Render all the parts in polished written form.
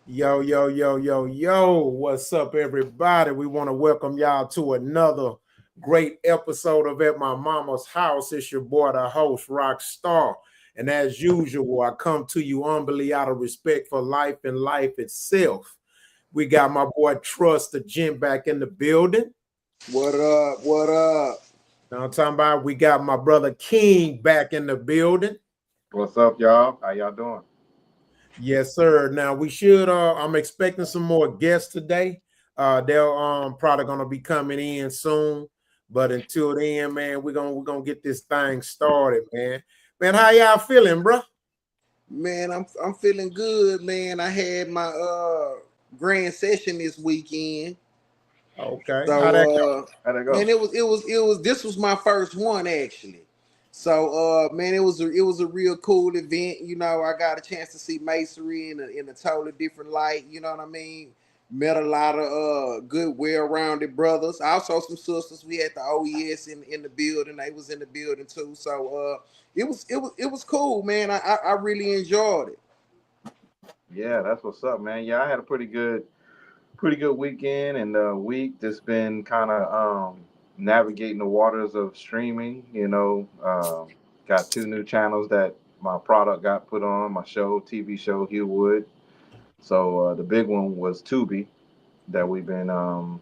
Yo, yo, yo, yo, yo. What's up, everybody? We want to welcome y'all to another great episode of At My Mama's House. It's your boy, the host, Rockstar. And as usual, I come to you humbly out of respect for life and life itself. We got my boy Trust the Gym back in the building. What up? What up? Now I'm talking about we got my brother King back in the building. What's up, y'all? How y'all doing? Yes, sir. Now we should I'm expecting some more guests today. They'll probably gonna be coming in soon. But until then, man, we're gonna get this thing started, man. Man, how y'all feeling, bro? Man, I'm feeling good, man. I had my grand session this weekend. Okay. How that go? How'd that go? Man, it was this was my first one actually. So man, it was a real cool event. You know, I got a chance to see masonry in a totally different light, you know what I mean? Met a lot of good, well-rounded brothers. Also some sisters. We had the OES in the building. They was in the building too. So it was cool, man. I really enjoyed it. Yeah, that's what's up, man. Yeah, I had a pretty good weekend and week. Just been kind of navigating the waters of streaming. Got two new channels that my product got put on. My TV show, Hugh Wood. So the big one was Tubi that we've been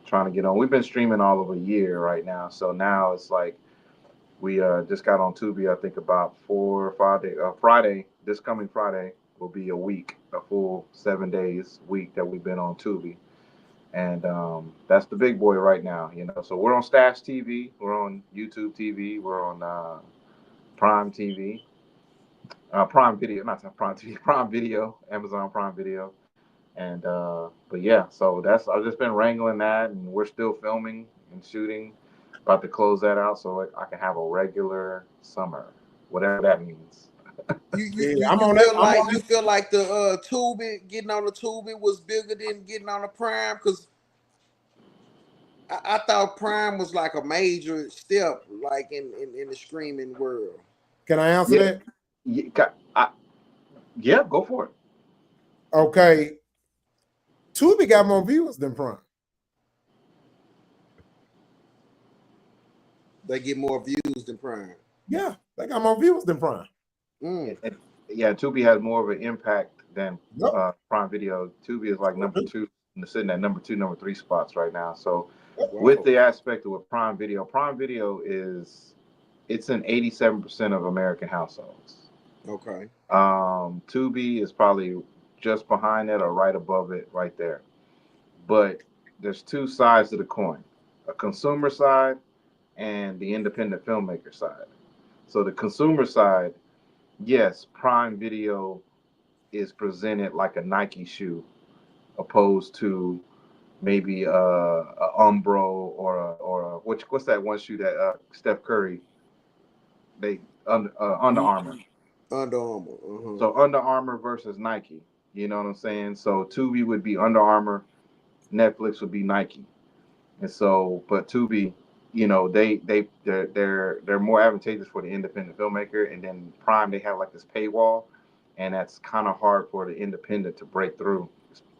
trying to get on. We've been streaming all of a year right now. So now it's like we just got on Tubi, I think about 4 or 5 days. Friday, this coming Friday, will be a week, a full 7 days week that we've been on Tubi. And that's the big boy right now. So we're on Stash TV, we're on YouTube TV, we're on Prime TV, Prime Video, not Prime TV, Prime Video, Amazon Prime Video. And but yeah, so I've just been wrangling that, and we're still filming and shooting. About to close that out so I can have a regular summer, whatever that means. You you, Yeah, you, I'm you on that. feel like you feel like the Tubi getting on the Tubi was bigger than getting on the Prime because I thought Prime was like a major step, like in the streaming world. Can I answer Yeah, that? yeah, go for it. Okay. Tubi got more viewers than Prime. They get more views than Prime. Yeah, they got more viewers than Prime. Mm. Yeah, Tubi has more of an impact than Yep. Prime Video. Tubi is like number two, sitting at number two, number three spots right now. So with Wow. the aspect of what Prime Video it's in 87% of American households. Okay. Tubi is probably just behind it or right above it, right there. But there's two sides to the coin: a consumer side and the independent filmmaker side. So the consumer side, yes, Prime Video is presented like a Nike shoe, opposed to maybe a Umbro or what's that one shoe that Steph Curry they Under Armour. Under Armour. Uh-huh. So Under Armour versus Nike. You know what I'm saying? So Tubi would be Under Armour, Netflix would be Nike, and so but Tubi, they're more advantageous for the independent filmmaker, and then Prime they have like this paywall, and that's kind of hard for the independent to break through.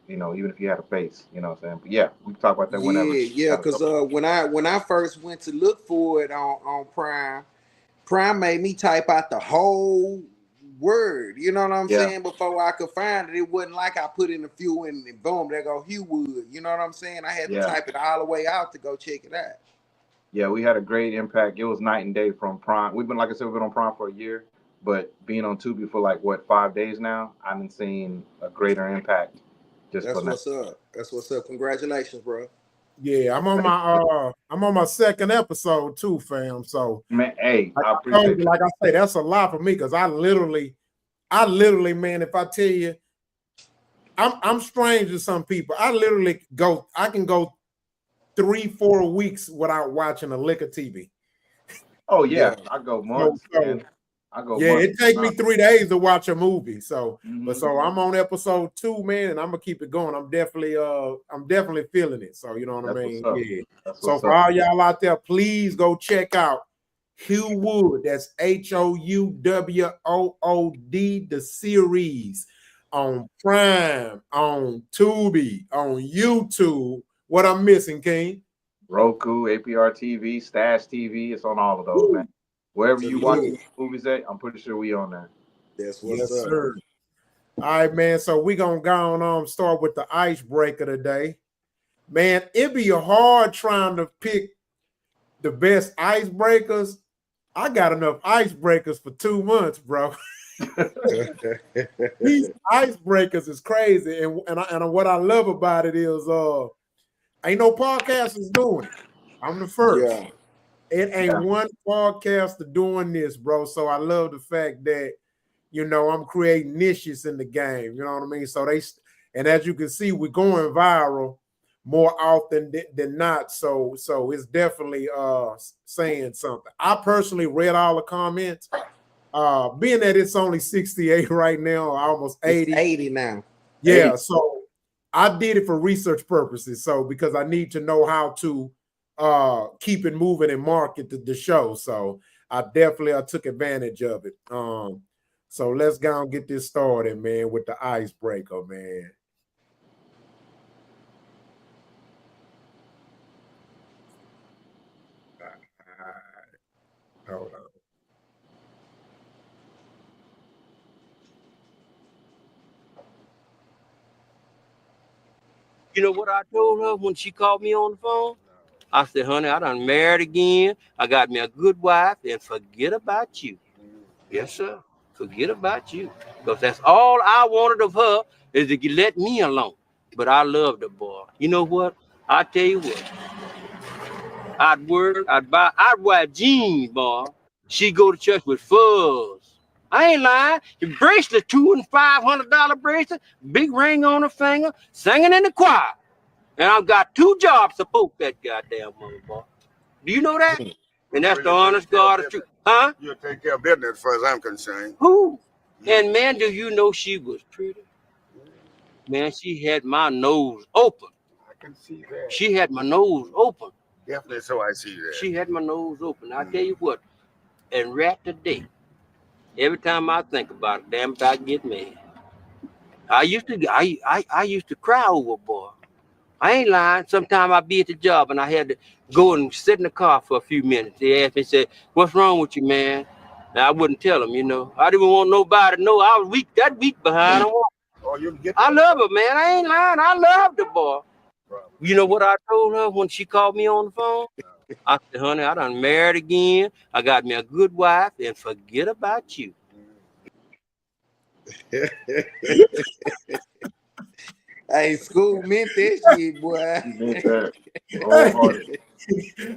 Even if you had a face, you know what I'm saying. But yeah, we can talk about that whenever. Yeah. Because when I first went to look for it on Prime, Prime made me type out the whole word. You know what I'm Yeah, saying? Before I could find it, it wasn't like I put in a few and boom, there go Hugh Wood. You know what I'm saying? I had to yeah, type it all the way out to go check it out. yeah. We had a great impact. It was night and day from Prime. Like I said, we've been on Prime for a year, but being on Tubi for like what 5 days now, I haven't seen a greater impact just for That's now. what's up. That's what's up. Congratulations, bro. Yeah, I'm on my second episode too, fam. So Man, hey, like I I told appreciate you, you. like I say, that's a lot for me because I literally, man, if I tell you, I'm strange to some people. I can go 3-4 weeks without watching a lick of TV. Oh Yeah. yeah, I go So, months, so man. I go yeah, months. it take me 3 days to watch a movie. So, but Mm-hmm. so I'm on episode 2, man, and I'm gonna keep it going. I'm definitely feeling it. So you know what I That's what's mean? up. Yeah. That's So what's for up. all y'all out there, please go check out Hugh Wood. That's HOUWOOD, the series on Prime, on Tubi, on YouTube. What I'm missing, King? Roku, APR TV, Stash TV. It's on all of those, man. Wherever you watch movies at, I'm pretty sure we on there. That's what's yes, up. Sir. All right, man. So we gonna go on start with the icebreaker today. Man, it be hard trying to pick the best icebreakers. I got enough icebreakers for 2 months, bro. These icebreakers is crazy, and what I love about it is ain't no podcasters doing it. I'm the first. Yeah. It ain't one podcaster doing this, bro. So I love the fact that, you know, I'm creating niches in the game. You know what I mean? So and as you can see, we're going viral more often than not. So it's definitely saying something. I personally read all the comments. Being that it's only 68 right now, almost 80. It's 80 now. Yeah, 80. so I did it for research purposes. So because I need to know how to keep it moving and market the show. So I took advantage of it. So let's go and get this started, man, with the icebreaker, man. Hold on. You know what I told her when she called me on the phone? I said, honey, I done married again. I got me a good wife, and forget about you. Yes, sir. Forget about you. Because that's all I wanted of her is to let me alone. But I loved her, boy. You know what? I tell you what. I'd work, I'd wear jeans, boy. She'd go to church with fuzz. I ain't lying. The bracelet, $200 and $500 bracelet, big ring on her finger, singing in the choir. And I've got 2 jobs to poke that goddamn woman, boy. Do you know that? And that's the honest God truth. Huh? You'll take care of business as far as I'm concerned. Who? And man, do you know she was pretty? Man, she had my nose open. I can see that. She had my nose open. Definitely so I see that. She had my nose open. I tell you what, and right today, every time I think about it, damn if I get mad. I used to cry over, boy. I ain't lying. Sometimes I be at the job and I had to go and sit in the car for a few minutes. They asked me, said, what's wrong with you, man? And I wouldn't tell them, you know. I didn't want nobody to know I was weak, that weak behind. I love her, man. I ain't lying. I loved the boy. You know what I told her when she called me on the phone? I said, honey, I done married again. I got me a good wife, and forget about you. Hey, school meant that shit, boy. He meant that. Wholeheartedly.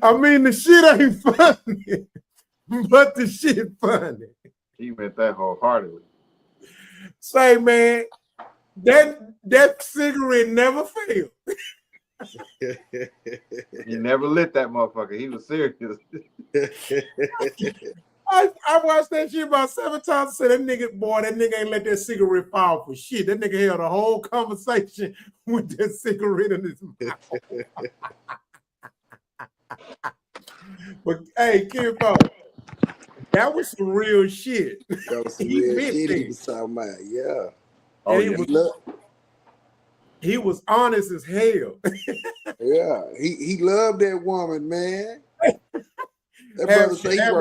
I mean, the shit ain't funny, but the shit funny. He meant that wholeheartedly. Say, man, that cigarette never failed. He never lit that motherfucker. He was serious. I watched that shit about 7 times. I said, that nigga ain't let that cigarette fall for shit. That nigga held a whole conversation with that cigarette in his mouth. But hey, Kimbo, that was some real shit. That was some real shit he was talking about. Yeah. Oh, he was honest as hell. Yeah, he loved that woman, man. That brother say he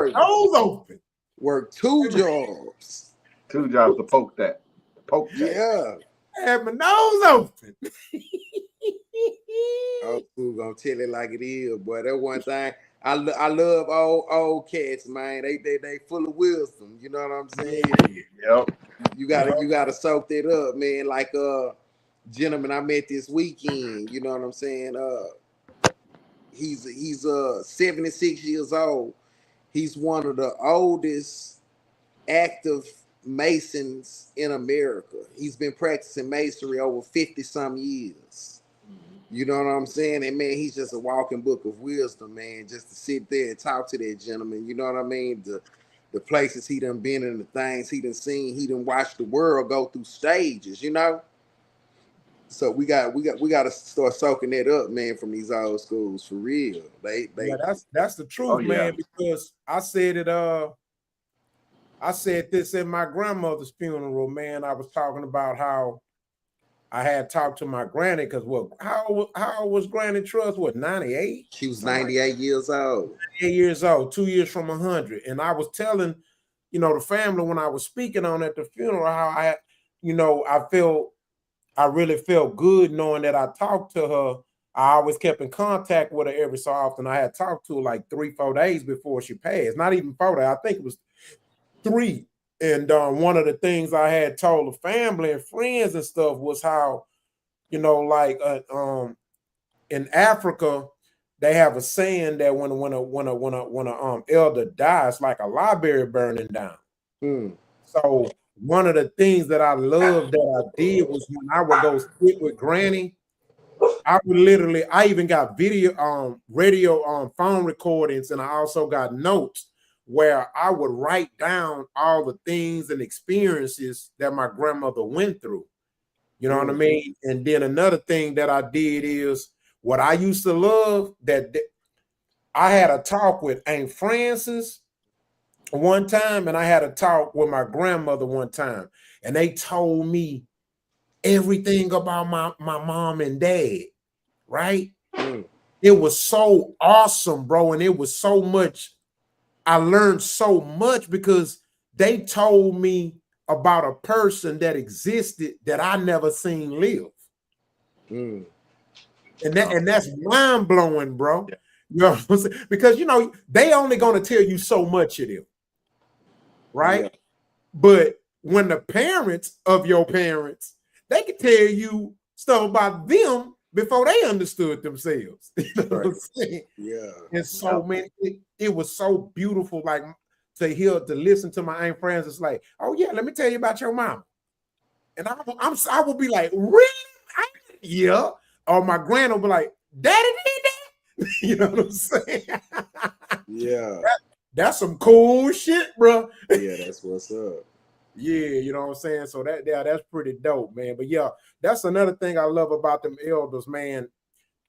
worked 2 jobs. 2 jobs to poke that. Poke that. Yeah. I had my nose open. Oh, who's gonna tell it like it is, boy. That one thing I love old cats, man. They full of wisdom. You know what I'm saying? Yep. You gotta soak that up, man. Like gentleman I met this weekend. You know what I'm saying? He's 76 years old. He's one of the oldest active Masons in America. He's been practicing masonry over 50-some years. You know what I'm saying? And man, he's just a walking book of wisdom, man. Just to sit there and talk to that gentleman. You know what I mean? The places he done been in, the things he done seen, he done watched the world go through stages, you know? So we got to start soaking that up, man, from these old schools for real. They yeah, that's the truth, man. Because I said it I said this at my grandmother's funeral, man. I was talking about how I had talked to my granny because how old was Granny Trust? What, 98? She was 98 years old. 8 years old, 2 years from 100. And I was telling, the family when I was speaking on at the funeral how I really felt good knowing that I talked to her. I always kept in contact with her every so often. I had talked to her like 3-4 days before she passed. Not even 4 days. I think it was 3. And one of the things I had told the family and friends and stuff was how, in Africa, they have a saying that when a elder dies, like a library burning down. So one of the things that I loved that I did was when I would go sit with Granny, I even got radio, phone recordings, and I also got notes where I would write down all the things and experiences that my grandmother went through. You know what I mean? And then another thing that I did is what I used to love that I had a talk with Aunt Frances one time, and I had a talk with my grandmother one time, and they told me everything about my mom and dad, right? It was so awesome, bro, and it was so much. I learned so much because they told me about a person that existed that I never seen live. And that's mind-blowing, bro. Yeah. You know what I'm saying? Because they only gonna tell you so much of them, right? Yeah. But when the parents of your parents, they can tell you stuff about them before they understood themselves. You know what I'm saying? Yeah. And so, man, it was so beautiful, like to listen to my Aunt Frances, like, oh yeah, let me tell you about your mama. And I will be like, really? Yeah. Or my grandma will be like, Daddy did that? You know what I'm saying? Yeah. That's some cool shit, bro. Yeah, that's what's up. Yeah, you know what I'm saying? So that's pretty dope, man. But yeah, that's another thing I love about them elders, man.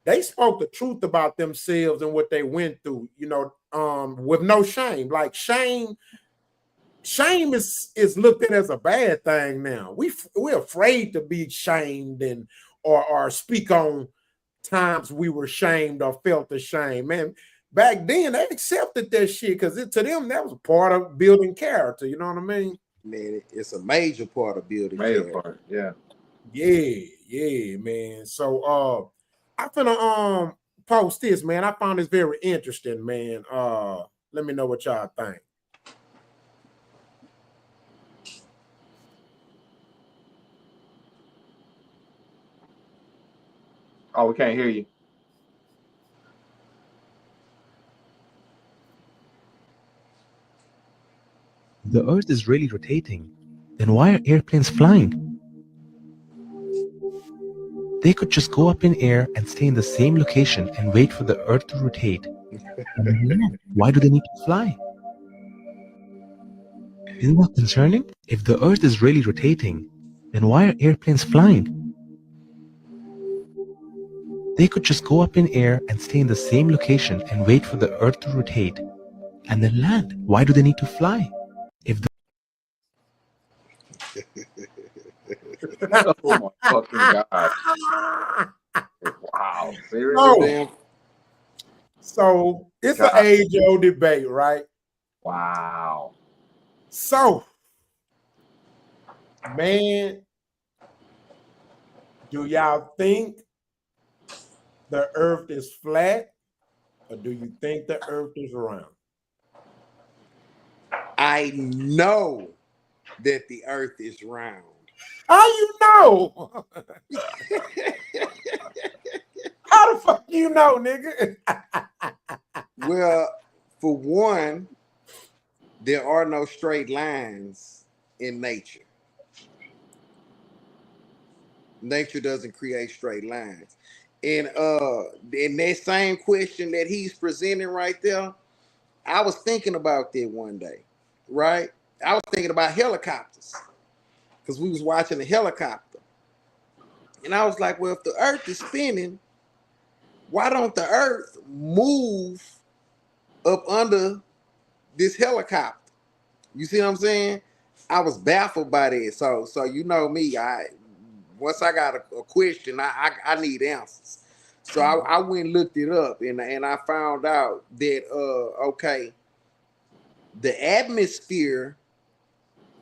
They spoke the truth about themselves and what they went through, with no shame. Like shame is looked at as a bad thing now. We're afraid to be shamed or speak on times we were shamed or felt ashamed. Man, back then they accepted that shit because to them that was a part of building character. You know what I mean? Man, it's a major part of building character. Yeah. Yeah, man. So I'm finna post this, man. I found this very interesting, man. Let me know what y'all think. Oh, we can't hear you. The Earth is really rotating. Then why are airplanes flying? They could just go up in air and stay in the same location and wait for the Earth to rotate. Why do they need to fly? Isn't that concerning? If the Earth is really rotating, then why are airplanes flying? They could just go up in air and stay in the same location and wait for the Earth to rotate and then land. Why do they need to fly? If the Oh my fucking God. Wow. Seriously? So it's an age-old debate, right? Wow. So, man, do y'all think the Earth is flat, or do you think the Earth is round? I know that the Earth is round. How you know? How the fuck you know, nigga? Well, for one, there are no straight lines in nature. Nature doesn't create straight lines. And in that same question that he's presenting right there, I was thinking about that one day, right? I was thinking about helicopters because we was watching a helicopter. And I was like, well, if the Earth is spinning, why don't the Earth move up under this helicopter? You see what I'm saying? I was baffled by that. So you know me, once I got a question, I need answers. So I went and looked it up, and I found out that okay, the atmosphere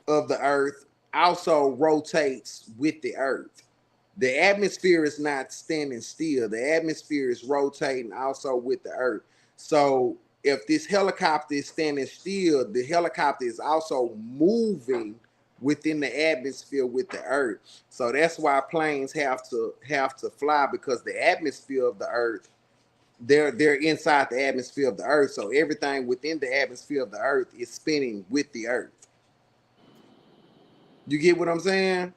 of the earth also rotates with the earth. The atmosphere is not standing still. The atmosphere is rotating also with the earth. So if this helicopter is standing still, the helicopter is also moving within the atmosphere with the earth. So that's why planes have to fly, because the atmosphere of the earth, they're inside the atmosphere of the earth. So everything within the atmosphere of the earth is spinning with the earth. You get what I'm saying?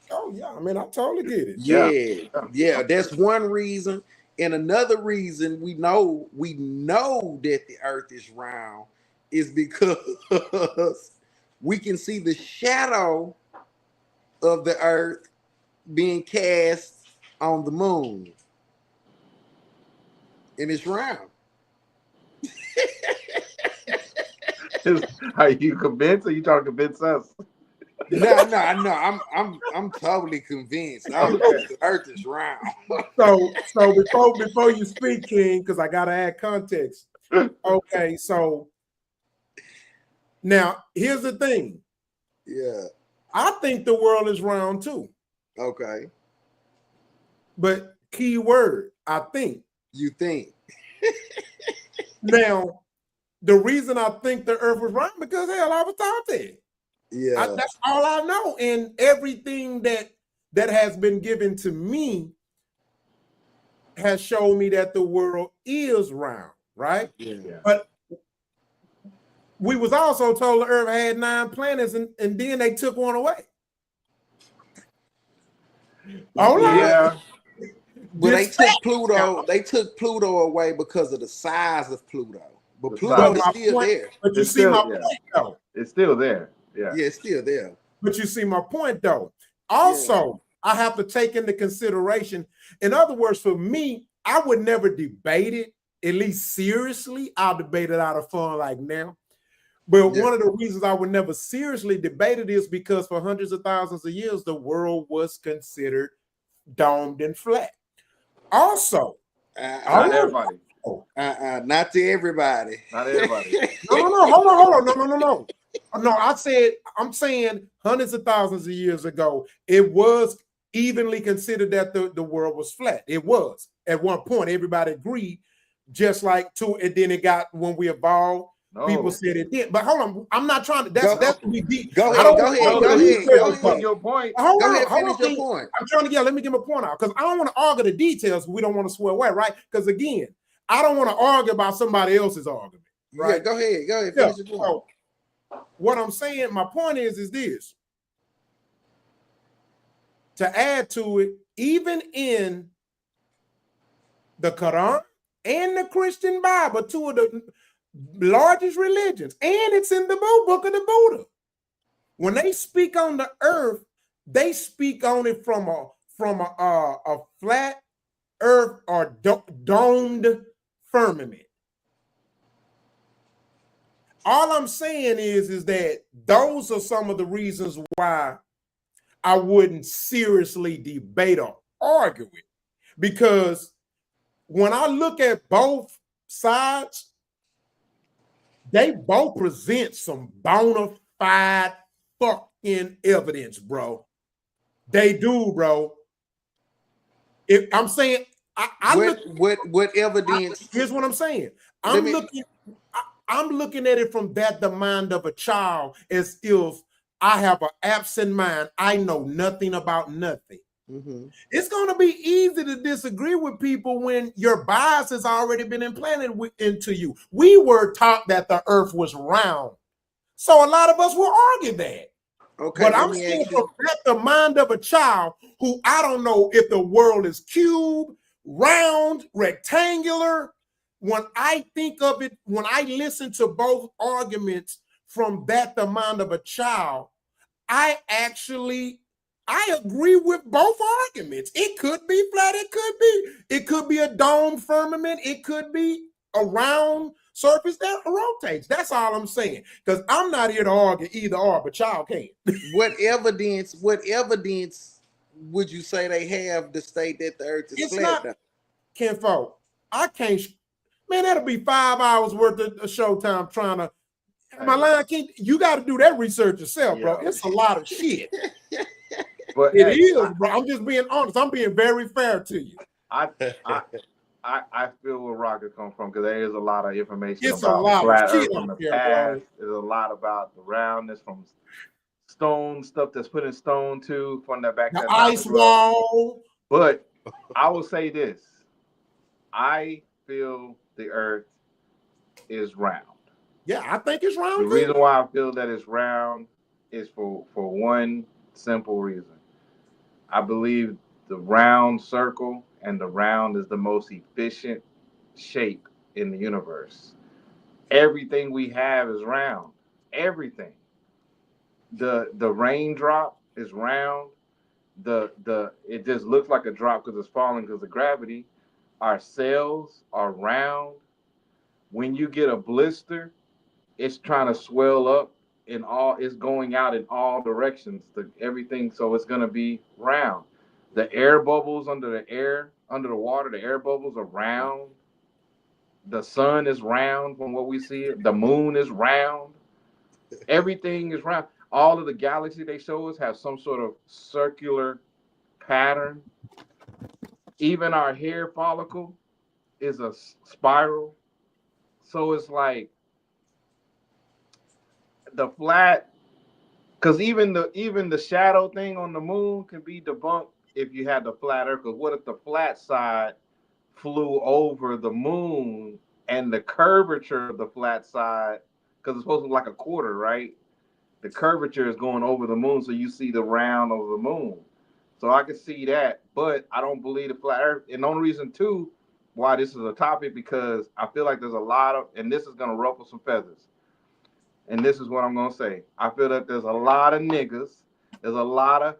Oh yeah, I mean I totally get it. Yeah. That's one reason. And another reason we know that the earth is round is because we can see the shadow of the earth being cast on the moon. And it's round. Are you convinced, or you trying to convince us? No. I'm totally convinced. The earth is round. So before you speak, King, because I gotta add context. Okay, so now here's the thing. Yeah. I think the world is round too. Okay. But key word, I think. You think. Now, the reason I think the earth was round, because hell, I was taught that. Yeah. That's all I know. And everything that has been given to me has shown me that the world is round, right? Yeah. But we was also told the earth had 9 planets, and then they took one away. All right. Yeah. But they took Pluto away because of the size of Pluto. But Pluto is still there. But you see my point, though. It's still there. Yeah, it's still there. But you see my point, though. Also, I have to take into consideration, in other words, for me, I would never debate it, at least seriously. I'll debate it out of fun like now. But one of the reasons I would never seriously debate it is because for hundreds of thousands of years, the world was considered domed and flat. Also, not everybody. Not to everybody. Not everybody. No, hold on. No. I'm saying hundreds of thousands of years ago, it was evenly considered that the world was flat. It was. At one point, everybody agreed, just like and then it got, when we evolved, people said it did. But hold on, I'm not trying to, that's to be deep. Go ahead. Finish your point. Hold on, finish your point. I'm trying to let me get my point out, because I don't want to argue the details. We don't want to swear away, right? Because again, I don't want to argue about somebody else's argument. Right? Yeah, go ahead. Finish your point. So, what I'm saying, my point is this. To add to it, even in the Quran and the Christian Bible, two of the largest religions, and it's in the book of the Buddha. When they speak on the earth, they speak on it from a flat earth or domed firmament. All I'm saying is that those are some of the reasons why I wouldn't seriously debate or argue it. Because when I look at both sides, they both present some bona fide fucking evidence, bro. They do, bro. If I'm saying, what evidence? Here's what I'm saying. I'm looking at it from the mind of a child, as if I have an absent mind. I know nothing about nothing. Mm-hmm. It's going to be easy to disagree with people when your bias has already been implanted into you. We were taught that the earth was round, so a lot of us will argue that. Okay, but I'm saying from the mind of a child who, I don't know if the world is cube, round, rectangular. When I think of it, when I listen to both arguments from the mind of a child, I agree with both arguments. It could be flat, it could be a dome firmament, it could be a round surface that rotates. That's all I'm saying. Because I'm not here to argue either or, but y'all can. What evidence would you say they have to state that the earth is flat? Not, Kenfo, I can't, man, that'll be 5 hours worth of showtime trying to, my line, you got to do that research yourself, bro. It's a lot of shit. But it is, bro. I'm just being honest. I'm being very fair to you. I feel where Rocket come from because there is a lot of information it's about a lot flat of Earth from the here, past. bro. There's a lot about the roundness from stone stuff that's put in stone too from that back. The ice wall. But I will say this: I feel the Earth is round. Yeah, I think it's round. The reason why I feel that it's round is for one simple reason. I believe the round circle and the round is the most efficient shape in the universe. Everything we have is round. Everything. The raindrop is round. It just looks like a drop because it's falling because of gravity. Our cells are round. When you get a blister, it's trying to swell up it's going out in all directions. Everything, so it's gonna be round. The air bubbles under the water, the air bubbles are round. The sun is round from what we see. The moon is round. Everything is round. All of the galaxies they show us have some sort of circular pattern. Even our hair follicle is a spiral. So it's like the flat, because even the shadow thing on the moon can be debunked if you had the flat Earth. Because what if the flat side flew over the moon and the curvature of the flat side, because it's supposed to be like a quarter, right? The curvature is going over the moon, so you see the round of the moon. So I can see that, but I don't believe the flat Earth. And the only reason too why this is a topic, because I feel like there's a lot of, and this is gonna ruffle some feathers. And this is what I'm gonna say. I feel that there's a lot of niggas. There's a lot of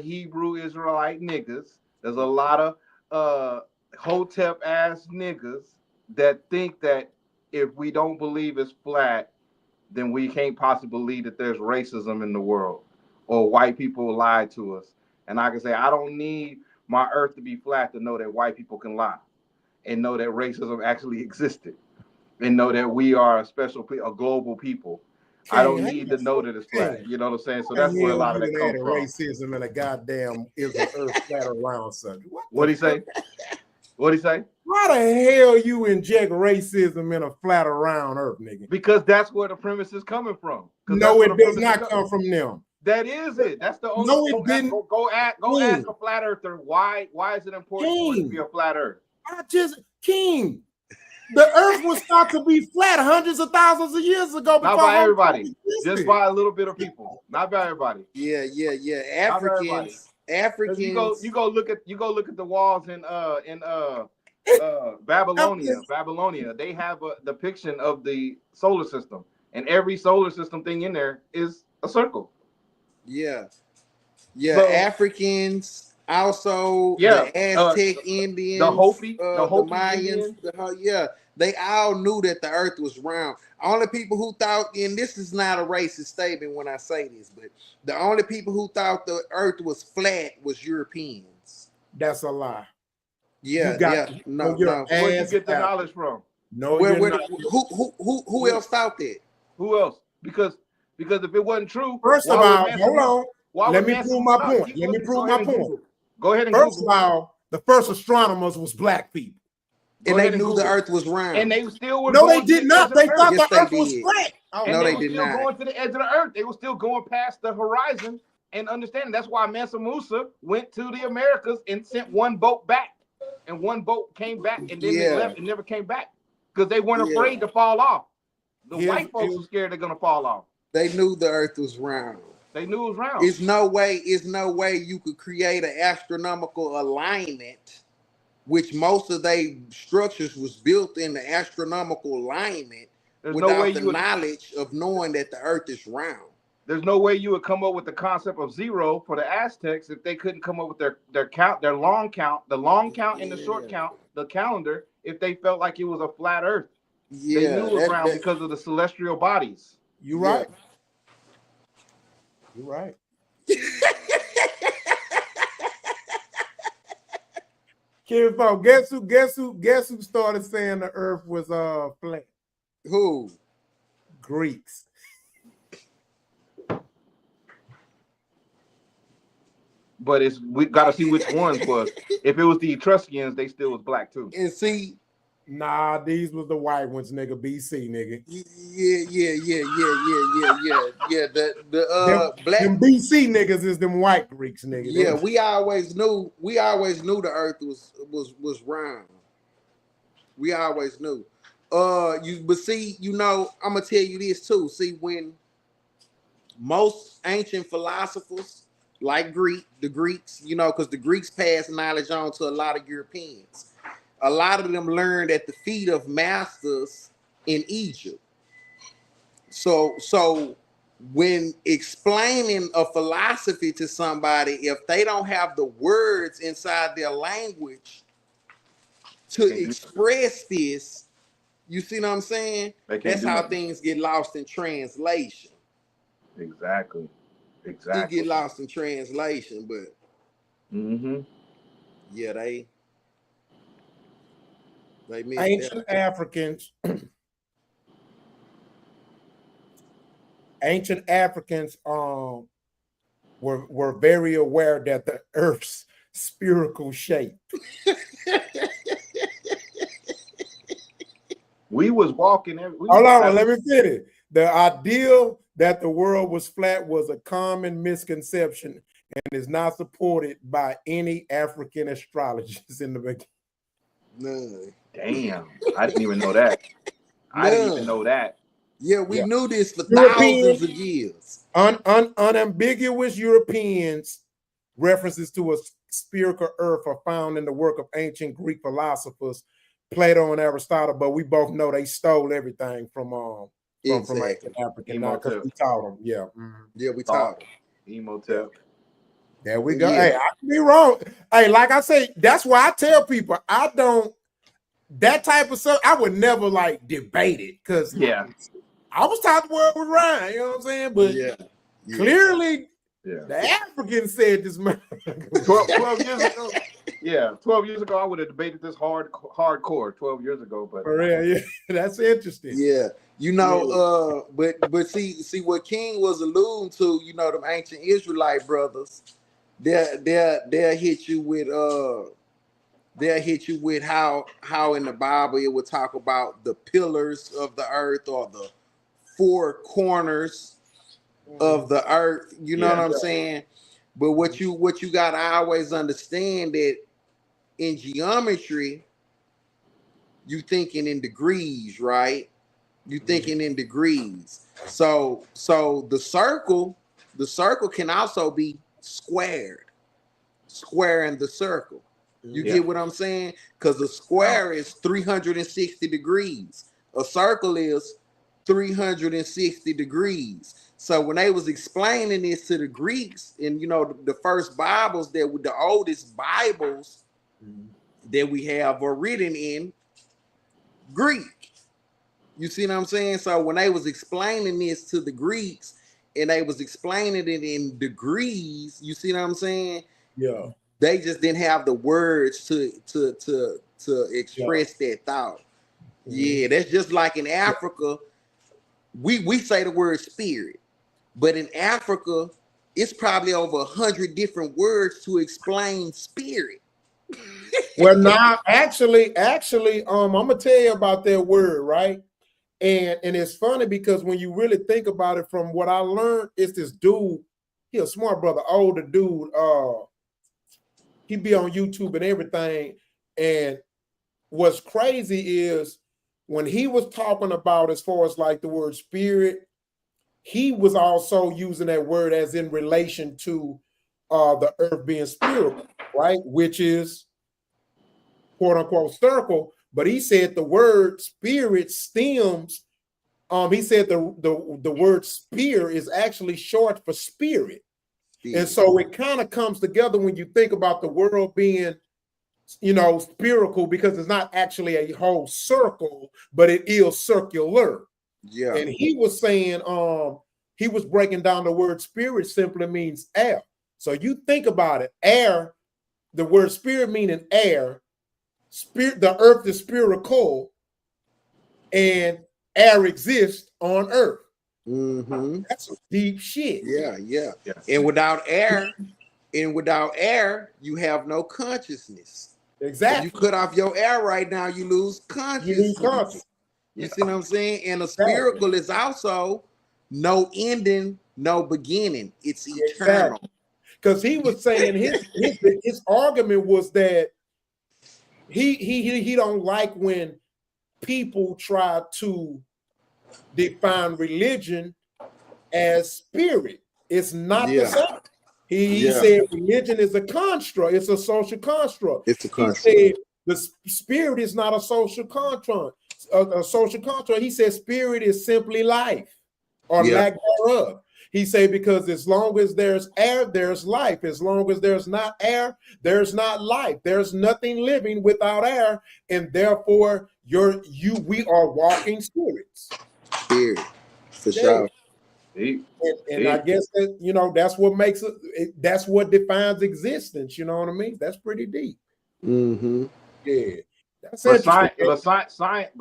Hebrew Israelite niggas. There's a lot of Hotep ass niggas that think that if we don't believe it's flat, then we can't possibly believe that there's racism in the world or white people lie to us. And I can say I don't need my earth to be flat to know that white people can lie and know that racism actually existed. And know that we are a global people. I don't need to know that it's flat. You know what I'm saying? So that's where a lot of that comes from. Racism and a goddamn is the earth flat around something. What'd he say? What'd he say? Why the hell you inject racism in a flat around earth, nigga? Because that's where the premise is coming from. No, it does not come from them. That is it. That's the only. No, it didn't. Go ask a flat earther why is it important for it to be a flat earth? The earth was thought to be flat hundreds of thousands of years ago. Not by everybody, just by a little bit of people. Not by everybody. Yeah. Africans. You go look at the walls in Babylonia. They have a depiction of the solar system, and every solar system thing in there is a circle. Yeah. So, Africans. Also, the Aztec Indians, the Hopi, the Mayans, they all knew that the earth was round. Only people who thought, and this is not a racist statement when I say this, but the only people who thought the earth was flat was Europeans. That's a lie. Yeah, no. Where you get the knowledge from? No, who else thought that? Who else? Because if it wasn't true, first of all, hold on. Let me prove my point. Go ahead and first of all, the first astronomers was black people. And they knew the earth was round. And they still were. No, they did not. They thought the earth was flat. No, they did not. Going to the edge of the earth. They were still going past the horizon and understanding. That's why Mansa Musa went to the Americas and sent one boat back. And one boat came back and then they left and never came back. Because they weren't afraid to fall off. The white folks were scared they're going to fall off. They knew the earth was round. They knew it was round. It's no way you could create an astronomical alignment, which most of their structures was built in the astronomical alignment without the knowledge of knowing that the earth is round. There's no way you would come up with the concept of zero for the Aztecs if they couldn't come up with their count, the long count and the short count, the calendar, if they felt like it was a flat earth. Yeah, They knew it was round because of the celestial bodies. You right. You're right. Kid, guess who started saying the earth was flat? Who? Greeks. But we got to see which ones was. If it was the Etruscans, they still was black too. And see, nah, these was the white ones, nigga. BC, nigga. Yeah. The black them BC niggas is them white Greeks, nigga. Yeah, we always knew the earth was round. We always knew. But see, I'm gonna tell you this too. See, when most ancient philosophers, like the Greeks, because the Greeks passed knowledge on to a lot of Europeans. A lot of them learned at the feet of masters in Egypt. So when explaining a philosophy to somebody, if they don't have the words inside their language to express this, you see what I'm saying? That's how things get lost in translation. Exactly. You get lost in translation, but yeah, they ancient Africans. Ancient Africans were very aware that the earth's spherical shape. We was walking. Hold on, let me finish. The ideal that the world was flat was a common misconception and is not supported by any African astrologers in the beginning. None. Damn, I didn't even know that. I didn't even know that. Yeah, we knew this for thousands of years. Unambiguous Europeans references to a spherical earth are found in the work of ancient Greek philosophers, Plato and Aristotle, but we both know they stole everything from ancient African because we taught them. Yeah. Yeah, we taught them. Emotep. There we go. Yeah. Hey, I can be wrong. Hey, like I say, that's why I tell people that type of stuff, I would never like debate it because I was taught the world was round, you know what I'm saying? But clearly the Africans said this 12 years ago. Yeah, 12 years ago, I would have debated this hardcore 12 years ago. But for real, yeah, that's interesting. Yeah, but see what King was alluding to, them ancient Israelite brothers, they'll hit you with how in the Bible it would talk about the pillars of the earth or the four corners of the earth. You know what I'm saying? But what you got to always understand that in geometry, you thinking in degrees, right? You thinking in degrees. So the circle can also be squared, squaring the circle. You get what I'm saying? Because a square is 360 degrees. A circle is 360 degrees. So when they was explaining this to the Greeks, and the first Bibles that were the oldest Bibles that we have are written in Greek. You see what I'm saying? So when they was explaining this to the Greeks and they was explaining it in degrees, you see what I'm saying? Yeah. They just didn't have the words to express that thought. Yeah, that's just like in Africa. We say the word spirit, but in Africa, it's probably over 100 different words to explain spirit. Well, now, actually, I'm gonna tell you about that word, right? And it's funny because when you really think about it, from what I learned, it's this dude. He a smart brother, older dude. He be on YouTube and everything. And what's crazy is when he was talking about as far as like the word spirit, he was also using that word as in relation to the earth being spiritual, right? Which is quote unquote circle. But he said the word spirit stems. He said the word spear is actually short for spirit. And so it kind of comes together when you think about the world being spherical because it's not actually a whole circle, but it is circular. Yeah. And he was saying, he was breaking down the word spirit simply means air. So you think about it, air, the word spirit meaning air, spirit, the earth is spherical, and air exists on earth. Mm-hmm. That's some deep shit. Yeah. And without air, you have no consciousness. Exactly. If you cut off your air right now, you lose consciousness. You see what I'm saying? And a spherical is also no ending, no beginning. It's eternal. Because he was saying his argument was that he don't like when people try to define religion as spirit. It's not the same. He said religion is a construct. It's a social construct. It's a construct. He said the spirit is not a social construct. A social construct. He said spirit is simply life or lack thereof. He said because as long as there's air, there's life. As long as there's not air, there's not life. There's nothing living without air, and therefore we are walking spirits. Spirit, for sure. And I guess that that's what makes it. That's what defines existence. You know what I mean? That's pretty deep. Mm-hmm. Yeah. That's but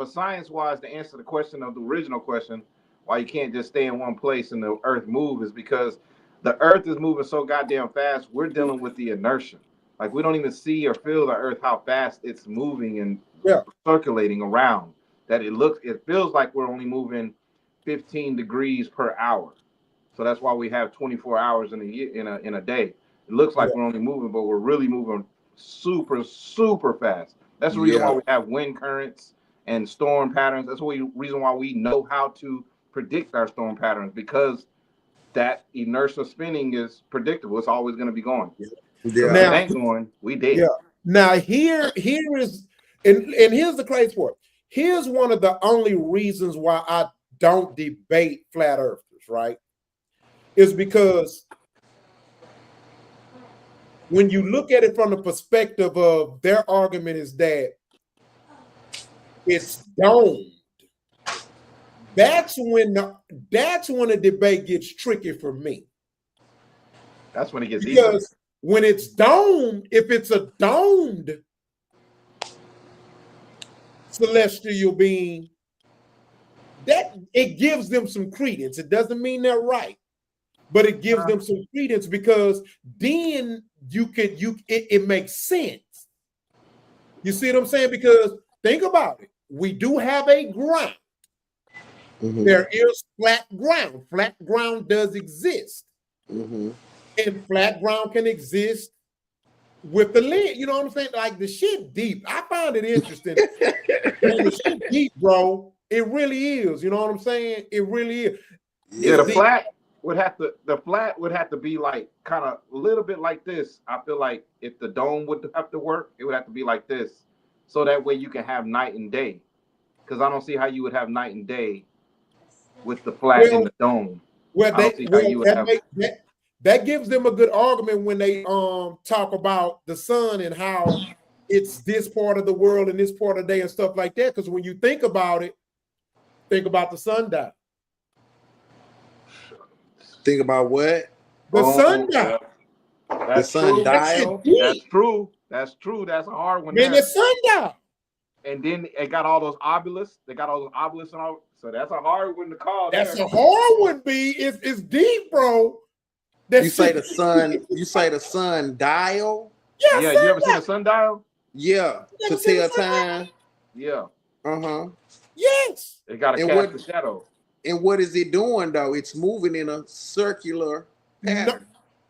science-wise, to answer the question of the original question, why you can't just stay in one place and the Earth move is because the Earth is moving so goddamn fast. We're dealing with the inertia. Like we don't even see or feel the Earth how fast it's moving and circulating around. That it feels like we're only moving 15 degrees per hour. So that's why we have 24 hours in a year, in a day. It looks like we're only moving, but we're really moving super, super fast. That's the reason why we have wind currents and storm patterns. That's the reason why we know how to predict our storm patterns, because that inertia spinning is predictable. It's always going to be going. So if it ain't going, we dead. Yeah. Now here is, and here's the crazy part. Here's one of the only reasons why I don't debate flat earthers, right? Is because when you look at it from the perspective of their argument is that it's domed. That's when the debate gets tricky for me. That's when it gets because easy. When it's domed, if it's a domed celestial being, that it gives them some credence. It doesn't mean they're right, but it gives them some credence because then it makes sense. You see what I'm saying? Because think about it. We do have a ground. Mm-hmm. There is flat ground. Flat ground does exist. Mm-hmm. And flat ground can exist with the lid. You know what I'm saying? Like the shit deep. I find it interesting. Man, the shit deep, bro. It really is. You know what I'm saying? It really is. Yeah, the flat would have to be like kind of a little bit like this. I feel like if the dome would have to work, it would have to be like this. So that way you can have night and day. Because I don't see how you would have night and day with the flat in the dome. That gives them a good argument when they talk about the sun and how it's this part of the world and this part of the day and stuff like that. Because when you think about it, think about the sundial. Think about what? The sundial. That's the sundial. That's true. That's true. That's a hard one. Man, the sundial. And then it got all those obelisks. They got all those obelisks and all. So that's a hard one to call. That's a hard one, B. It's deep, bro. You say the sundial? Yeah, you ever seen a sundial? Yeah, to tell time. Yeah. Uh-huh. Yes. It got to cast the shadow. And what is it doing though? It's moving in a circular pattern. No,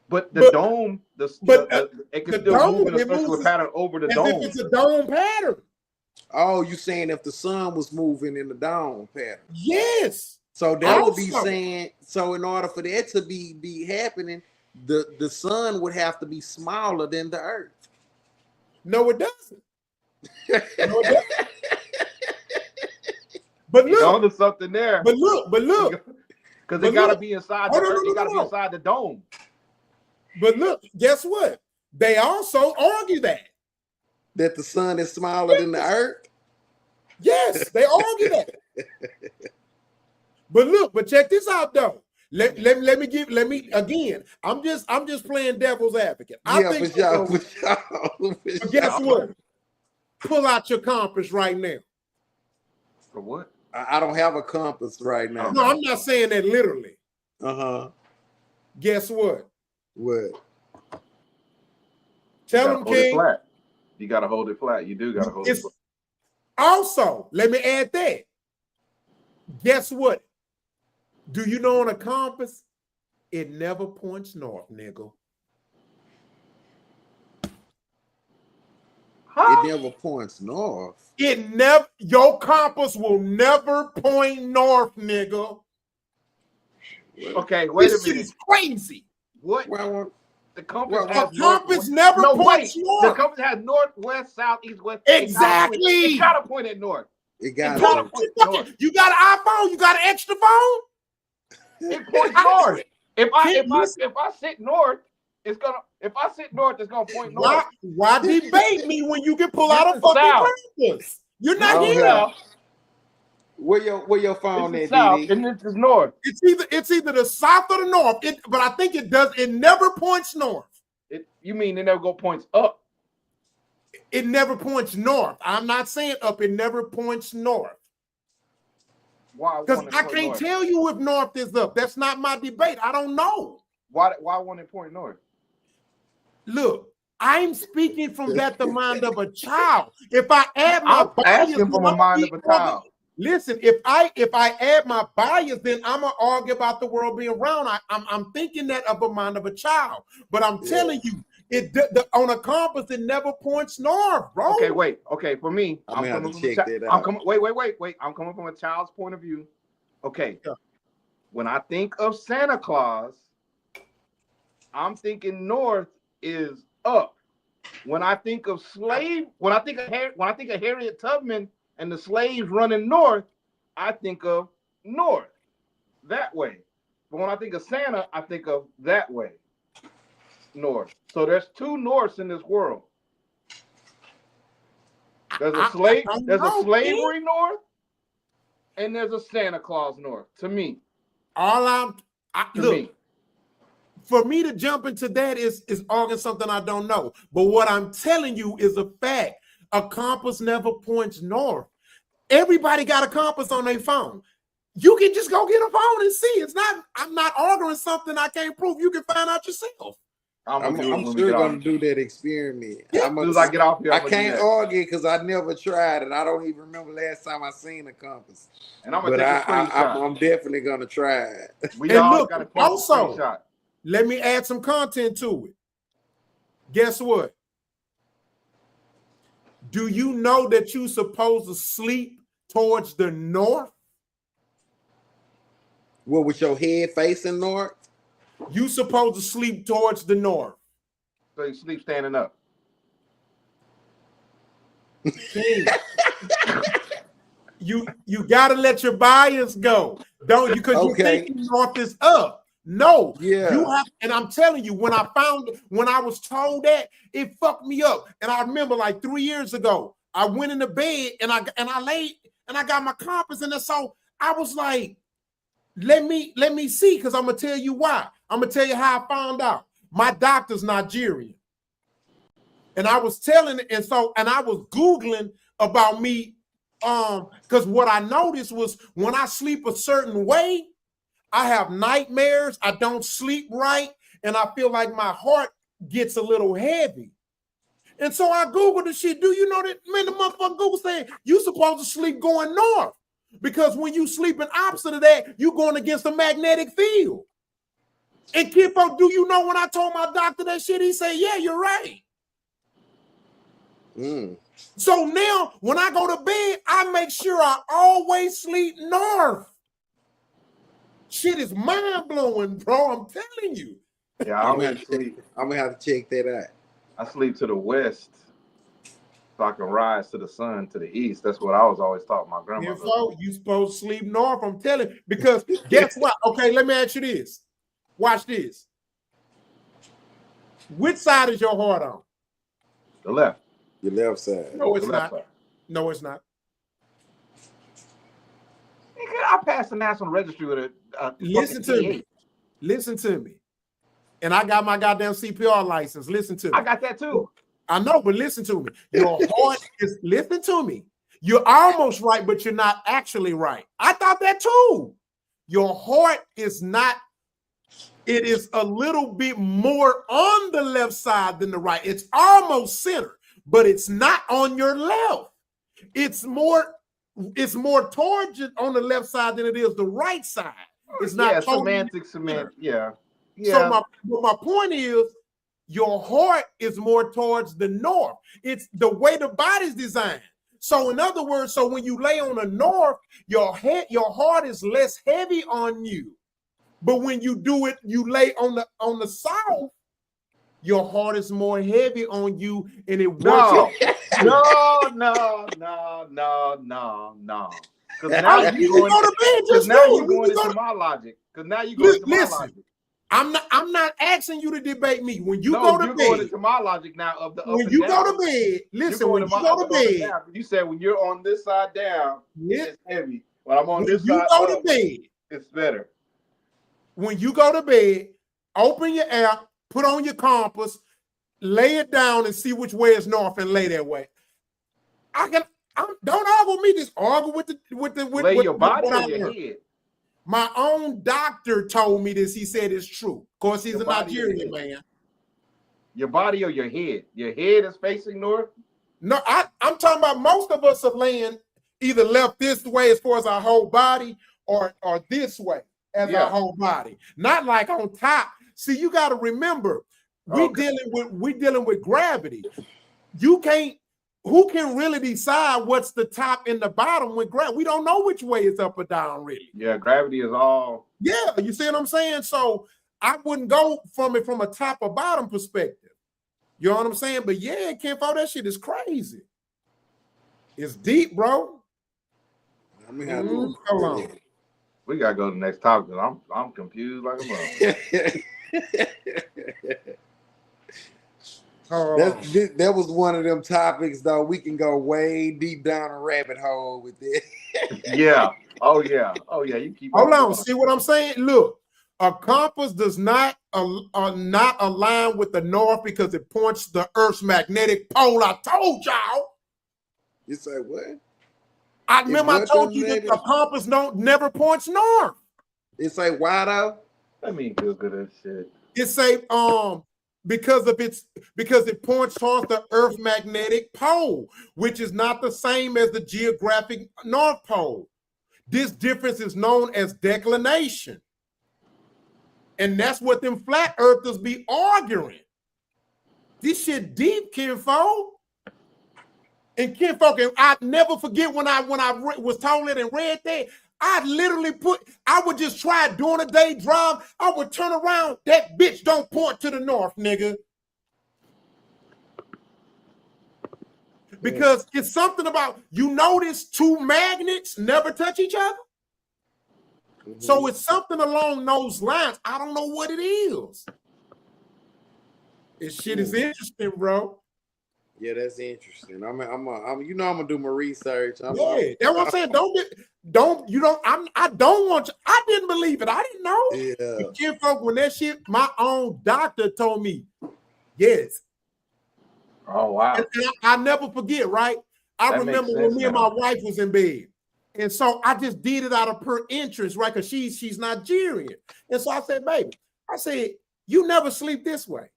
but the dome, it can still move in a circular pattern over the dome. If it's a dome pattern. Oh, you saying if the sun was moving in the dome pattern? Yes. So that would be saying. So in order for that to be happening, the sun would have to be smaller than the earth. No, it doesn't. But look, there's something there. But look, because it gotta be inside the earth. It gotta be inside the dome. But look, guess what? They also argue that That the sun is smaller than the earth? Yes, they argue that. But look, but check this out though. Let me again. I'm just playing devil's advocate. I think for sure. But guess what? Pull out your compass right now. For what? I don't have a compass right now. No, I'm not saying that literally. Guess what? What? Tell them, King. Flat. You gotta hold it flat. You do gotta hold it flat. Also, let me add that. Guess what? Do you know on a compass, it never points north, nigga. It never points north. Your compass will never point north, nigga. Okay, wait a minute. This shit is crazy. What? Well, the compass never points north. The compass has north, west, south, east, west. Exactly. It gotta point at north. It gotta point north. You got an iPhone? You got an extra phone? It points north. If I sit north, it's gonna. If I sit north, it's gonna point north. Why debate me when you can pull out a fucking compass? You're not here. Where your phone is, south, and this is north. It's either the south or the north. But I think it does. It never points north. You mean it never go points up? It never points north. I'm not saying up. It never points north. Why? Because I can't tell you if north is up. That's not my debate. I don't know. Why won't it point north? Look, I'm speaking from the mind of a child. If I add my bias, asking from the mind of a child. Listen, if I add my bias, then I'm gonna argue about the world being round. I'm thinking that of a mind of a child. But I'm telling you, on a compass, it never points north, bro. Okay, wait. Okay, for me, I'm coming from wait. I'm coming from a child's point of view. Okay. Yeah. When I think of Santa Claus, I'm thinking north is up. When I think of when I think of Harriet Tubman and the slaves running north, I think of north, that way. But when I think of Santa, I think of that way, north. So there's two norths in this world. There's a slavery north, and there's a Santa Claus north. To me, for me to jump into that is arguing something I don't know. But what I'm telling you is a fact. A compass never points north. Everybody got a compass on their phone. You can just go get a phone and see. I'm not arguing something I can't prove. You can find out yourself. I'm sure going to do that experiment. Yeah. I can't argue because I never tried it. I don't even remember last time I seen a compass. And I'm definitely going to try it. Also, let me add some content to it. Guess what? Do you know that you're supposed to sleep towards the north? What, with your head facing north? You supposed to sleep towards the north. So you sleep standing up. you gotta let your bias go. Don't you? Because you think north is up. No, you have, and I'm telling you, when I was told that, it fucked me up. And I remember like 3 years ago, I went into bed and I laid and I got my compass, and so I was like, let me see, because I'm gonna tell you why. I'm gonna tell you how I found out. My doctor's Nigerian, and I was telling, and I was Googling about me, because what I noticed was when I sleep a certain way, I have nightmares, I don't sleep right, and I feel like my heart gets a little heavy. And so I Googled the shit. Do you know that, man, the motherfucker Google saying you supposed to sleep going north? Because when you sleeping opposite of that, you're going against the magnetic field. And Kifo, do you know when I told my doctor that shit, he said, yeah, you're right. So now when I go to bed, I make sure I always sleep north. Shit is mind-blowing, bro. I'm telling you. Yeah, I'm gonna have to check that out. I sleep to the west so I can rise to the sun to the east. That's what I was always taught my grandmother. You supposed to sleep north, I'm telling you. Because guess what? Okay, let me ask you this. Watch this. Which side is your heart on? The left. Your left side. No, it's The left not. side. No, it's not. Nigga, I passed the national registry with a Listen to fucking me. Listen to me. And I got my goddamn CPR license. Listen to me. I got that too. I know, but listen to me. Your heart is, listen to me. You're almost right, but you're not actually right. I thought that too. Your heart is not, it is a little bit more on the left side than the right. It's almost center, but it's not on your left. It's more towards it on the left side than it is the right side. It's not semantics. Yeah. So my point is, your heart is more towards the north. It's the way the body's designed. So in other words, so when you lay on the north, your heart is less heavy on you. But when you do it, you lay on the south, your heart is more heavy on you, and it works. No. Because now you're going into my logic. Because now you're going into my logic. I'm not asking you to debate me. When you go to bed, going into my logic now of the up when and you down. go to bed, listen, when you go to bed, you said when you're on this side down, it's heavy. When I'm on this side, you go to bed, it's better. When you go to bed, open your app, put on your compass, lay it down, and see which way is north, and lay that way. Don't argue with me. Just argue with lay your body on your head. My own doctor told me this. He said it's true. Of course, he's a Nigerian man. Your body or your head? Your head is facing north? No, I'm talking about most of us are laying either left this way as far as our whole body or this way as our whole body. Not like on top. See, you got to remember, we're dealing with gravity. Who can really decide what's the top and the bottom with gravity? We don't know which way it's up or down, really. Yeah, gravity is all. Yeah, you see what I'm saying? So I wouldn't go from it from a top or bottom perspective. You know what I'm saying? But yeah, Kenfo, that shit is crazy. It's deep, bro. I mean, hold on. We gotta go to the next topic. I'm confused like a motherfucker. That was one of them topics, though. We can go way deep down a rabbit hole with it. Yeah. Oh yeah. You keep. Hold on. See what I'm saying? Look, a compass does not align with the north because it points the Earth's magnetic pole. I told y'all. You say what? I remember I told you that the compass never points north. It say why though? Let me Google this shit. It say because it points towards the Earth magnetic pole, which is not the same as the geographic North Pole. This difference is known as declination. And that's what them flat earthers be arguing. This shit deep, Kenfo. And Kenfo, I never forget when I was told it and read that, I would just try doing a day drive. I would turn around. That bitch don't point to the north, nigga. Because it's something about, you notice two magnets never touch each other? Mm-hmm. So it's something along those lines. I don't know what it is. This shit is interesting, bro. Yeah, that's interesting. I'm gonna do my research. That's what I'm saying. I didn't believe it. I didn't know. Yeah. Kinfolk, when that shit, my own doctor told me, yes. Oh wow. And I never forget, right? I remember when me and my wife was in bed. And so I just did it out of pure interest, right? Because she's Nigerian. And so I said, baby, you never sleep this way.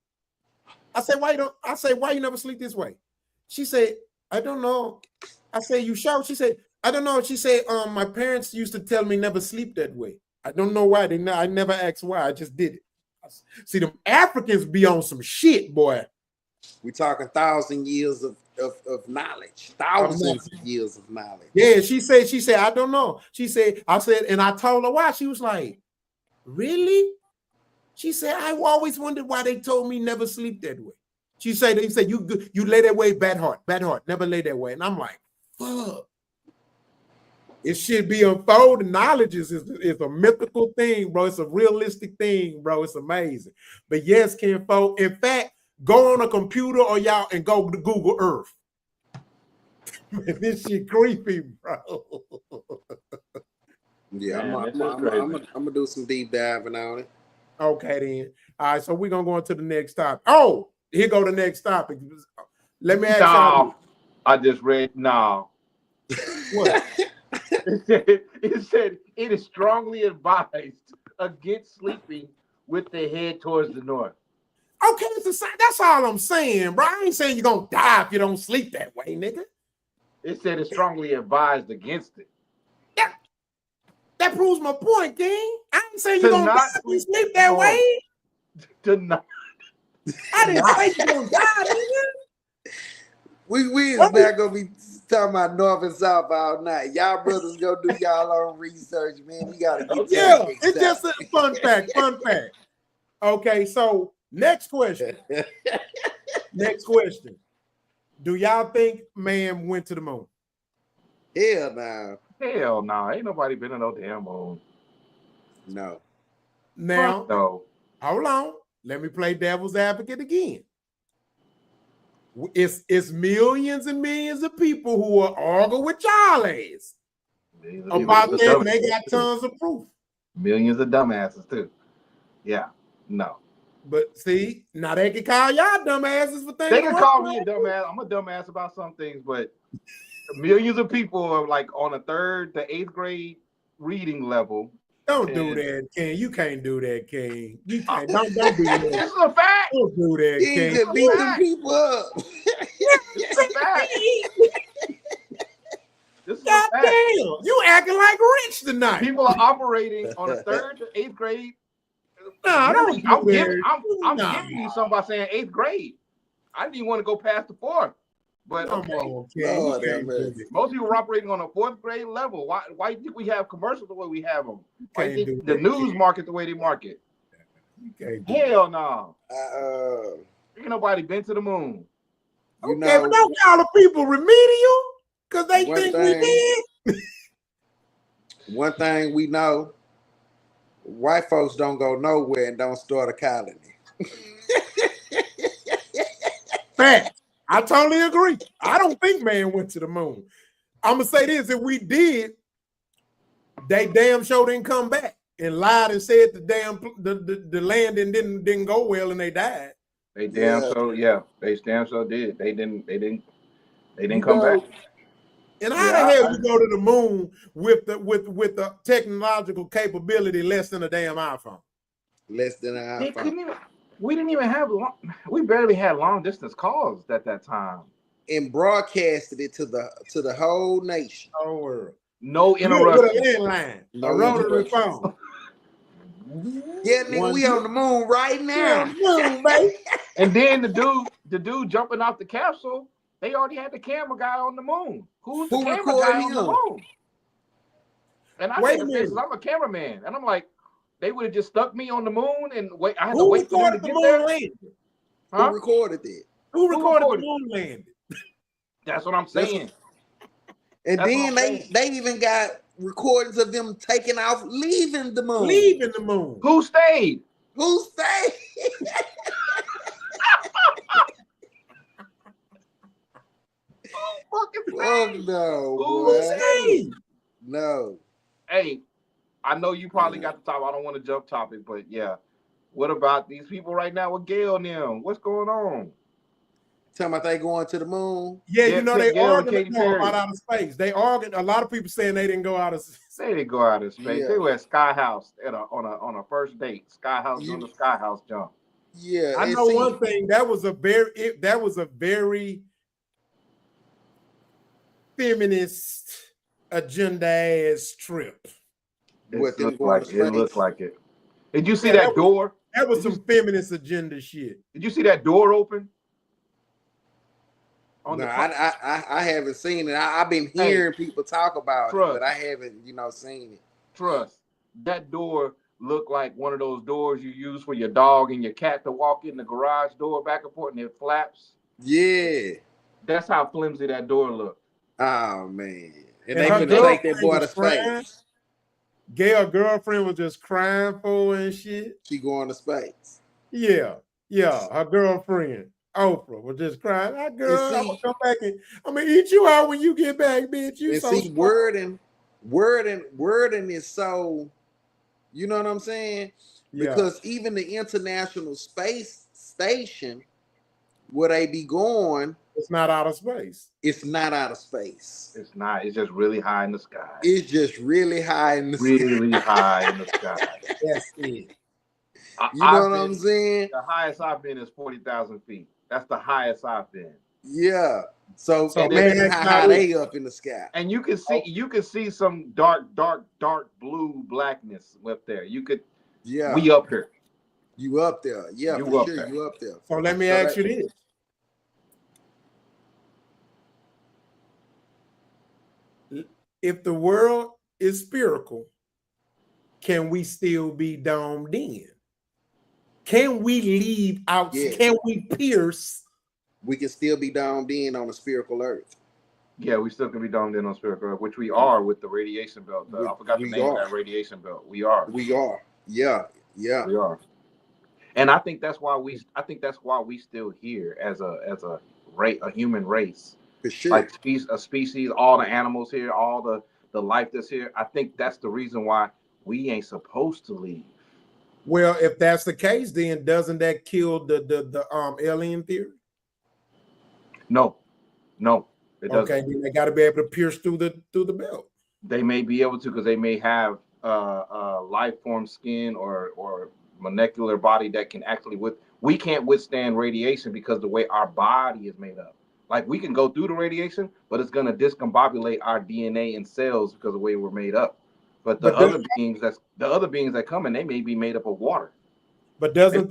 I said, why you never sleep this way? She said, I don't know. I said, you sure? She said, I don't know. She said, my parents used to tell me never sleep that way. I don't know why. I never asked why. I just did it. See, them Africans be on some shit, boy. We talking 1,000 years of knowledge. Thousands of years of knowledge. Yeah, she said, I don't know. I said, and I told her why. She was like, really? She said, I always wondered why they told me never sleep that way. They said, you lay that way, bad heart, never lay that way. And I'm like, fuck. It should be unfolded. Knowledge is a mythical thing, bro. It's a realistic thing, bro. It's amazing. But yes, Kenfo, in fact, go on a computer or y'all and go to Google Earth. This shit creepy, bro. Yeah, Man, I'm this is crazy. gonna do some deep diving on it. Okay, then. All right, so we're gonna go into the next topic. Oh, here go the next topic. Let me ask y'all. No, I just read no. What? It said it is strongly advised against sleeping with the head towards the north. Okay, that's all I'm saying, bro. I ain't saying you're gonna die if you don't sleep that way, nigga. It said it's strongly advised against it. That proves my point, King. I ain't saying To you're gonna not die if you sleep sleep that north. way. To not. I didn't say you're gonna die, nigga. We is not gonna be talking about North and South all night. Y'all brothers go do y'all own research, man. We gotta get Yeah, it's just a fun fact. Okay, so next question. Next question. Do y'all think man went to the moon? Hell no. Hell no. Ain't nobody been in no damn moon. No. Now, No. hold on. Let me play devil's advocate again. It's millions and millions of people who are arguing with y'all ass about that, and they got tons of proof. Millions of dumbasses too. Yeah. No. But see, now they can call y'all dumbasses for things. They can call me a dumbass. I'm a dumbass about some things, but millions of people are like on a 3rd to 8th grade reading level. Don't do that, King. You can't do that, King. You can't. Don't do that. This is a fact. Don't do that, King King. could beat them people up. This is a fact. This is a God fact. damn, you acting like Rich tonight. People are operating on a 3rd to 8th grade. No, Really, don't do I'm that. giving you something by saying 8th grade. I didn't even want to go past the 4th. But Come okay. on, King. Lord You have can't mercy. do it. Most people are operating on a 4th grade level. Why do you think we have commercials the way we have them? Why do you Can't think do the that, news King. market the way they market? You can't do Hell no. You Ain't nobody been to the moon. Okay, know, but don't call the people remedial because they One think we thing- did. one thing we know, white folks don't go nowhere and don't start a colony. Fact. I totally agree. I don't think man went to the moon. I'm gonna say this: if we did, they damn sure didn't come back and lied and said the landing didn't go well and they died. They damn so they damn so did. They didn't You come know, back. and how the hell you go to the moon with the technological capability less than a damn iPhone? Less than an They iPhone. couldn't even. We didn't even have we barely had long distance calls at that time. And broadcasted it to the whole nation. Whole world. No With interruption. a landline, No a rotary interruption. phone. Yeah, nigga, we on the moon right now. Moon, baby. And then the dude jumping off the capsule, they already had the camera guy on the moon. Who's the Who camera recorded guy on the him? moon? And I Wait take a offense, minute. I'm a cameraman, and I'm like, they would have just stuck me on the moon and wait. I had to Who wait for them to recorded the get moon there. landing? Huh? Who recorded it? Who recorded the recorded? moon landing? That's what I'm saying. And That's then what I'm saying. they even got recordings of them taking off, leaving the moon. Leaving the moon. Who stayed? Who stayed? Fucking Oh stayed. no, Who boy. stayed? No. Hey, I know you probably got the top. I don't want to jump topic, but yeah. What about these people right now with Gail and them? What's going on? Talking about they going to the moon. Yeah, Yeah, you know they Gail and arguing Katy Perry. about outer space. They arguing. A lot of people saying they didn't go out of space. They didn't go out of space. Yeah. They were at Sky House on a first date. Sky House doing the Sky House jump. Yeah. I know one thing. That was a very feminist agenda ass trip. It What, them looked going like to it. Looked space? like it. Did you see that door? That was some feminist agenda shit. Did you see that door open? No, I haven't seen it. I've been hearing people talk about it, but I haven't, seen it. Trust. That door looked like one of those doors you use for your dog and your cat to walk in the garage door back and forth and it flaps. Yeah. That's how flimsy that door looked. Oh man. And And they her gonna take that boy to girlfriend space. Gail's girlfriend was just crying for her and shit. She going to space. Yeah, her girlfriend. Oprah was just crying. That girl, And I'm see- gonna come back and I'm gonna eat you out when you get back, bitch. You And so see, strong. wording is so, you know what I'm saying? Yeah. Because even the International Space Station, where they be going, It's not out of space. it's not out of space. It's not. It's just really high in the sky. It's just really high in the sky. Really high in the sky. That's it. You know what I'm saying? The highest I've been is 40,000 feet. That's the highest I've been. Yeah. So So, imagine man, how they up in the sky. And you can see some dark blue blackness up there. You could. Yeah. We up here. You up there. Yeah, You for up sure. there. You up there. So let me So ask that- you this. If the world is spherical, can we still be domed in? Can we leave out? Yes. Can we pierce? We can still be domed in on a spherical earth. Yeah, we still can be domed in on spherical, which we are with the radiation belt. I forgot the We name of are. that radiation belt. We are. We are. Yeah. Yeah. We are. And I think that's why we still here as a human race. For sure. Like a species, all the animals here, all the life that's here. I think that's the reason why we ain't supposed to leave. Well, if that's the case, then doesn't that kill the alien theory? No, it doesn't. Okay, then they got to be able to pierce through the belt. They may be able to because they may have life form skin or molecular body that can actually we can't withstand radiation because the way our body is made up. Like we can go through the radiation, but it's gonna discombobulate our DNA and cells because of the way we're made up. But the other beings that come in, they may be made up of water. But doesn't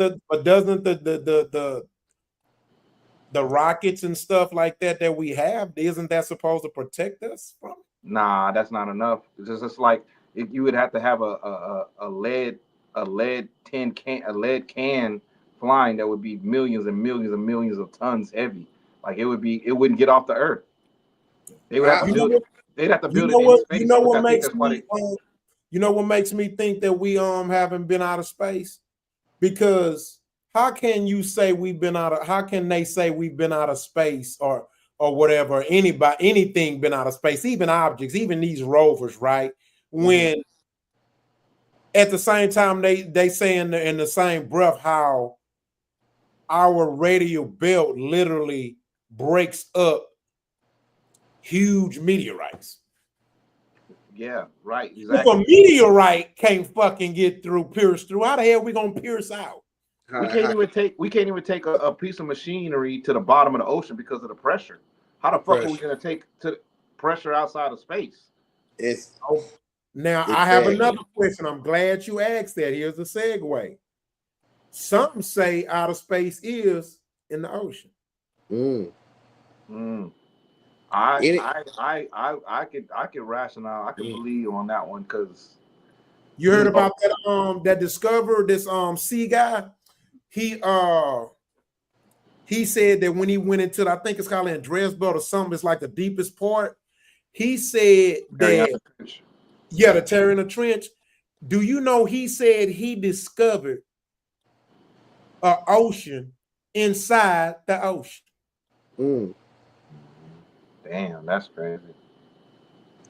the rockets and stuff like that we have, isn't that supposed to protect us from it? Nah, that's not enough. It's just like if you would have to have a lead can flying that would be millions and millions and millions of tons heavy. Like it wouldn't get off the earth. They would have to build. They'd have to build it in space. You know what makes me? You know what makes me think that we haven't been out of space? Because how can you say we've been out of? How can they say we've been out of space or whatever? Anything been out of space? Even objects, even these rovers, right? When at the same time they say in the same breath how our radial belt literally breaks up huge meteorites. Yeah, right. If Exactly. a meteorite can't fucking pierce through, how the hell are we gonna pierce out? We can't even take a piece of machinery to the bottom of the ocean because of the pressure. How the fuck are we gonna take to pressure outside of space? Now I have another question. I'm glad you asked that. Here's the segue. Some say outer space is in the ocean. I could rationale. I could believe on that one because you heard about that discoverer, this sea guy. He said that when he went into I think it's called Andreas Belt or something, it's like the deepest part. He said that the tear in the trench. Do you know he said he discovered an ocean inside the ocean? Damn, that's crazy.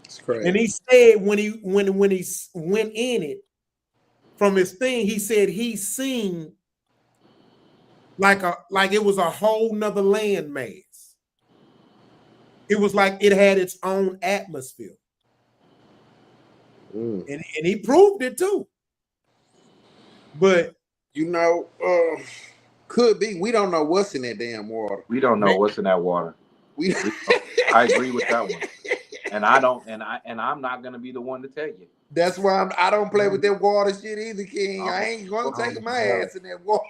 It's crazy. And he said when he went in it from his thing, he said he seen like it was a whole nother landmass. It was like it had its own atmosphere. And he proved it too. But could be. We don't know what's in that damn water. We don't know what's in that water. I agree with that one. And I'm not gonna be the one to tell you. That's why I don't play with that water shit either, King. I ain't gonna take my ass in that water.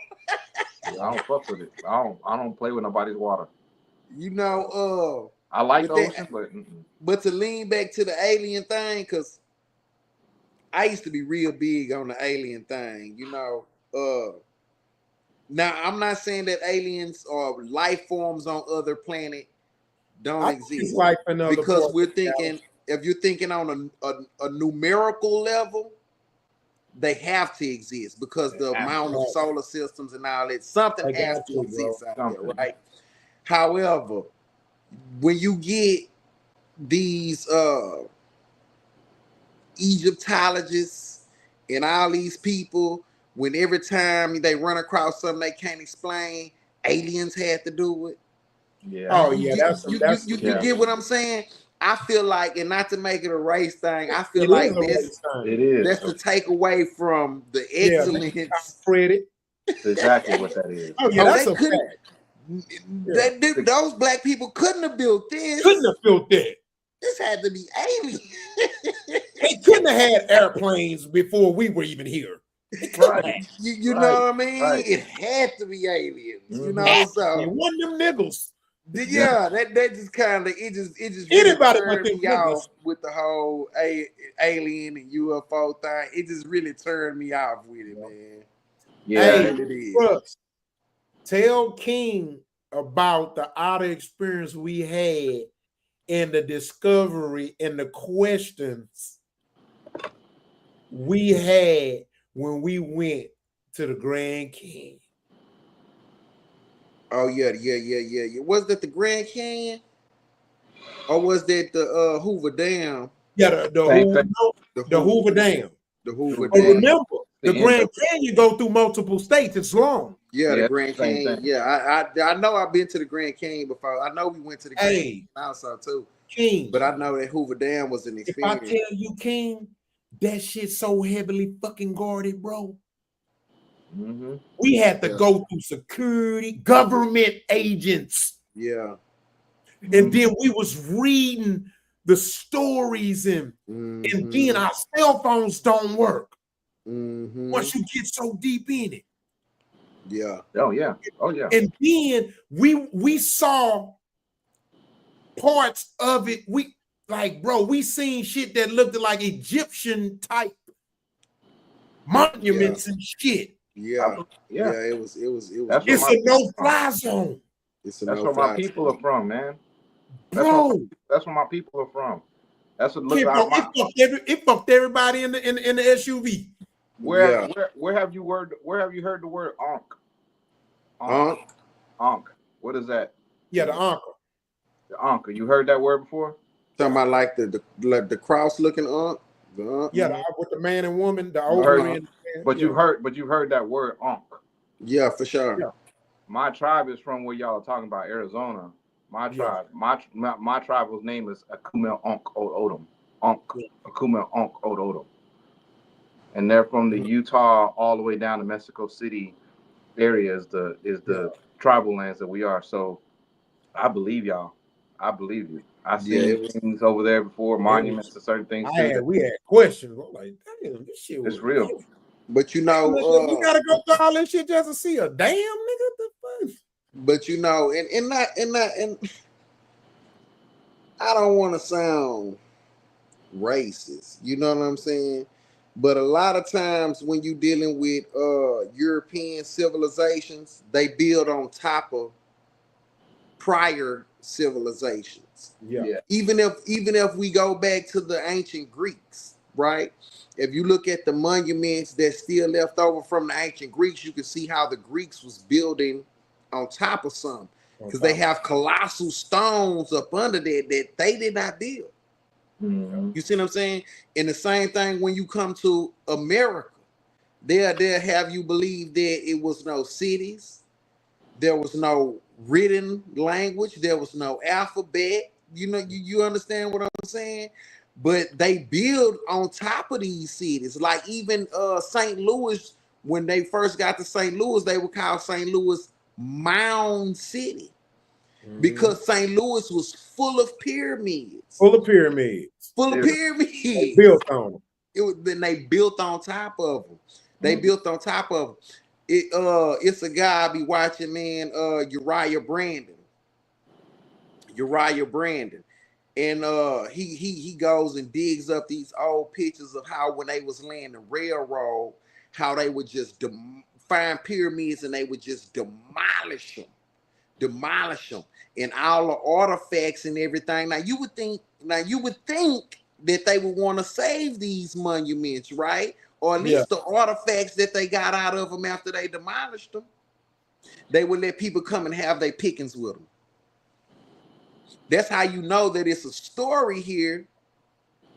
I don't fuck with it. I don't play with nobody's water. I like the ocean, but to lean back to the alien thing, because I used to be real big on the alien thing, Now I'm not saying that aliens or life forms on other planet don't exist, because we're thinking if you're thinking on a numerical level, they have to exist because the amount of solar systems and all that, something has to exist out there, right? However, when you get these Egyptologists and all these people, when every time they run across something they can't explain, aliens had to do it. Yeah. Oh yeah, you get what I'm saying? I feel like, and not to make it a race thing, I feel like that's to take away from the excellence. Credit. That's exactly what that is. Oh yeah, that's a fact. Those black people couldn't have built this. Couldn't have built that. This had to be alien. They couldn't have had airplanes before we were even here. Right. You know what I mean? Right. It had to be aliens. You know, so it wasn't them niggas. Yeah, that just kind of it just anybody really turned me off with the whole alien and UFO thing. It just really turned me off with it, man. Yeah, hey, tell King about the outer experience we had and the discovery and the questions we had when we went to the Grand Canyon. Oh yeah. Was that the Grand Canyon, or was that the Hoover Dam? Yeah, the Hoover Dam. The Hoover Dam. Dam. Remember, the Grand Canyon go through multiple states. It's long. Yeah, the Grand Canyon. Yeah, I know I've been to the Grand Canyon before. I know we went to the Grand Canyon also too. King, but I know that Hoover Dam was an experience. If I tell you, King, that shit's so heavily fucking guarded, bro. Mm-hmm. We had to go through security, government agents. Yeah. And then we was reading the stories and then our cell phones don't work. Once you get so deep in it. Yeah. Oh yeah. Oh yeah. And then we saw parts of it. We seen shit that looked like Egyptian type monuments and shit. Yeah. It was. It's a no-fly zone. That's where my people are from, man. Bro, that's where my people are from. That's what it fucked everybody in the SUV. Where have you heard the word Ankh? Ankh. What is that? Yeah, the Ankh. The Ankh. You heard that word before? Talking about like the cross looking Ankh. Yeah, with the man and woman, the older man. But you've heard that word Ankh. Yeah, for sure. Yeah. My tribe is from where y'all are talking about, Arizona. My tribe, my tribal's name is Akumel Ankh Odom. Akumel Ankh Odom. And they're from the Utah all the way down to Mexico City area is the tribal lands that we are. So I believe y'all. I believe you. I seen things over there before, monuments to certain things. We had questions. I'm like, damn, this shit was real. But you know, you gotta go through all this shit just to see a damn nigga. The fuck? But you know, and I don't want to sound racist. You know what I'm saying? But a lot of times when you're dealing with European civilizations, they build on top of prior civilizations. Yeah. Even if we go back to the ancient Greeks, right? If you look at the monuments that's still left over from the ancient Greeks, you can see how the Greeks was building on top of some, because they have colossal stones up under there that they did not build. Mm-hmm. You see what I'm saying? And the same thing when you come to America, they'll have you believe that it was no cities, there was no written language, there was no alphabet. You know, you understand what I'm saying? But they build on top of these cities. Like even St. Louis, when they first got to St. Louis, they were called St. Louis Mound City, because St. Louis was full of pyramids. Full of pyramids. They built on them. They built on top of them. They built on top of them. It's a guy I be watching, man. Uriah Brandon. And he goes and digs up these old pictures of how when they was laying the railroad, how they would just find pyramids and they would just demolish them, and all the artifacts and everything. Now you would think that they would want to save these monuments, right? or at least the artifacts that they got out of them after they demolished them, they would let people come and have their pickings with them. That's how you know that it's a story here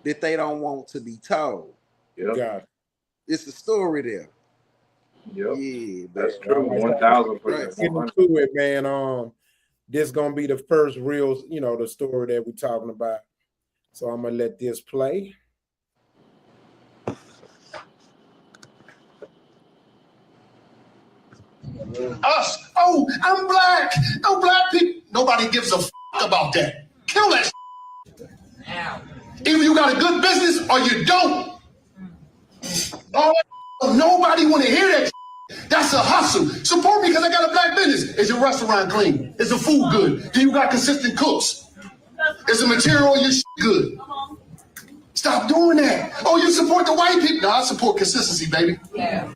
that they don't want to be told. Yep. Got it. It's a story there. Yep. Yeah, That's man. true. 1,000%. Get into it, man. This gonna be the first real, the story that we're talking about. So I'm gonna let this play. Us. Oh, I'm black. No black people. Nobody gives a about that. Kill that. Either you got a good business or you don't. Oh, nobody want to hear that. That's a hustle. Support me because I got a black business. Is your restaurant clean? Is the food good? Do you got consistent cooks? Is the material on your good? Stop doing that. Oh, you support the white people? No, I support consistency, baby. Yeah.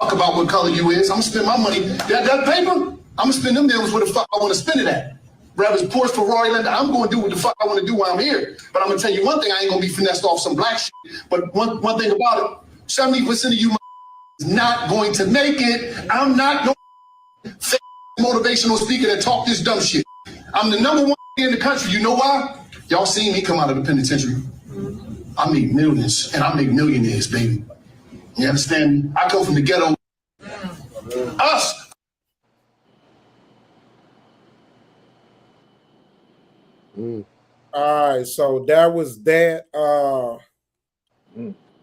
Fuck about what color you is. I'm gonna spend my money. That paper, I'm gonna spend them bills where the fuck I want to spend it at. Rather it's Porsche, Ferrari, Land, I'm gonna do what the fuck I want to do while I'm here. But I'm gonna tell you one thing, I ain't gonna be finessed off some black shit. But one thing about it, 70% of you is not going to make it. I'm not no motivational speaker that talk this dumb shit. I'm the number one in the country. You know why? Y'all seen me come out of the penitentiary. I make millions and I make millionaires, baby. You understand me? I come from the ghetto. Us. All right, so that was that.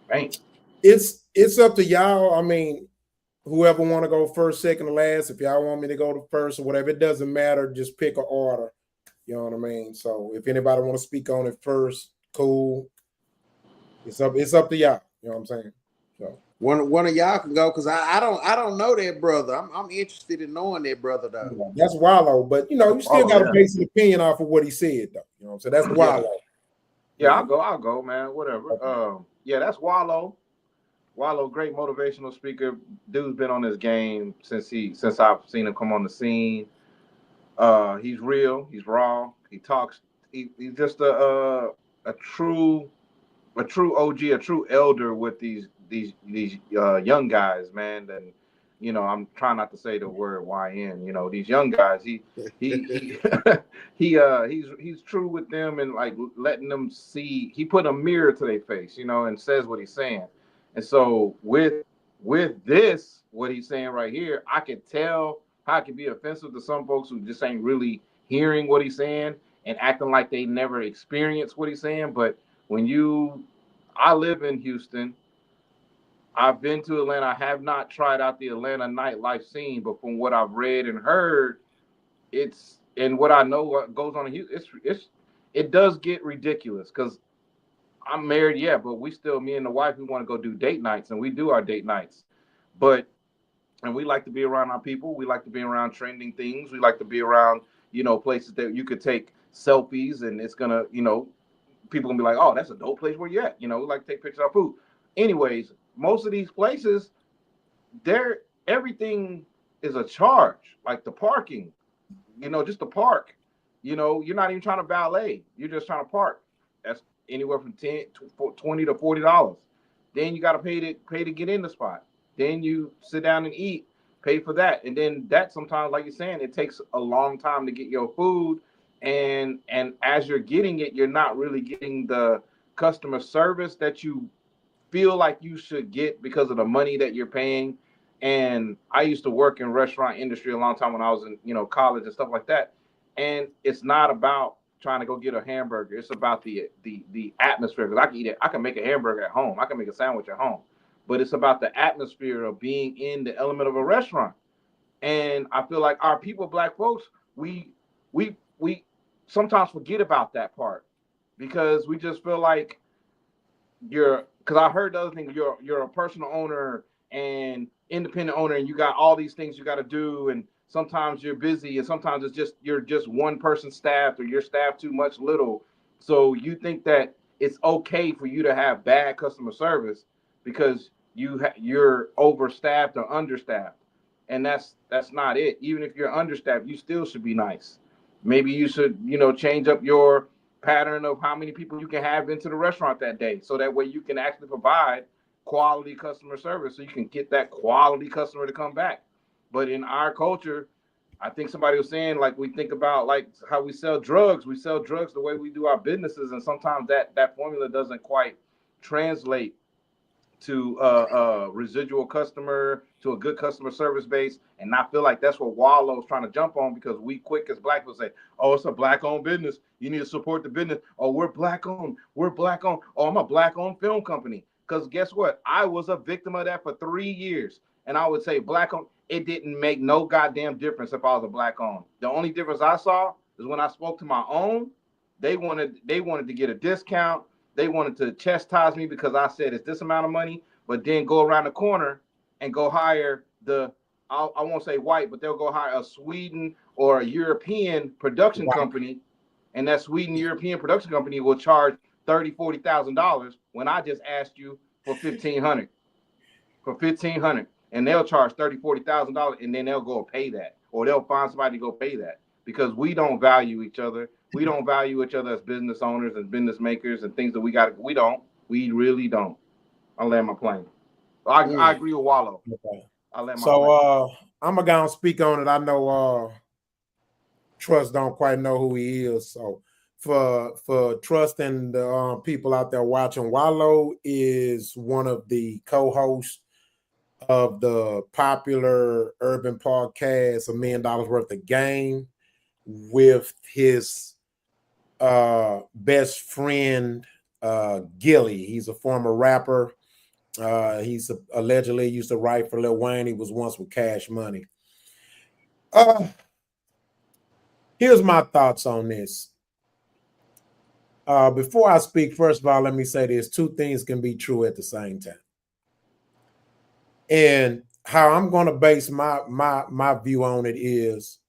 Right. It's up to y'all. I mean, whoever want to go first, second, or last. If y'all want me to go to first or whatever, it doesn't matter. Just pick an order. You know what I mean? So if anybody want to speak on it first, cool. It's up to y'all. You know what I'm saying? So one of y'all can go because I don't know that brother. I'm interested in knowing that brother though. That's Wallo, but you still got to base an opinion off of what he said though. You know what I'm saying? That's Wallo. Yeah, I'll go, man. Whatever. Okay. Yeah, that's Wallo. Wallo, great motivational speaker. Dude's been on his game since I've seen him come on the scene. He's real. He's raw. He talks. He's just a true OG, a true elder with these young guys, man. And I'm trying not to say the word YN. These young guys. He's true with them and like letting them see. He put a mirror to their face, and says what he's saying. And so with this, what he's saying right here, I can tell how it can be offensive to some folks who just ain't really hearing what he's saying and acting like they never experienced what he's saying. But I live in Houston. I've been to Atlanta. I have not tried out the Atlanta nightlife scene, but from what I've read and heard, and what I know what goes on in Houston, it does get ridiculous because I'm married, yeah, but me and the wife, we want to go do date nights, and we do our date nights. And we like to be around our people. We like to be around trending things. We like to be around, places that you could take selfies, and it's gonna, people gonna be like, oh, that's a dope place where you at. We like to take pictures of our food. Anyways, most of these places, everything is a charge. Like the parking, just the park. You're not even trying to valet. You're just trying to park. That's anywhere from $10 to $20 to $40. Then you got to pay to get in the spot. Then you sit down and eat, pay for that, and then that sometimes, like you're saying, it takes a long time to get your food. And as you're getting it, you're not really getting the customer service that you feel like you should get because of the money that you're paying. And I used to work in restaurant industry a long time when I was in college and stuff like that. And it's not about trying to go get a hamburger. It's about the atmosphere. Because I can make a hamburger at home. I can make a sandwich at home. But it's about the atmosphere of being in the element of a restaurant. And I feel like our people, Black folks, we sometimes forget about that part because we just feel like because I heard the other thing, you're a personal owner and independent owner, and you got all these things you got to do, and sometimes you're busy, and sometimes you're just one person staffed, or you're staffed too much little. So you think that it's okay for you to have bad customer service because you're overstaffed or understaffed, and that's not it. Even if you're understaffed, you still should be nice. Maybe you should change up your pattern of how many people you can have into the restaurant that day, so that way you can actually provide quality customer service so you can get that quality customer to come back. But in our culture, I think somebody was saying, like, we think about like how we sell drugs. We sell drugs the way we do our businesses, and sometimes that formula doesn't quite translate to residual customer, to a good customer service base. And I feel like that's what Wallo is trying to jump on, because we quick as black people say, oh, it's a black owned business, you need to support the business. Oh, we're black owned, oh, I'm a black owned film company. Because guess what, I was a victim of that for 3 years. And I would say black owned, it didn't make no goddamn difference if I was a black owned. The only difference I saw is when I spoke to my own, they wanted to get a discount. They wanted to chastise me because I said it's this amount of money, but then go around the corner and go hire I won't say white, but they'll go hire a Sweden or a European production company, and that Sweden European production company will charge $30,000-$40,000 when I just asked you for $1,500, and they'll charge $30,000-$40,000, and then they'll go pay that, or they'll find somebody to go pay that, because we don't value each other. We don't value each other as business owners and business makers and things that we really don't. I'll land my plane. I agree with Wallo. Okay. I'll land my plane. I'm gonna go and speak on it. I know Trust don't quite know who he is. So for Trust and the people out there watching, Wallo is one of the co-hosts of the popular urban podcast, $1 Million Worth of Game, with his best friend Gilly. He's a former rapper. He's allegedly used to write for Lil Wayne. He was once with Cash Money. Here's my thoughts on this. Before I speak, first of all, let me say this: two things can be true at the same time. And how I'm going to base my view on it is,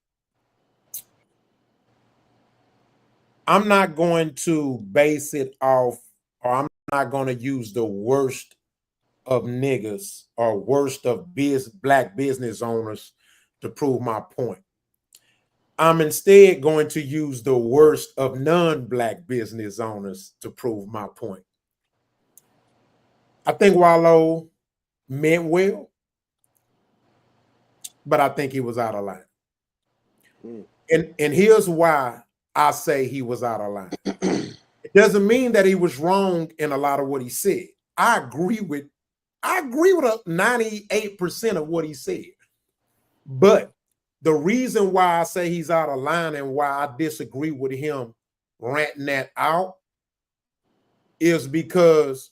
I'm not going to base it off, or I'm not going to use the worst of niggas or worst of black business owners to prove my point. I'm instead going to use the worst of non-black business owners to prove my point. I think Wallo meant well, but I think he was out of line. And here's why I say he was out of line. It doesn't mean that he was wrong in a lot of what he said. I agree with 98% of what he said. But the reason why I say he's out of line and why I disagree with him ranting that out is because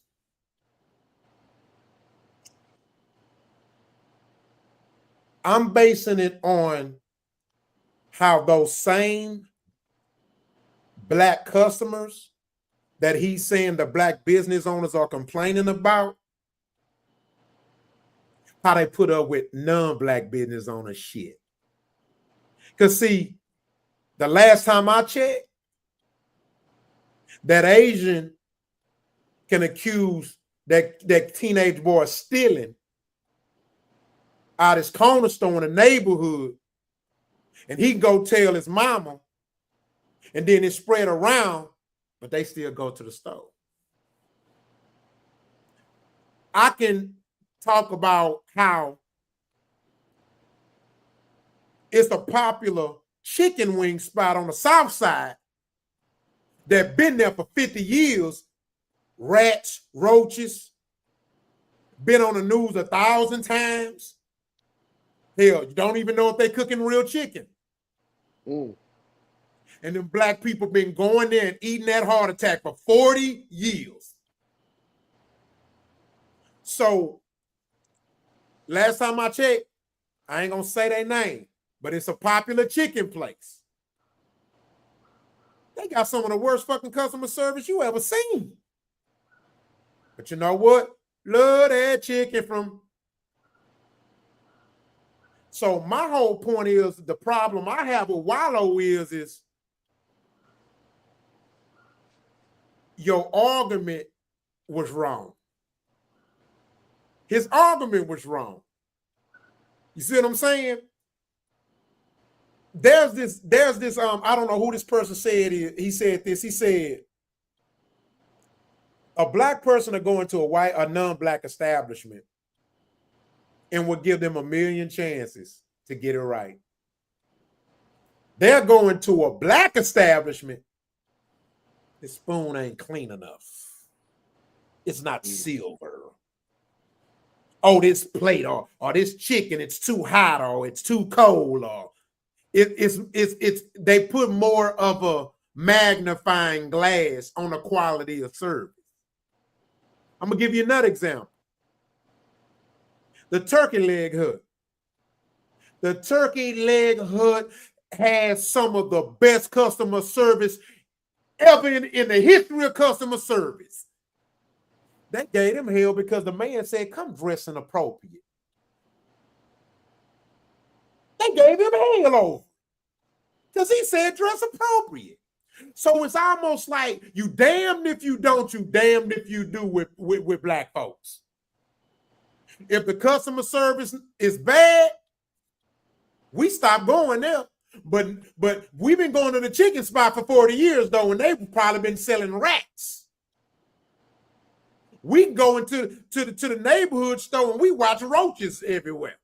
I'm basing it on how those same black customers that he's saying the black business owners are complaining about, how they put up with non-black business owners shit. Because see, the last time I checked, that Asian can accuse that teenage boy of stealing out his corner store in the neighborhood, and he can go tell his mama, and then it spread around, but they still go to the store. I can talk about how it's a popular chicken wing spot on the south side that been there for 50 years. Rats, roaches, been on the news 1,000 times. Hell, you don't even know if they cooking real chicken. And them black people been going there and eating that heart attack for 40 years. So last time I checked, I ain't gonna say their name, but it's a popular chicken place. They got some of the worst fucking customer service you ever seen. But you know what? Love that chicken from. So my whole point is, the problem I have with Wallo is your argument was wrong. His argument was wrong. You see what I'm saying? There's this, I don't know who this person said. He said this. He said, A black person will go into a non-black establishment and will give them 1,000,000 chances to get it right. They're going to a black establishment. The spoon ain't clean enough. It's not silver. Oh, this plate or this chicken, it's too hot or it's too cold or it's they put more of a magnifying glass on the quality of service. I'm gonna give you another example. The Turkey Leg Hut. The Turkey Leg Hut has some of the best customer service ever in the history of customer service. They gave him hell because the man said, come dressing appropriate. They gave him hell over because he said dress appropriate. So it's almost like you damned if you don't, you damned if you do with black folks. If the customer service is bad, we stop going there. But we've been going to the chicken spot for 40 years, though, and they've probably been selling rats. We go into the neighborhood store and we watch roaches everywhere.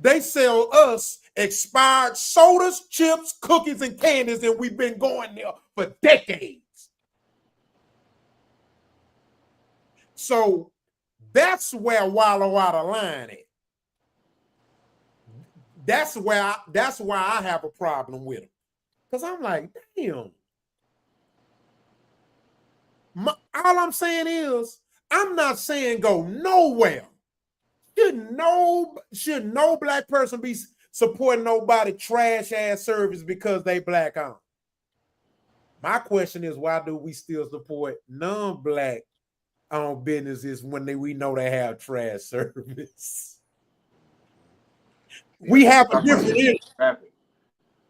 They sell us expired sodas, chips, cookies, and candies, and we've been going there for decades. So that's where Wallo out of line at. That's why I have a problem with him. Because I'm like, damn. All I'm saying is, I'm not saying go nowhere. Should no black person be supporting nobody trash ass service because they black owned? My question is, why do we still support non-black owned businesses when we know they have trash service? We have a different issue.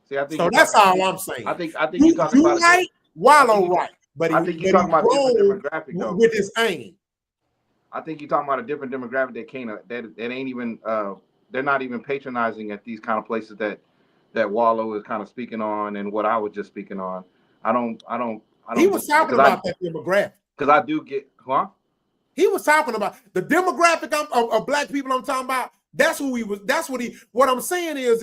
See, I think so that's all I'm saying. I think you're talking about right, Wallo right, but I think you're talking about a different demographic though. With his aim. I think you're talking about a different demographic that ain't even they're not even patronizing at these kind of places that Wallo is kind of speaking on and what I was just speaking on. I don't. He was talking about that demographic. Because I do get, He was talking about the demographic of black people. I'm talking about. That's who he was. That's what he. What I'm saying is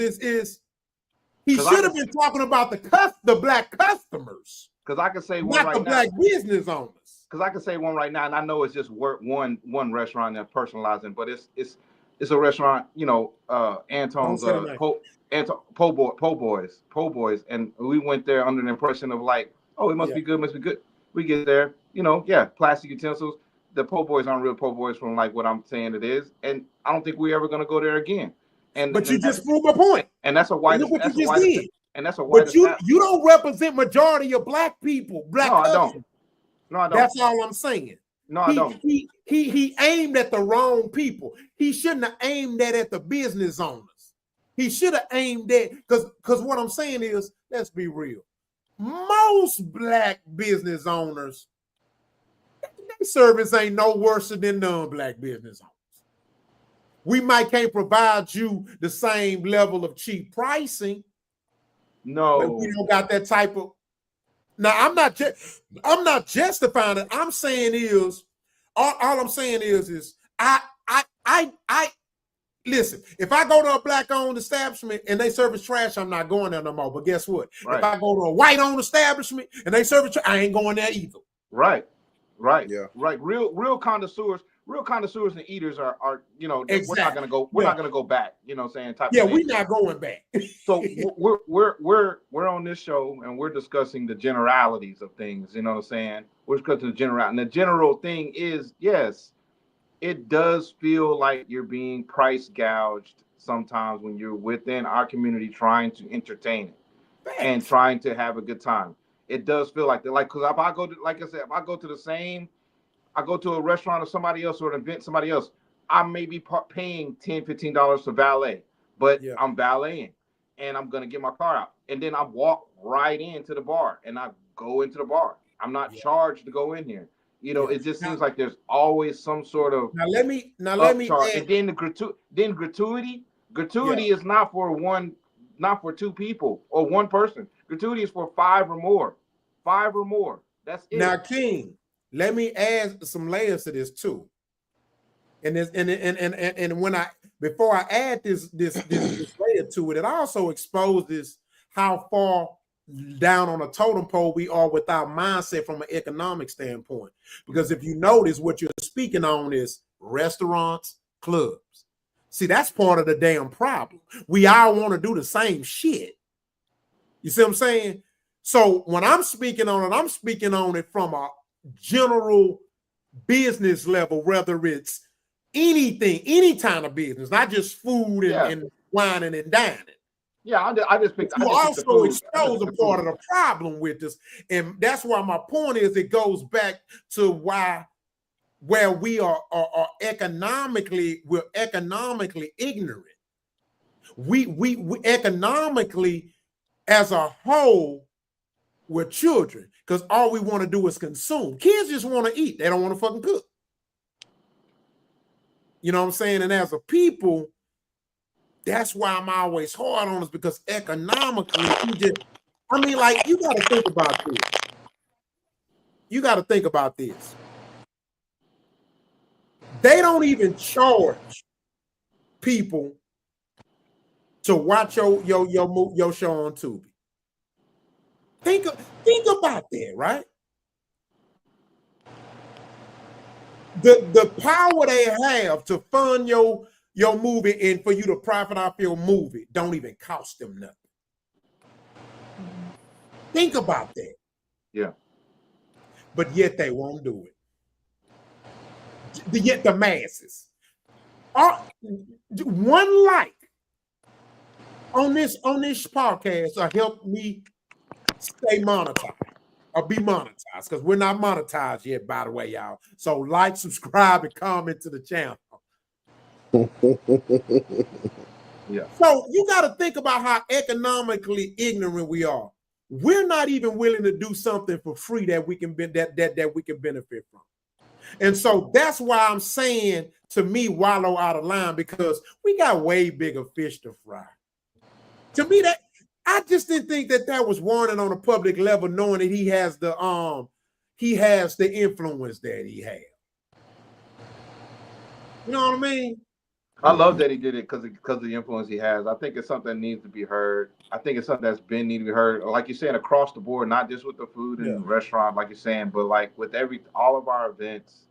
he should have been talking about the black customers. Because I can say one not right the now. Black business owners. Because I can say one right now, and I know it's just one restaurant that's personalizing, but it's a restaurant. You know, Anton's Po Boys, and we went there under the impression of like, oh, it must be good, must be good. We get there, plastic utensils. The po' boys aren't real po' boys from like what I'm saying it is, and I don't think we're ever gonna go there again. But you just proved my point. And that's a white. Look what that's you a just white. did. And that's a white. But you don't represent majority of black people. No, I don't. That's all I'm saying. No, I don't. He aimed at the wrong people. He shouldn't have aimed that at the business owners. He should have aimed at because what I'm saying is, let's be real. Most black business owners, their service ain't no worse than non-black business owners. We might can't provide you the same level of cheap pricing. No, but we don't got that type of. Now I'm not justifying it. I'm saying is all I'm saying is I listen. If I go to a black-owned establishment and they service trash, I'm not going there no more. But guess what? Right. If I go to a white-owned establishment and they service trash, I ain't going there either. Right. Yeah. Right. Real connoisseurs and eaters are exactly. We're not gonna go. We're not gonna go back. You know what I'm saying? We're not going back. So we're on this show and we're discussing the generalities of things. You know what I'm saying? We're discussing the general. And the general thing is, yes, it does feel like you're being price gouged sometimes when you're within our community trying to entertain it and trying to have a good time. It does feel like that. Like, because if I go to, like I said, if I go to a restaurant or somebody else or an event, somebody else, I may be paying $10, $15 for valet, but I'm valeting and I'm going to get my car out. And then I walk right into the bar and I go into the bar. I'm not charged to go in here. It just seems like there's always some sort of now let me and then gratuity is not for two people or one person. Gratuity is for five or more. That's it. Now, King, let me add some layers to this too. And this, and when before I add this layer to it, it also exposes how far down on a totem pole we are with our mindset from an economic standpoint. Because if you notice, what you're speaking on is restaurants, clubs. See, that's part of the damn problem. We all want to do the same shit. You see what I'm saying? So when I'm speaking on it, I'm speaking on it from a general business level, whether it's anything, any kind of business, not just food and whining and dining. Yeah, I just picked. You also expose a part of the problem with this, and that's why my point is it goes back to where we are economically ignorant. We economically as a whole we're children because all we want to do is consume. Kids just want to eat; they don't want to fucking cook. You know what I'm saying? And as a people, that's why I'm always hard on us, because economically, like, you got to think about this. You got to think about this. They don't even charge people to watch your show on Tubi. Think about that, right? The power they have to fund your movie and for you to profit off your movie don't even cost them nothing. Think about that. Yeah. But yet they won't do it. Yet the masses. One like on this podcast will help me stay monetized or be monetized, because we're not monetized yet, by the way, y'all. So like, subscribe, and comment to the channel. Yeah. So you got to think about how economically ignorant we are. We're not even willing to do something for free that we can that we can benefit from. And so that's why I'm saying, to me, Wallo out of line, because we got way bigger fish to fry. To me, that I just didn't think that was warranted on a public level, knowing that he has the influence that he has. You know what I mean? I love that he did it because of the influence he has. I think it's something that needs to be heard. I think it's something that's been needed to be heard, like you're saying, across the board, not just with the food and restaurant, like you're saying, but like with all of our events.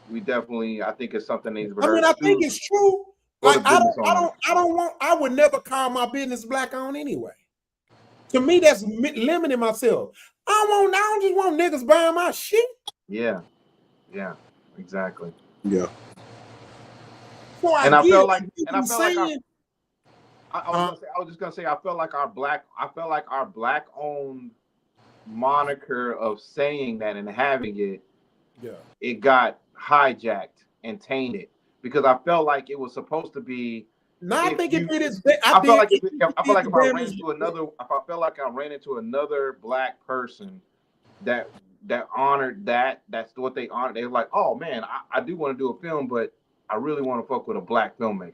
We definitely, I think it's something that needs to be heard. I mean, I think it's true. Like, I would never call my business black owned anyway. To me, that's limiting myself. I don't just want niggas buying my shit. Yeah, exactly. Yeah. So I was just gonna say, I felt like our black owned moniker of saying that and having it, it got hijacked and tainted, because I felt like it was supposed to be. No, I think it is. I felt like if I ran into another black person that honored that's what they honored. They were like, oh man, I do want to do a film, but I really want to fuck with a black filmmaker.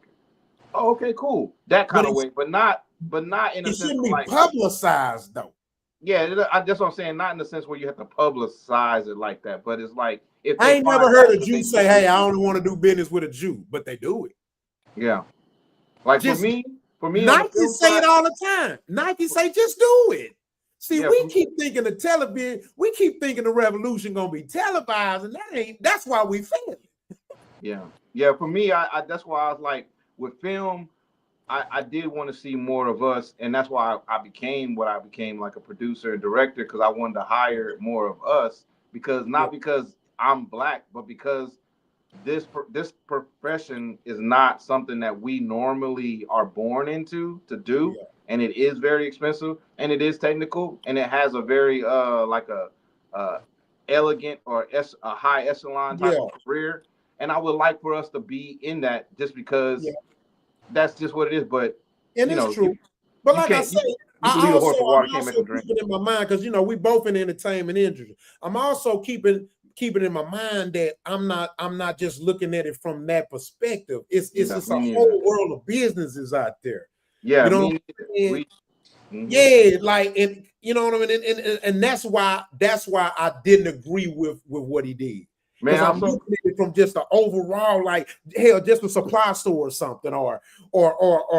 Oh, okay, cool. That kind of way, but not in a sense. It shouldn't be like publicized though. Yeah, that's what I'm saying. Not in the sense where you have to publicize it like that, but it's like, if I ain't never heard a Jew say, "Hey, I only want to do business with a Jew," but they do it. Yeah, like for me, Nike say it all the time. Nike say, "Just do it." See, we keep thinking the television, we keep thinking the revolution gonna be televised, and that's why we fail. Yeah. For me, I that's why I was like, with film, I did want to see more of us, and that's why I became what I became, like a producer and director, because I wanted to hire more of us, because because I'm black, but because this profession is not something that we normally are born into to do, and it is very expensive, and it is technical, and it has a very elegant or a high echelon type of career, and I would like for us to be in that, just because that's just what it is. But it's true. But like I said, I'm also keeping in my mind, because we both in the entertainment industry. I'm also keeping in my mind that I'm not just looking at it from that perspective. It's just a whole world of businesses out there. Yeah, Yeah, like, and you know what I mean, and that's why I didn't agree with what he did. Because Man, I'm looking at it from just the overall, like, hell, just a supply store or something, or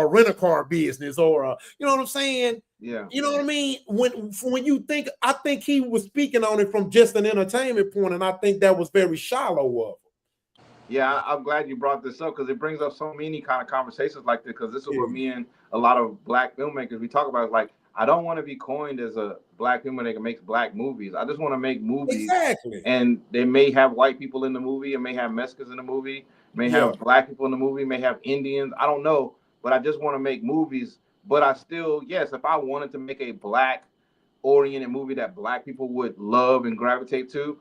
rent a car business, or you know what I'm saying? Yeah. You know what I mean? When you think, I think he was speaking on it from just an entertainment point, and I think that was very shallow of him. Yeah, I'm glad you brought this up because it brings up so many kind of conversations like this. Because this is what me and a lot of black filmmakers we talk about. Is like, I don't want to be coined as a black filmmaker that makes black movies. I just want to make movies. Exactly. And they may have white people in the movie, and may have Mexicans in the movie, may have black people in the movie, may have Indians. I don't know, but I just want to make movies. But I still, yes, if I wanted to make a black oriented movie that black people would love and gravitate to,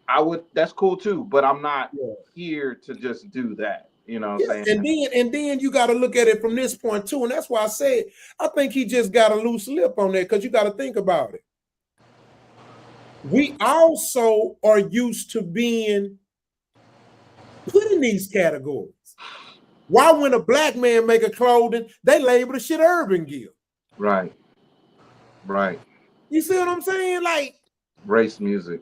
I would. That's cool too. But I'm not here to just do that. You know what I'm saying? And then you got to look at it from this point too, and that's why I said I think he just got a loose lip on that, because you got to think about it. We also are used to being put in these categories. Why, when a black man make a clothing, they label the shit urban gear. Right. Right. You see what I'm saying? Like, race music.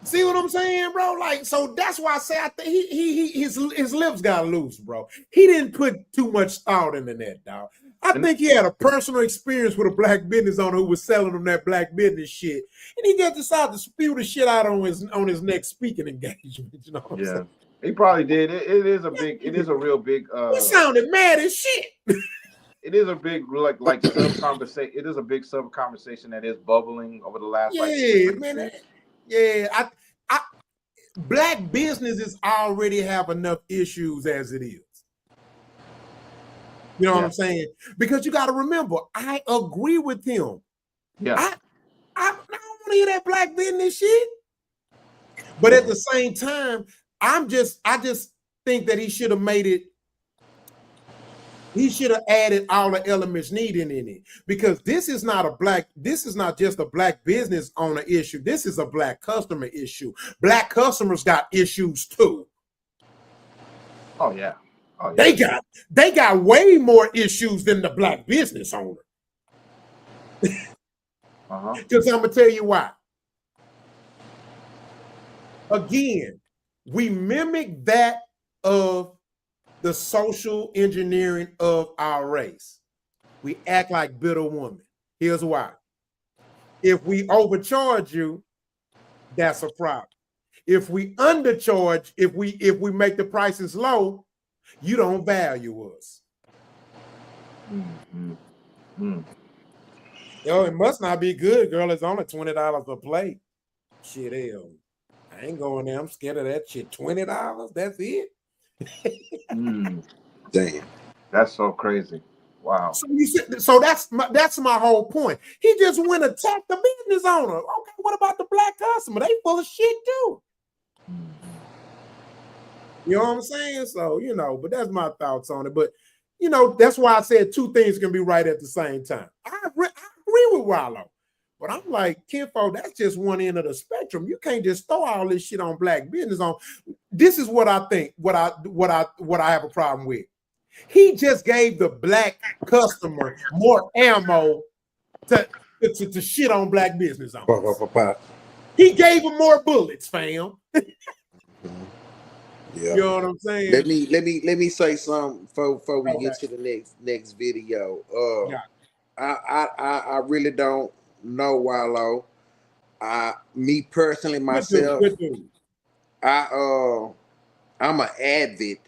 See what I'm saying, bro? Like, so that's why I say I think his lips got loose, bro. He didn't put too much thought into that, dog. I think he had a personal experience with a black business owner who was selling him that black business shit, and he just decided to spew the shit out on his next speaking engagement. You know what I'm saying? He probably did. It is a real big. He sounded mad as shit. It is a big like sub conversation. It is a big sub conversation that is bubbling over the last man. Yeah, black businesses already have enough issues as it is. You know what I'm saying? Because you got to remember, I agree with him. Yeah. I don't want to hear that black business shit. But at the same time, I just think that he should have made it. He should have added all the elements needed in it, because this is not just a black business owner issue. This is a black customer issue. Black customers got issues too. Oh yeah. They got way more issues than the black business owner. Because I'm gonna tell you why. Again, we mimic that of the social engineering of our race. We act like bitter women. Here's why. If we overcharge you, that's a problem. If we undercharge, if we make the prices low, you don't value us. Yo, it must not be good, girl. It's only $20 a plate. Shit, hell. I ain't going there. I'm scared of that shit. $20? That's it? Damn, that's so crazy. Wow. So that's my whole point. He just went and attacked the business owner. Okay, what about the black customer? They full of shit too. You know what I'm saying? So, but that's my thoughts on it. But that's why I said two things can be right at the same time. I agree with Wallo. But I'm like, Kinfo, that's just one end of the spectrum. You can't just throw all this shit on black business on. This is what I think, what I have a problem with. He just gave the black customer more ammo to shit on black business owners. He gave him more bullets, fam. You know what I'm saying? Let me say something before we get to the next video. I really don't know Wallo. Me personally, myself, I'm an avid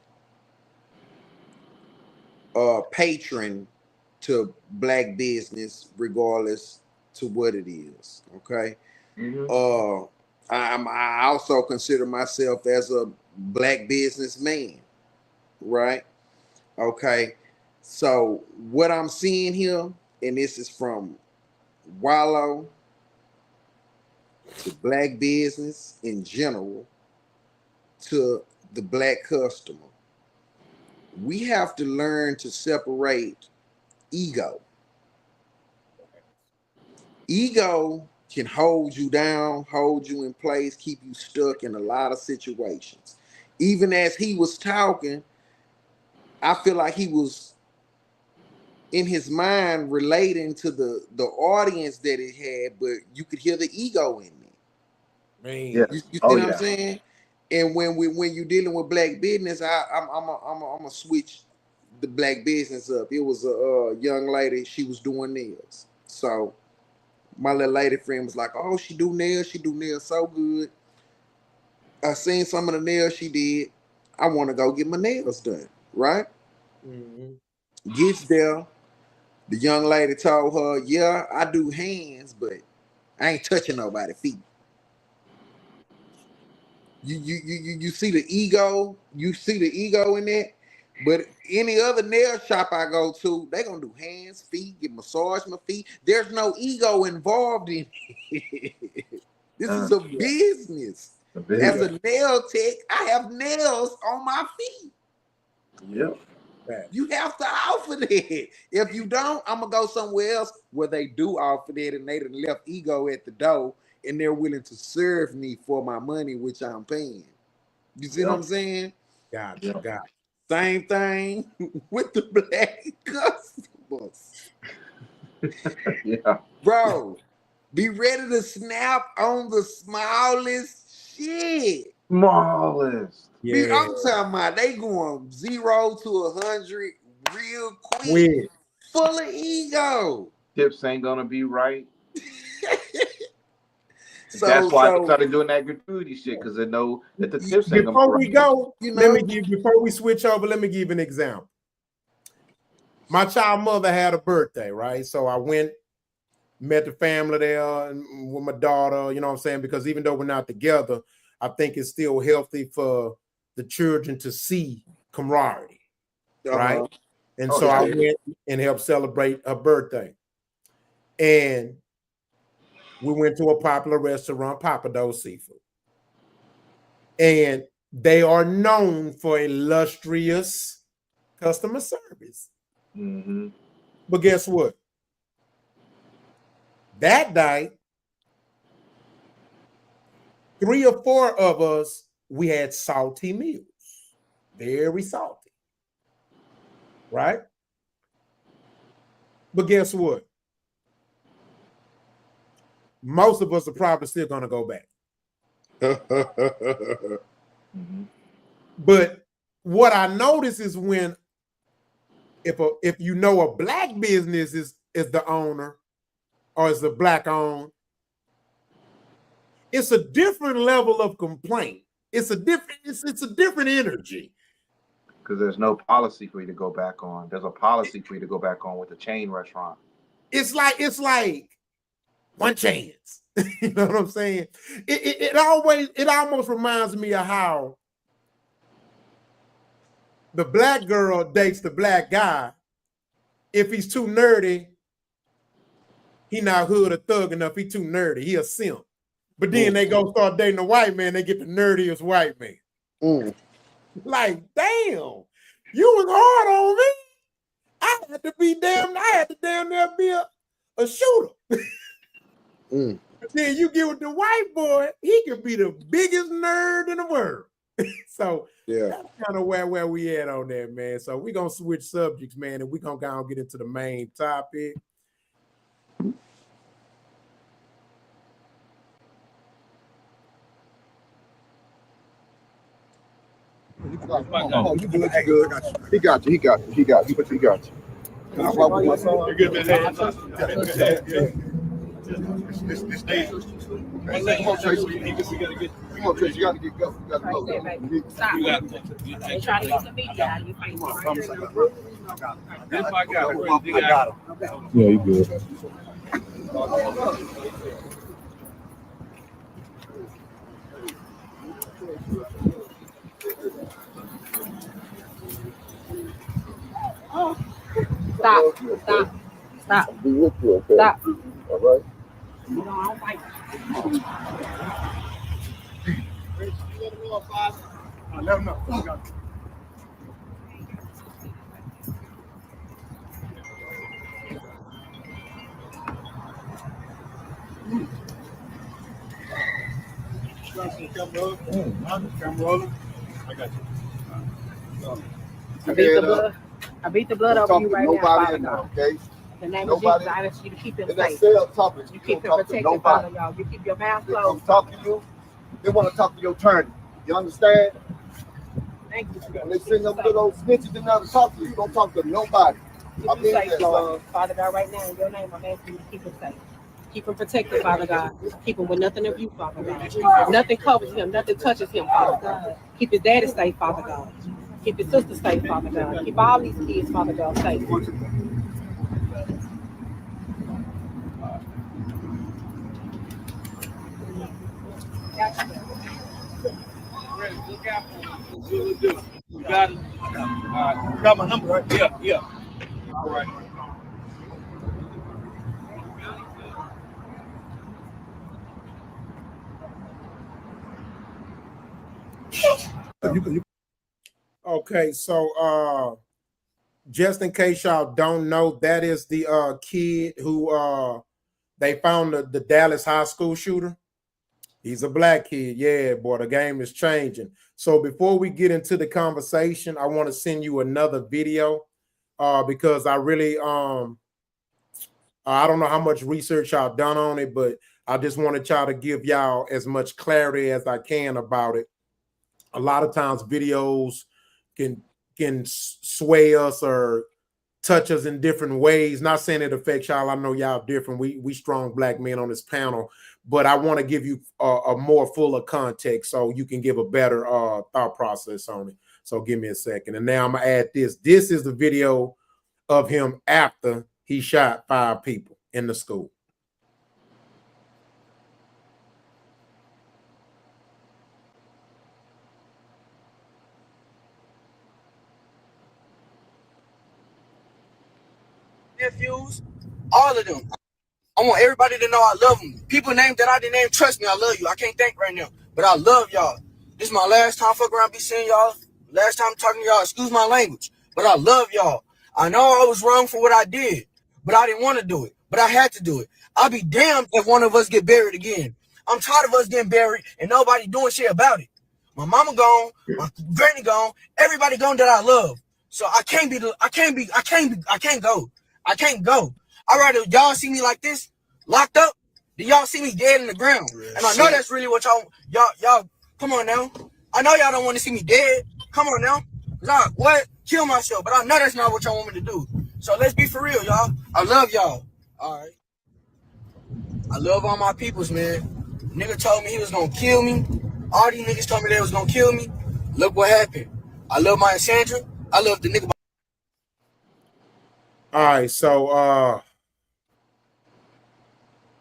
patron to black business, regardless to what it is. Okay. I also consider myself as a black businessman, right? Okay. So what I'm seeing here, and this is from Wallo to black business in general to the black customer, we have to learn to separate ego. Ego can hold you down, hold you in place, keep you stuck in a lot of situations. Even as he was talking, I feel like he was in his mind relating to the audience that it had, but you could hear the ego in it. Man. Yeah. You see Oh, what yeah. I'm saying? And when you're dealing with black business, I'm gonna switch the black business up. It was a young lady, she was doing nails. So my little lady friend was like, "Oh, she do nails so good. I seen some of the nails she did. I want to go get my nails done." Right? Mm-hmm. Gets there. The young lady told her, "Yeah, I do hands, but I ain't touching nobody's feet." You see the ego. You see the ego in that. But any other nail shop I go to, they gonna do hands, feet, get massage my feet. There's no ego involved in it. This is a business. As a nail tech, I have nails on my feet. Yep. You have to offer that. If you don't, I'm gonna go somewhere else where they do offer that, and they done left ego at the door, and they're willing to serve me for my money, which I'm paying. You see what I'm saying? Got it. Same thing with the black customers. Yeah. Bro, be ready to snap on the smallest shit. Smallest. Yeah. I'm talking about they going 0 to 100 real quick, full of ego. Tips ain't gonna be right. So that's why I started doing that gratuity shit, because they know that the tips ain't gonna be right. Before we go, before we switch over, let me give you an example. My child mother had a birthday, right? So I went, met the family there and with my daughter, you know what I'm saying? Because even though we're not together, I think it's still healthy for the children to see camaraderie, right? And so I went and helped celebrate her birthday. And we went to a popular restaurant, Papado's Seafood. And they are known for illustrious customer service. Mm-hmm. But guess what? That night, 3 or 4 of us, we had salty meals. Very salty. Right? But guess what? Most of us are probably still going to go back. Mm-hmm. But what I notice is when if you know a black business is the owner or is a black owned, it's a different level of complaint. It's a different energy. Because there's no policy for you to go back on. There's a policy for you to go back on with a chain restaurant. It's like one chance. You know what I'm saying? It almost reminds me of how the black girl dates the black guy. If he's too nerdy, he not hood or thug enough. He too nerdy. He a simp. But then they go start dating a white man. They get the nerdiest white man. Like, damn, you was hard on me. I had to damn near be a shooter. But then you get with the white boy, he could be the biggest nerd in the world. So that's kind of where we at on that, man. So we're gonna switch subjects, man, and we're gonna go and get into the main topic. Oh, you good? Hey, good. He got you. He got you. He got you. He got you. Can I walk with my son? You're good, man. This day. Come on, Tracy. Come on, Tracy. You got to get go. You got to go. Stop. They try to get the media out of you. I got him. Yeah, you good. Stop. Be with you, okay? Stop. All right. You know, I don't like Let him know. I got you. I beat the blood. I beat the blood over you right now, Father God. Okay? In the name of Jesus, I ask you to keep him safe. You keep him protected, Father God. You keep your mouth closed. Talk to you. They want to talk to your attorney. You understand? Thank you. When they send them little snitches in there to talk to you, you don't talk to nobody. Keep him safe, Lord. Father God, right now, in your name, I'm asking you to keep him safe. Keep him protected, Father God. Keep him with nothing of you, Father God. Nothing covers him. Nothing touches him, Father God. Keep his daddy safe, Father God. Keep his sister safe, Father God. Keep all these kids, Father God, safe. Look out for him. You got it. You got my number, right? Yeah. All right. Okay, so just in case y'all don't know, that is the kid who they found the Dallas high school shooter. He's a black kid. Yeah, boy, the game is changing. So before we get into the conversation, I want to send you another video because I really I don't know how much research y'all done on it, but I just wanted y'all to give y'all as much clarity as I can about it. A lot of times videos can sway us or touch us in different ways. Not saying it affects y'all. I know y'all different. We strong black men on this panel, but I want to give you a more fuller context so you can give a better thought process on it. So give me a second. And now I'm gonna add this. This is the video of him after he shot 5 people in the school. Nephews, all of them. I want everybody to know I love them. People named that I didn't name, trust me, I love you. I can't think right now, but I love y'all. This is my last time fucking around be seeing y'all. Last time talking to y'all, excuse my language, but I love y'all. I know I was wrong for what I did, but I didn't want to do it, but I had to do it. I'll be damned if one of us get buried again. I'm tired of us getting buried and nobody doing shit about it. My mama gone, my granny gone, everybody gone that I love. So I can't go. I can't go. I'd rather y'all see me like this, locked up, than y'all see me dead in the ground. And I know that's really what y'all, come on now. I know y'all don't want to see me dead. Come on now. Kill myself, but I know that's not what y'all want me to do. So let's be for real, y'all. I love y'all. All right. I love all my peoples, man. Nigga told me he was gonna kill me. All these niggas told me they was gonna kill me. Look what happened. I love my Sandra. I love the nigga. All right, so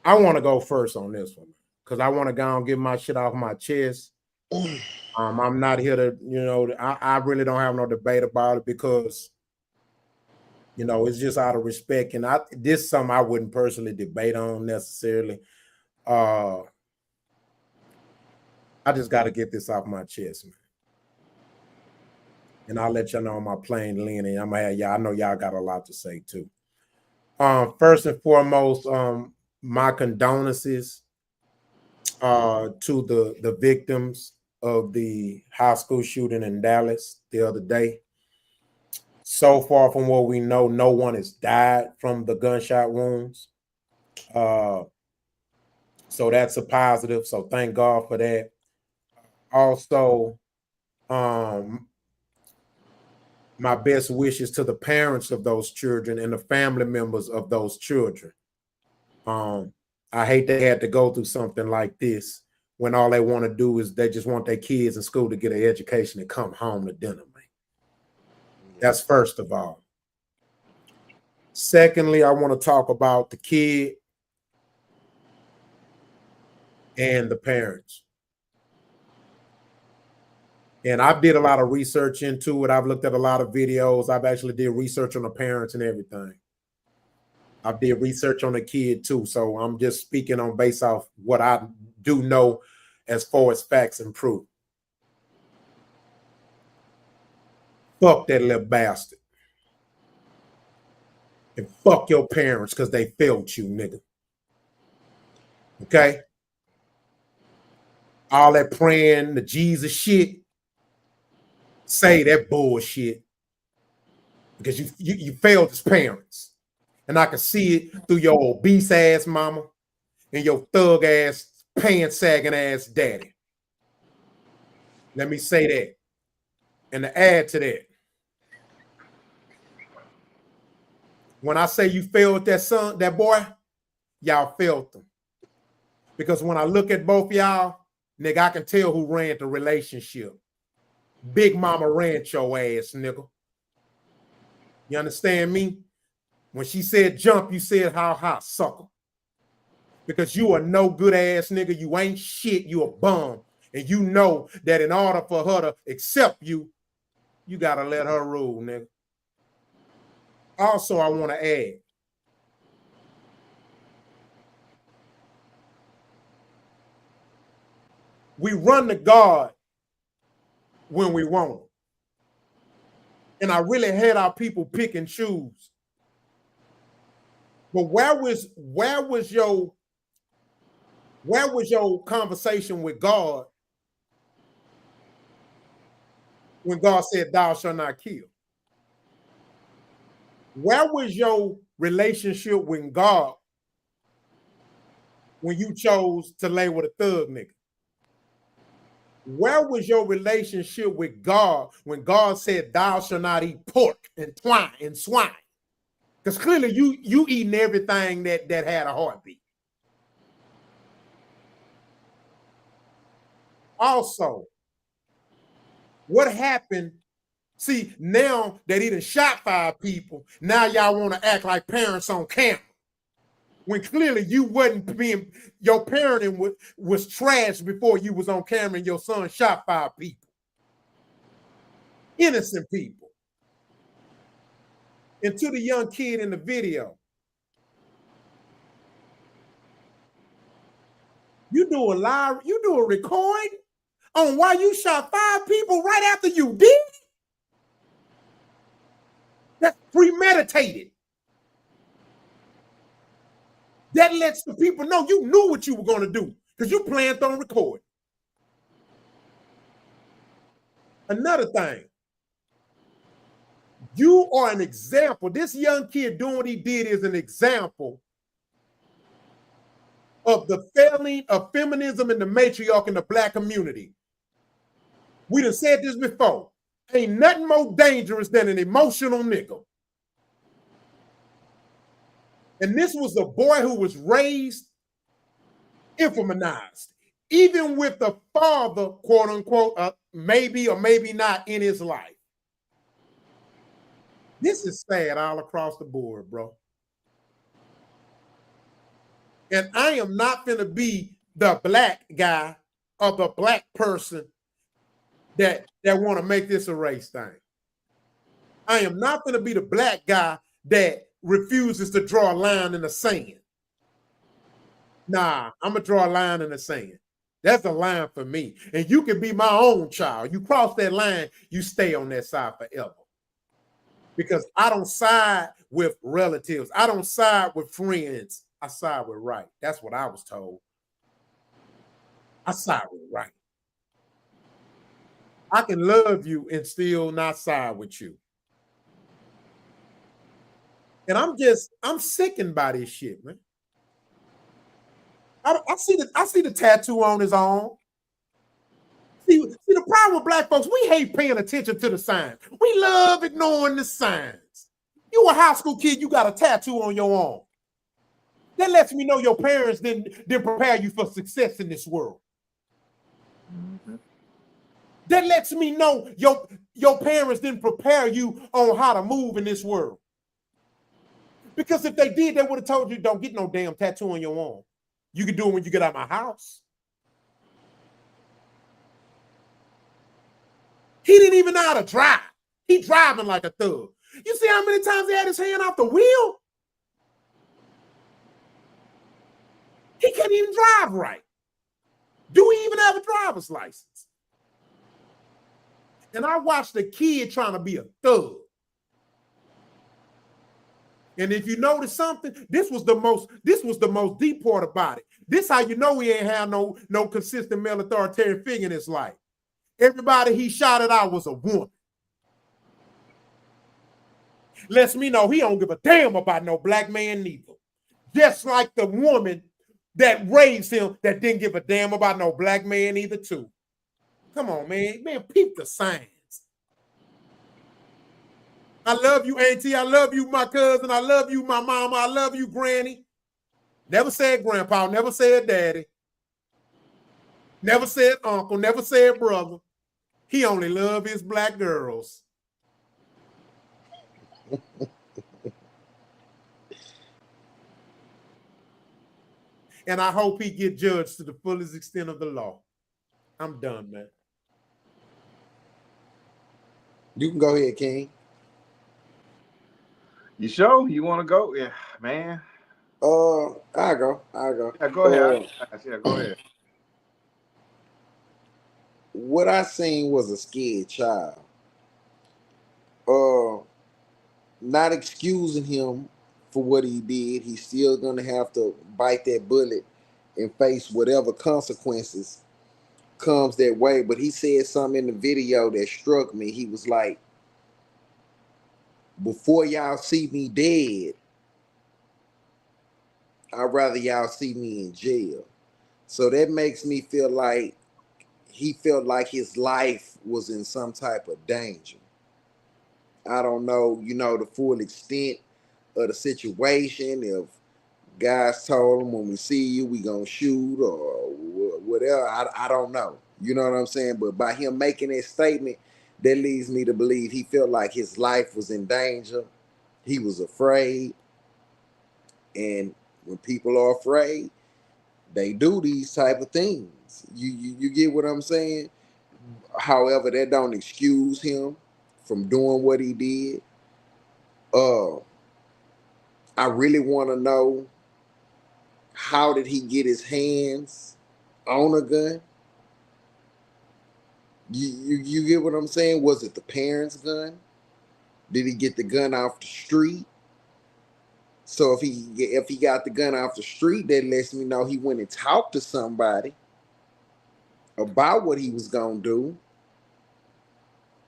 I want to go first on this one because I want to go and get my shit off my chest. I'm not here to, I really don't have no debate about it because, it's just out of respect. And this is something I wouldn't personally debate on necessarily. I just got to get this off my chest, man. And I'll let y'all know my plain lean, and I'm gonna have y'all. I know y'all got a lot to say too. First and foremost, my condolences to the victims of the high school shooting in Dallas the other day. So far from what we know, no one has died from the gunshot wounds. So that's a positive. So thank God for that. Also, my best wishes to the parents of those children and the family members of those children. I hate they had to go through something like this when all they want to do is they just want their kids in school to get an education and come home to dinner, man. That's first of all. Secondly, I want to talk about the kid and the parents. And I did a lot of research into it. I've looked at a lot of videos. I've actually did research on the parents and everything. I did research on the kid too. So I'm just speaking on based off what I do know as far as facts and proof. Fuck that little bastard. And fuck your parents because they failed you, nigga. Okay? All that praying, the Jesus shit, say that bullshit. because you failed as parents. And I can see it through your obese ass mama and your thug ass, pants sagging ass daddy. Let me say that. And to add to that, when I say you failed that son, that boy, y'all failed them. Because when I look at both y'all, nigga, I can tell who ran the relationship. Big mama ran your ass, nigga. You understand me? When she said jump, you said how high, sucker. Because you a no good ass nigga. You ain't shit. You a bum. And you know that in order for her to accept you, you got to let her rule, nigga. Also, I want to add, we run to God when we want him. And I really had our people pick and choose. But where was your conversation with God when God said, thou shalt not kill? Where was your relationship with God when you chose to lay with a thug nigga? Where was your relationship with God when God said, thou shalt not eat pork and swine? Because clearly you eating everything that had a heartbeat. Also, what happened? See, now that he done shot 5 people, now y'all want to act like parents on camera. When clearly you wasn't being, your parenting was trash before you was on camera and your son shot 5 people. Innocent people. And to the young kid in the video, you do a recording on why you shot 5 people right after you did? That's premeditated. That lets the people know you knew what you were going to do because you planned on recording. Another thing, you are an example. This young kid doing what he did is an example of the failing of feminism and the matriarch in the Black community. We done said this before. Ain't nothing more dangerous than an emotional nigga. And this was a boy who was raised infeminized, even with the father, quote unquote, maybe or maybe not in his life. This is sad all across the board, bro. And I am not going to be the black guy or the black person that want to make this a race thing. I am not going to be the black guy that refuses to draw a line in the sand. Nah, I'm going to draw a line in the sand. That's a line for me. And you can be my own child. You cross that line, you stay on that side forever. Because I don't side with relatives. I don't side with friends. I side with right. That's what I was told. I side with right. I can love you and still not side with you. And I'm sickened by this shit, man. I see the tattoo on his arm. See, the problem with black folks, we hate paying attention to the signs. We love ignoring the signs. You a high school kid, you got a tattoo on your arm. That lets me know your parents didn't prepare you for success in this world. Mm-hmm. That lets me know your parents didn't prepare you on how to move in this world. Because if they did, they would have told you, don't get no damn tattoo on your arm. You can do it when you get out of my house. He didn't even know how to drive. He driving like a thug. You see how many times he had his hand off the wheel? He couldn't even drive right. Do he even have a driver's license? And I watched a kid trying to be a thug. And if you notice something, this was the most deep part about it. This how you know he ain't have no consistent male authoritarian figure in his life. Everybody he shot at was a woman. Lets me know he don't give a damn about no black man neither. Just like the woman that raised him that didn't give a damn about no black man either too. Come on, man. Man, peep the signs. I love you, auntie. I love you, my cousin. I love you, my mama. I love you, granny. Never said grandpa. Never said daddy. Never said uncle. Never said brother. He only loved his black girls. And I hope he get judged to the fullest extent of the law. I'm done, man. You can go ahead, King. You sure you want to go? Yeah, man. I go. Yeah, go ahead. Yeah, go ahead. What I seen was a scared child. Not excusing him for what he did. He's still gonna have to bite that bullet and face whatever consequences comes that way. But he said something in the video that struck me. He was like, before y'all see me dead, I'd rather y'all see me in jail. So that makes me feel like he felt like his life was in some type of danger. I don't know, the full extent of the situation. If guys told him, when we see you, we gonna shoot or whatever. I don't know. You know what I'm saying? But by him making that statement, that leads me to believe he felt like his life was in danger. He was afraid. And when people are afraid, they do these type of things. You get what I'm saying? However, that don't excuse him from doing what he did. I really want to know, how did he get his hands on a gun? You get what I'm saying? Was it the parents' gun? Did he get the gun off the street? So if he got the gun off the street, that lets me know he went and talked to somebody about what he was gonna do,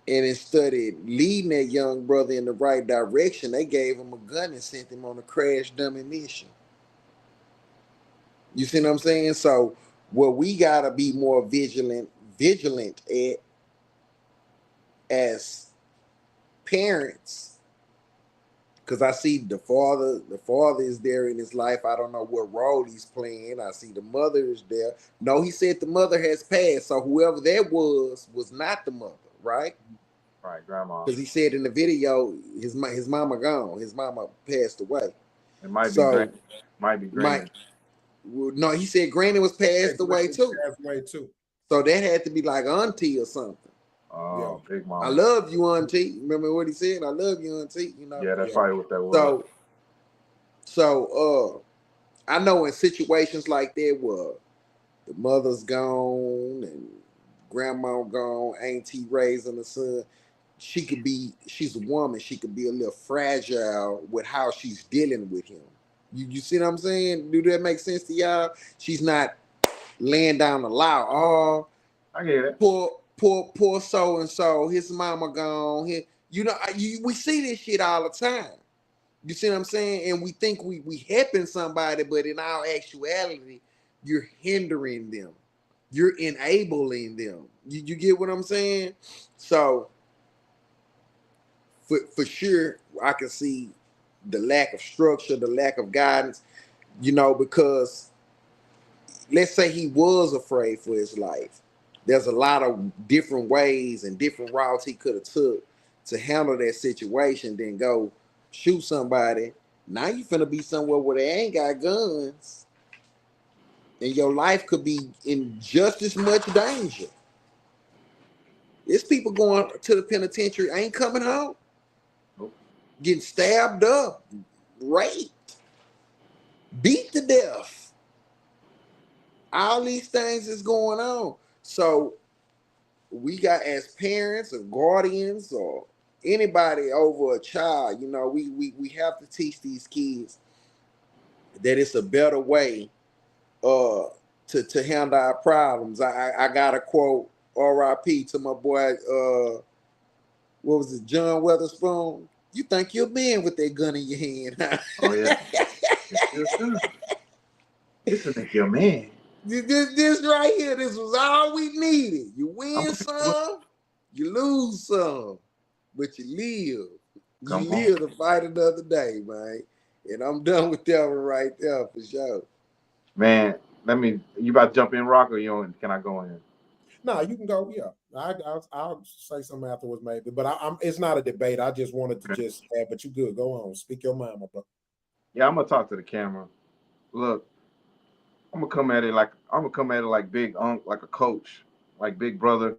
and instead of leading that young brother in the right direction, they gave him a gun and sent him on a crash dummy mission. You see what I'm saying? So what we gotta be more vigilant at as parents, because I see the father is there in his life. I don't know what role he's playing. I see the mother is there. No, he said the mother has passed, so whoever that was not the mother, right? Right, grandma. Because he said in the video, his mama gone. His mama passed away. It might be Granny. No, he said Granny was passed away too. So that had to be like auntie or something. Oh, yeah. Big mama. I love you, auntie. Remember what he said? I love you, auntie. Yeah, that's probably what that was. So I know in situations like that where the mother's gone and grandma gone, auntie raising the son, she's a woman. She could be a little fragile with how she's dealing with him. You see what I'm saying? Do that make sense to y'all? She's not laying down the law. Oh, I get it. Poor so and so. His mama gone. We see this shit all the time. You see what I'm saying? And we think we helping somebody, but in all actuality, you're hindering them. You're enabling them. You get what I'm saying? So for sure, I can see the lack of structure, the lack of guidance, because let's say he was afraid for his life. There's a lot of different ways and different routes he could have took to handle that situation, then go shoot somebody. Now you finna be somewhere where they ain't got guns, and your life could be in just as much danger. There's people going to the penitentiary, ain't coming home, getting stabbed up, raped, beat to death. All these things is going on. So we got, as parents or guardians or anybody over a child, we have to teach these kids that it's a better way to handle our problems. I got a quote, R.I.P. to my boy, what was it, John Weatherspoon? You think you're a man with that gun in your hand, huh? Oh yeah. Listen, if your man. This right here, this was all we needed. You win some, you lose some, but you live. You live to fight another day, man. And I'm done with that one right there for sure. Man, you about to jump in, Rock, or can I go in? No, you can go. Yeah, I'll say something afterwards, maybe. But it's not a debate. I just wanted to just add. But you good. Go on. Speak your mind, my brother. Yeah, I'm gonna talk to the camera. Look, I'm gonna come at it like big like a coach, like big brother.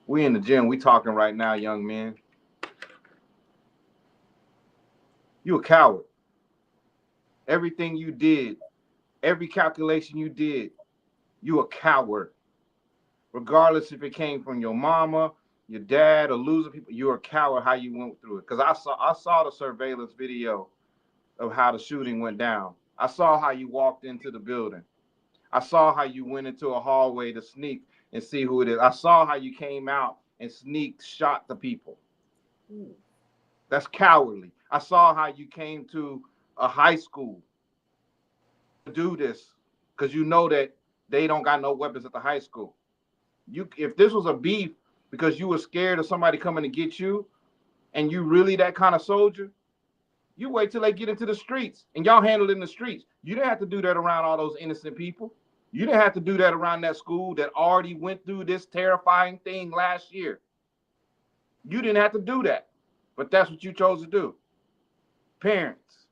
We in the gym. We talking right now, young men. You a coward. Everything you did, every calculation you did, you a coward. Regardless if it came from your mama, your dad, or losing people, you're a coward how you went through it. Because I saw the surveillance video of how the shooting went down. I saw how you walked into the building. I saw how you went into a hallway to sneak and see who it is. I saw how you came out and shot the people. That's cowardly. I saw how you came to a high school to do this because you know that they don't got no weapons at the high school. If this was a beef because you were scared of somebody coming to get you and you really that kind of soldier, you wait till they get into the streets and y'all handle it in the streets. You didn't have to do that around all those innocent people. You didn't have to do that around that school that already went through this terrifying thing last year. You didn't have to do that, but that's what you chose to do. Parents,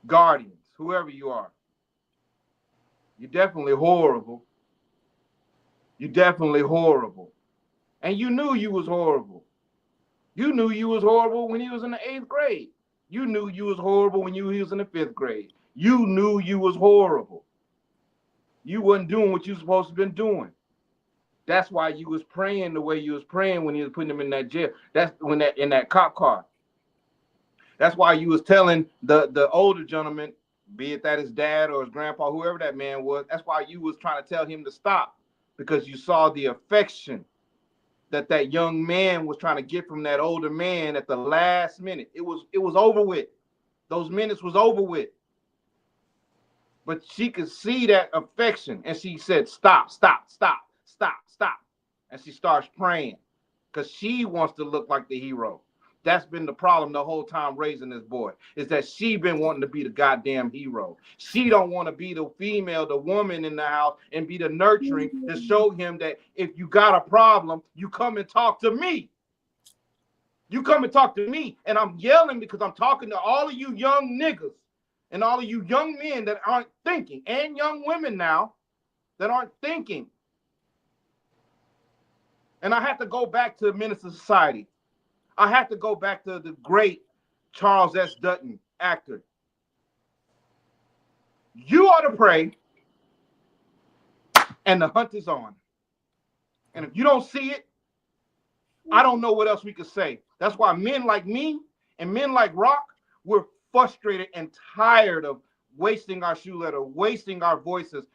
guardians, whoever you are, you're definitely horrible. You're definitely horrible. And you knew you was horrible. You knew you was horrible when he was in the 8th grade. You knew you was horrible when he was in the 5th grade. You knew you was horrible. You wasn't doing what you was supposed to have been doing. That's why you was praying the way you was praying when he was putting him in that jail. That's when in that cop car. That's why you was telling the older gentleman, be it that his dad or his grandpa, whoever that man was, that's why you was trying to tell him to stop, because you saw the affection that young man was trying to get from that older man at the last minute. It was over with. Those minutes was over with. But she could see that affection, and she said, stop, stop, stop, stop, stop. And she starts praying because she wants to look like the hero. That's been the problem the whole time raising this boy, is that she been wanting to be the goddamn hero. She don't want to be the female, the woman in the house, and be the nurturing to show him that if you got a problem, you come and talk to me. You come and talk to me. And I'm yelling because I'm talking to all of you young niggas and all of you young men that aren't thinking, and young women now that aren't thinking. And I have to go back to the Minister Society. I have to go back to the great Charles S. Dutton, actor. You ought to pray, and the hunt is on. And if you don't see it, I don't know what else we could say. That's why men like me and men like Rock, we're frustrated and tired of wasting our shoe leather, wasting our voices,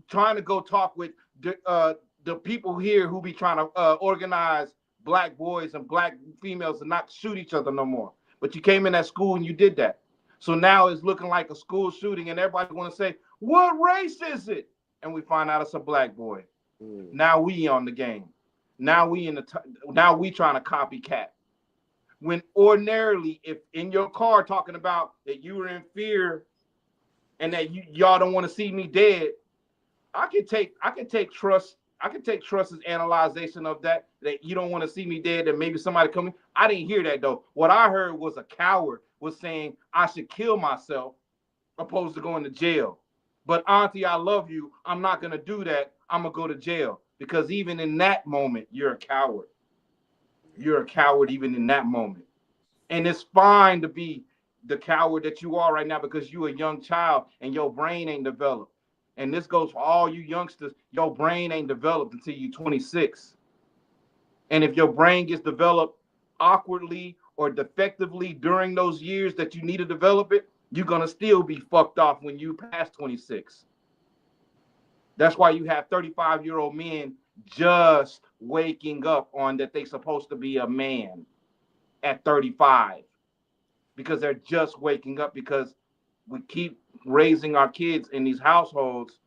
trying to go talk with the people here who be trying to organize black boys and black females and not shoot each other no more. But you came in that school and you did that. So now it's looking like a school shooting and everybody's going to say, what race is it? And we find out it's a black boy. Now we on the game. Now we trying to copycat. When ordinarily, if in your car talking about that you were in fear and that y'all don't want to see me dead, I can take trust as analyzation of that you don't want to see me dead, that maybe somebody coming. I didn't hear that though. What I heard was a coward was saying I should kill myself opposed to going to jail. But auntie, I love you. I'm not going to do that. I'm going to go to jail. Because even in that moment, you're a coward. You're a coward even in that moment. And it's fine to be the coward that you are right now because you're a young child and your brain ain't developed. And this goes for all you youngsters. Your brain ain't developed until you're 26. And if your brain gets developed awkwardly or defectively during those years that you need to develop it, you're going to still be fucked off when you pass 26. That's why you have 35-year-old men just waking up on that they're supposed to be a man. at 35 because they're just waking up, because we keep raising our kids in these households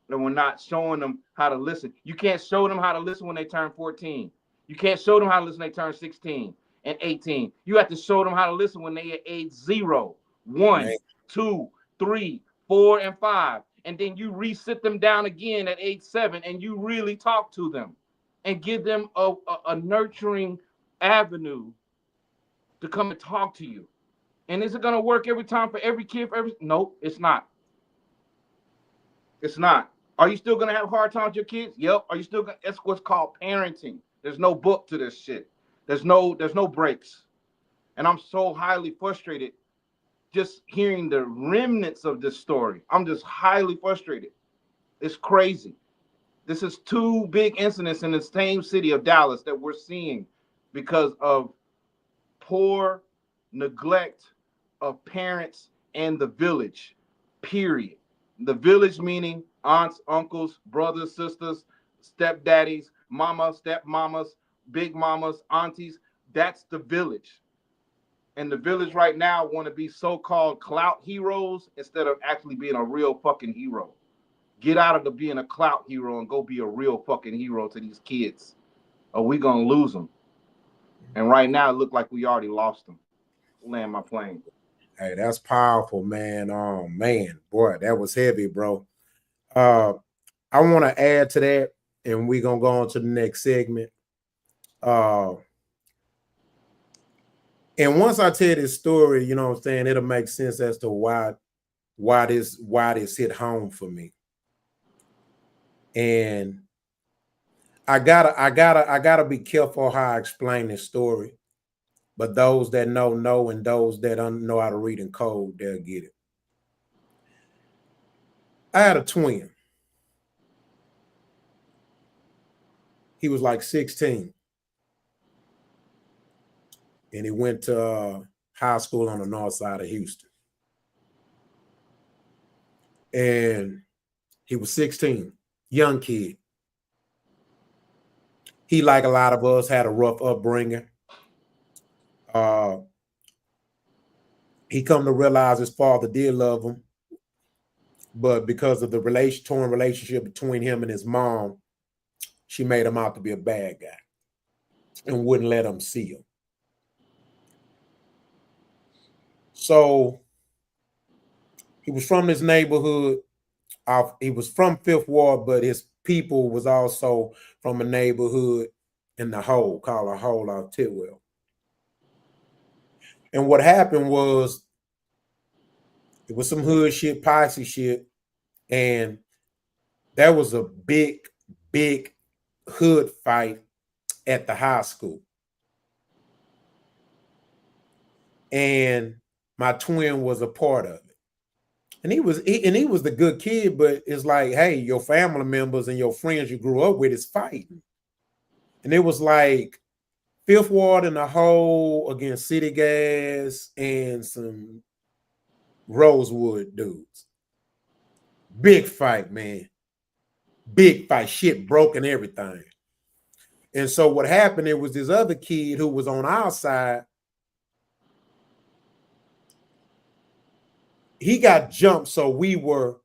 and we're not showing them how to listen. You can't show them how to listen when they turn 14. You can't show them how to listen when they turn 16 and 18. You have to show them how to listen when they at age 0, 1, 2, 3, 4, and 5. And then you resit them down again at age 7 and you really talk to them and give them a nurturing avenue to come and talk to you. And is it going to work every time for every kid? Nope, it's not. It's not. Are you still going to have a hard time with your kids? Yep. Are you still going to? That's what's called parenting. There's no book to this shit. There's no breaks. And I'm so highly frustrated just hearing the remnants of this story. I'm just highly frustrated. It's crazy. This is 2 big incidents in the same city of Dallas that we're seeing because of poor neglect of parents and the village, period. The village meaning aunts, uncles, brothers, sisters, stepdaddies, mamas, stepmamas, big mamas, aunties. That's the village. And the village right now want to be so-called clout heroes instead of actually being a real fucking hero. Get out of the being a clout hero and go be a real fucking hero to these kids, or we gonna lose them. And right now it look like we already lost them. Land my plane. Hey, that's powerful, man. Man, boy, that was heavy, bro. I want to add to that, and we're gonna go on to the next segment. And once I tell this story, you know what I'm saying, it'll make sense as to why this hit home for me. And I gotta be careful how I explain this story. But those that know, and those that don't know how to read and code, they'll get it. I had a twin. He was like 16. And he went to high school on the north side of Houston. And he was 16, young kid. He, like a lot of us, had a rough upbringing. He come to realize his father did love him, but because of the torn relationship between him and his mom, she made him out to be a bad guy and wouldn't let him see him. So he was from this neighborhood. He was from Fifth Ward, but his people was also from a neighborhood in the Hole, called a Hole out Tidwell. And what happened was, it was some hood shit, posse shit, and there was a big hood fight at the high school. And my twin was a part of it. And he was the good kid, but it's like, hey, your family members and your friends you grew up with is fighting. And it was like Fifth Ward in the Hole against City Gas and some Rosewood dudes. Big fight, man. Big fight. Shit broke and everything. And so what happened, it was this other kid who was on our side. He got jumped, so we were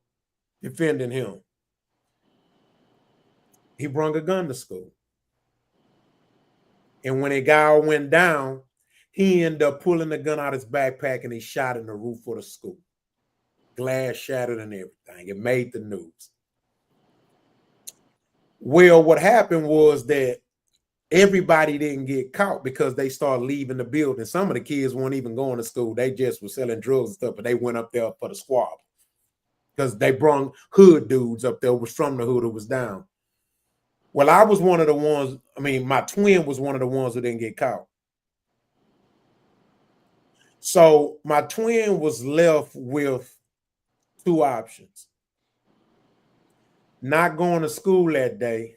defending him. He brought a gun to school. And when a guy went down, he ended up pulling the gun out of his backpack and he shot in the roof of the school. Glass shattered and everything. It made the news. Well, what happened was that everybody didn't get caught because they started leaving the building. Some of the kids weren't even going to school. They just were selling drugs and stuff, but they went up there for the squab because they brought hood dudes up there who was from the hood who was down. Well, I was one of the ones, my twin was one of the ones who didn't get caught. So my twin was left with 2 options. Not going to school that day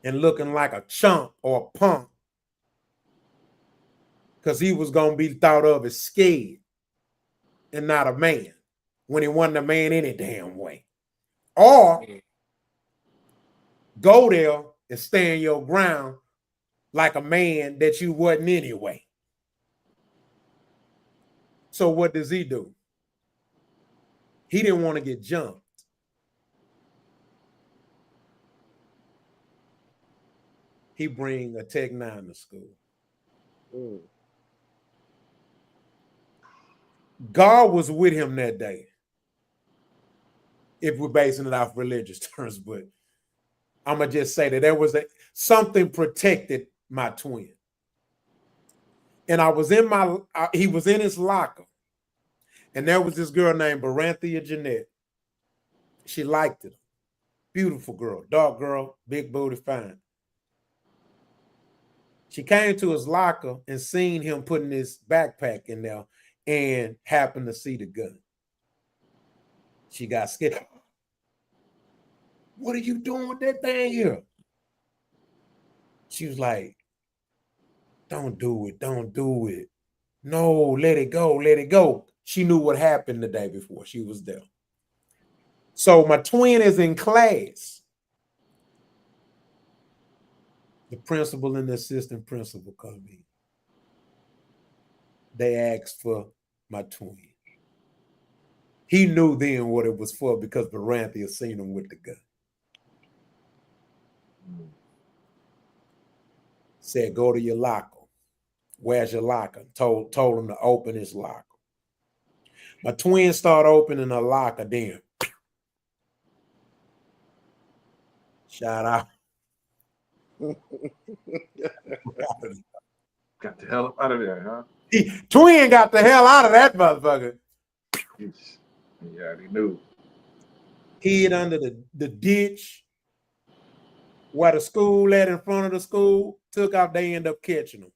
and looking like a chump or a punk because he was going to be thought of as scared and not a man when he wasn't a man any damn way. Or go there and stand your ground like a man that you wasn't anyway. So what does he do? He didn't want to get jumped. He bring a Tech 9 to school. God was with him that day. If we're basing it off religious terms, but I'm gonna just say that there was something protected my twin. And I was in he was in his locker. And there was this girl named Baranthia Jeanette. She liked it. Beautiful girl, dark girl, big booty, fine. She came to his locker and seen him putting his backpack in there and happened to see the gun. She got scared. What are you doing with that thing here? She was like, don't do it. Don't do it. No, let it go. Let it go. She knew what happened the day before. She was there. So my twin is in class. The principal and the assistant principal come in. They asked for my twin. He knew then what it was for because Baranthia seen him with the gun. Said, go to your locker. Where's your locker? Told him to open his locker. My twin started opening her locker, then shout out. Got the hell out of there, huh? Twin got the hell out of that motherfucker. Yeah, he knew. Hid under the ditch where the school at in front of the school. Took out, they end up catching him.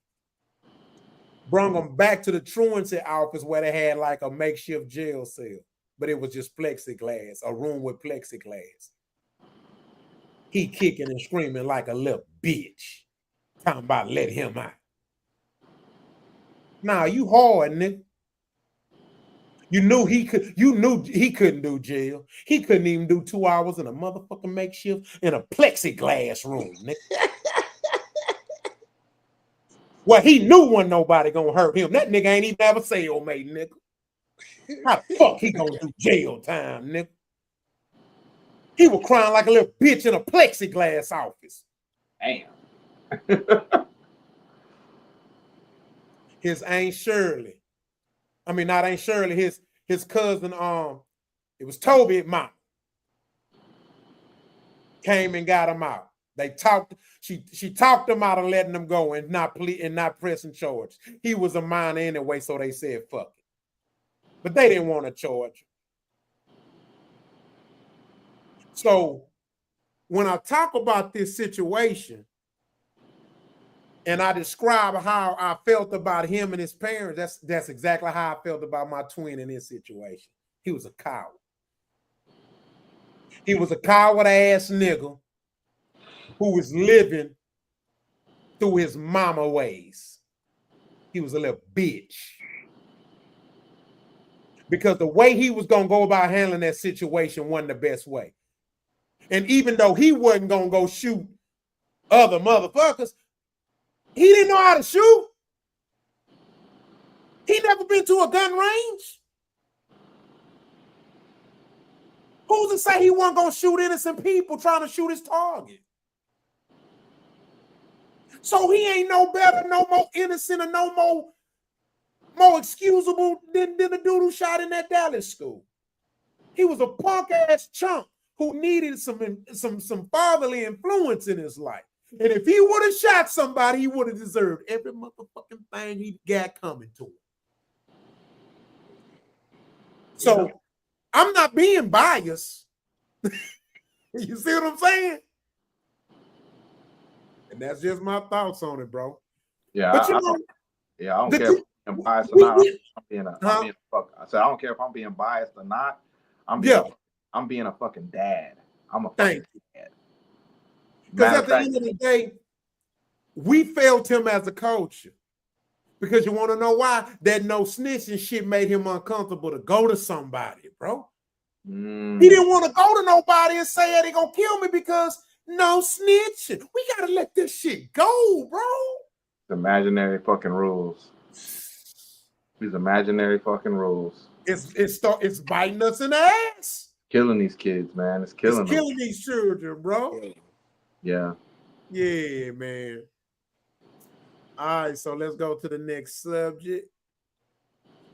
Brung him back to the truancy office where they had like a makeshift jail cell, but it was just plexiglass, a room with plexiglass. He kicking and screaming like a little bitch. Talking about let him out. Nah, you hard, nigga. You knew he couldn't do jail. He couldn't even do 2 hours in a motherfucking makeshift in a plexiglass room, nigga. Well, he knew wasn't nobody gonna hurt him. That nigga ain't even have a cellmate, nigga. How the fuck he gonna do jail time, nigga? He was crying like a little bitch in a plexiglass office. Damn. His Aunt Shirley. I mean, not Aunt Shirley, his cousin, it was Toby mom. Came and got him out. They talked, she talked him out of letting him go and not pressing charges. He was a minor anyway, so they said fuck it. But they didn't want to charge him. So when I talk about this situation and I describe how I felt about him and his parents, that's exactly how I felt about my twin in this situation. He was a coward. He was a coward ass nigga who was living through his mama ways. He was a little bitch. Because the way he was going to go about handling that situation wasn't the best way. And even though he wasn't going to go shoot other motherfuckers, he didn't know how to shoot. He never been to a gun range. Who's to say he wasn't going to shoot innocent people trying to shoot his target? So he ain't no better, no more innocent, or no more excusable than the dude who shot in that Dallas school. He was a punk ass chump who needed some fatherly influence in his life. And if he would have shot somebody, he would have deserved every motherfucking thing he got coming to him. So I'm not being biased. You see what I'm saying? And that's just my thoughts on it, bro. Yeah, but I don't care if I'm biased or not. I'm being a fuck. I said I don't care if I'm being biased or not. I'm being a fucking dad. I'm a fucking dad. Because at the end of the day, we felt him as a coach. Because you want to know why? That no snitching shit made him uncomfortable to go to somebody, bro. He didn't want to go to nobody and say, hey, they gonna kill me because no snitching. We gotta let this shit go, bro. The imaginary fucking rules. These imaginary fucking rules. It's biting us in the ass. Killing these kids, man. It's killing them. Killing these children, bro. Yeah. Yeah, man. All right, so let's go to the next subject.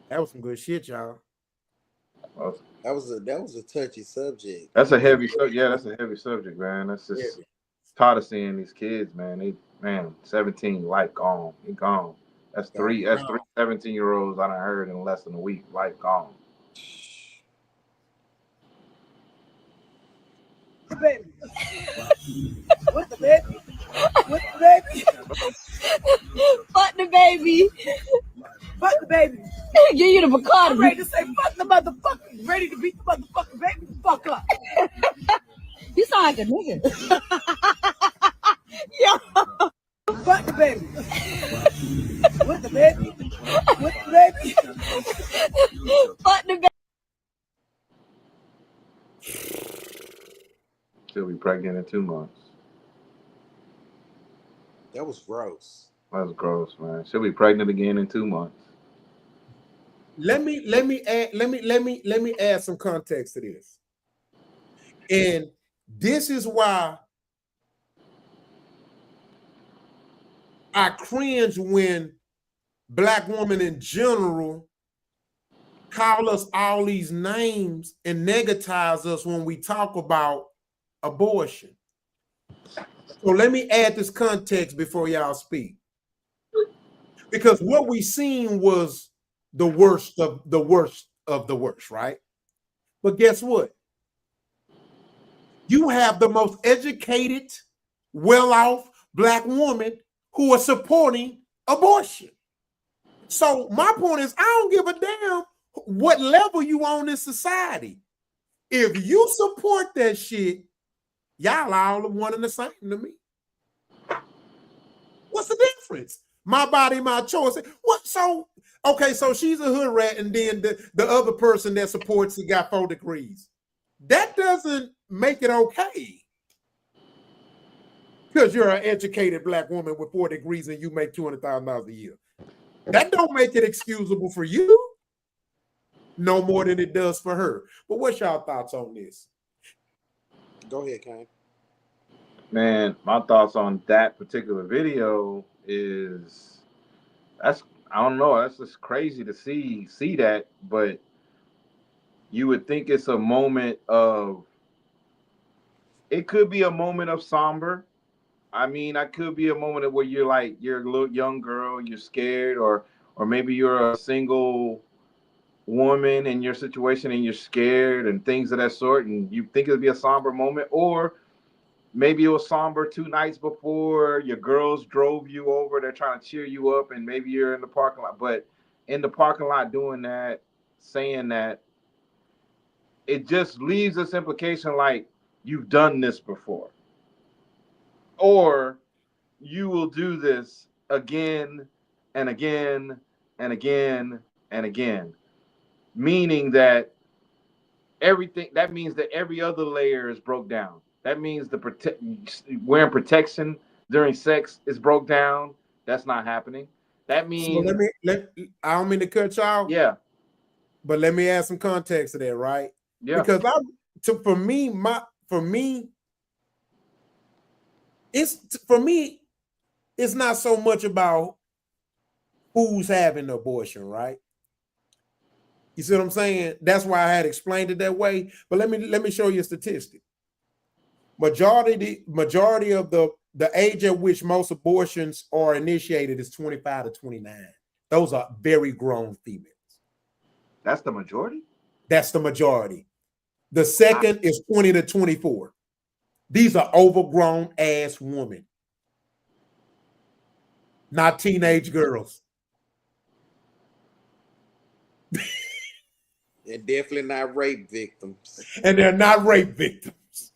That was some good shit, y'all. That was a touchy subject. That's a heavy subject. Yeah, that's a heavy subject, man. That's just tired of seeing these kids, man. 17, life gone. He gone. That's three 17-year-olds I done heard in less than a week. Life gone. Baby. What the baby? What the baby? Fuck the baby. Fuck the baby. Give you the Bacardi. I'm ready to say fuck the motherfucker. Ready to beat the motherfucking baby the fuck up. You sound like a nigga. Yo. Fuck the baby. What the baby? What the baby? Fuck the baby. She'll be pregnant in 2 months. That was gross. That's gross, man. She'll be pregnant again in 2 months. Let me add some context to this. And this is why I cringe when Black women in general call us all these names and negatize us when we talk about abortion. So let me add this context before y'all speak. Because what we seen was the worst of the worst of the worst, right? But guess what? You have the most educated, well-off Black woman who are supporting abortion. So my point is, I don't give a damn what level you on in society. If you support that shit, y'all all one and the same to me. What's the difference? My body, my choice. What? So, okay, so she's a hood rat, and then the other person that supports it got 4 degrees. That doesn't make it okay. Because you're an educated Black woman with 4 degrees and you make $200,000 a year. That don't make it excusable for you. No more than it does for her. But what's y'all thoughts on this? Go ahead, Kane. Man, my thoughts on that particular video is I don't know, that's just crazy to see that, but you would think it's a moment of, it could be a moment of somber. I mean, I could be a moment where you're a little young girl, you're scared, or maybe you're a single woman in your situation and you're scared and things of that sort, and you think it'll be a somber moment, or maybe it was somber 2 nights before, your girls drove you over, they're trying to cheer you up, and maybe you're in the parking lot, but in the parking lot doing that, saying that, it just leaves this implication like you've done this before. Or you will do this again and again and again and again. Meaning that that means that every other layer is broke down. That means wearing protection during sex is broke down. That's not happening. That means. So I don't mean to cut y'all. Yeah. But let me add some context to that, right? Yeah. Because for me, it's not so much about who's having the abortion, right? You see what I'm saying? That's why I had explained it that way. But let me show you a statistic. Majority of the age at which most abortions are initiated is 25 to 29. Those are very grown females. That's the majority? That's the majority. The second is 20 to 24. These are overgrown ass women, not teenage girls. They're definitely not rape victims. And they're not rape victims.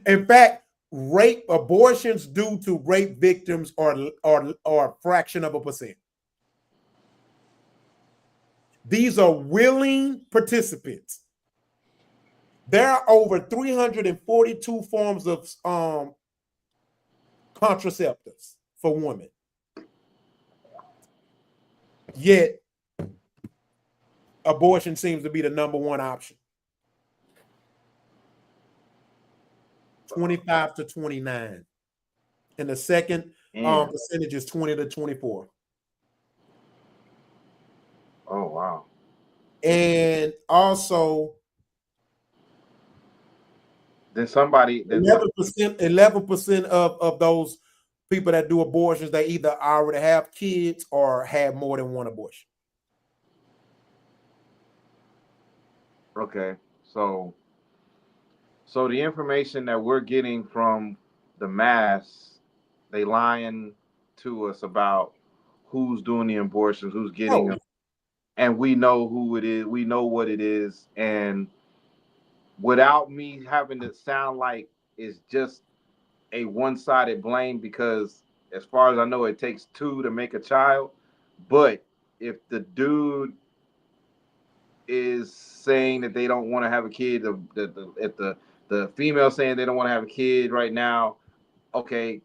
In fact, abortions due to rape victims are a fraction of a percent. These are willing participants. There are over 342 forms of contraceptives for women. Yet abortion seems to be the number one option. 25 to 29. And the second percentage is 20 to 24. Oh, wow. And also Then somebody 11% of those people that do abortions, they either already have kids or have more than one abortion. Okay. So the information that we're getting from the mass, they lying to us about who's doing the abortions, who's getting them, and we know who it is, we know what it is, and without me having to sound like it's just a one-sided blame, because as far as I know, it takes two to make a child. But if the dude is saying that they don't want to have a kid, the female saying they don't want to have a kid right now, okay,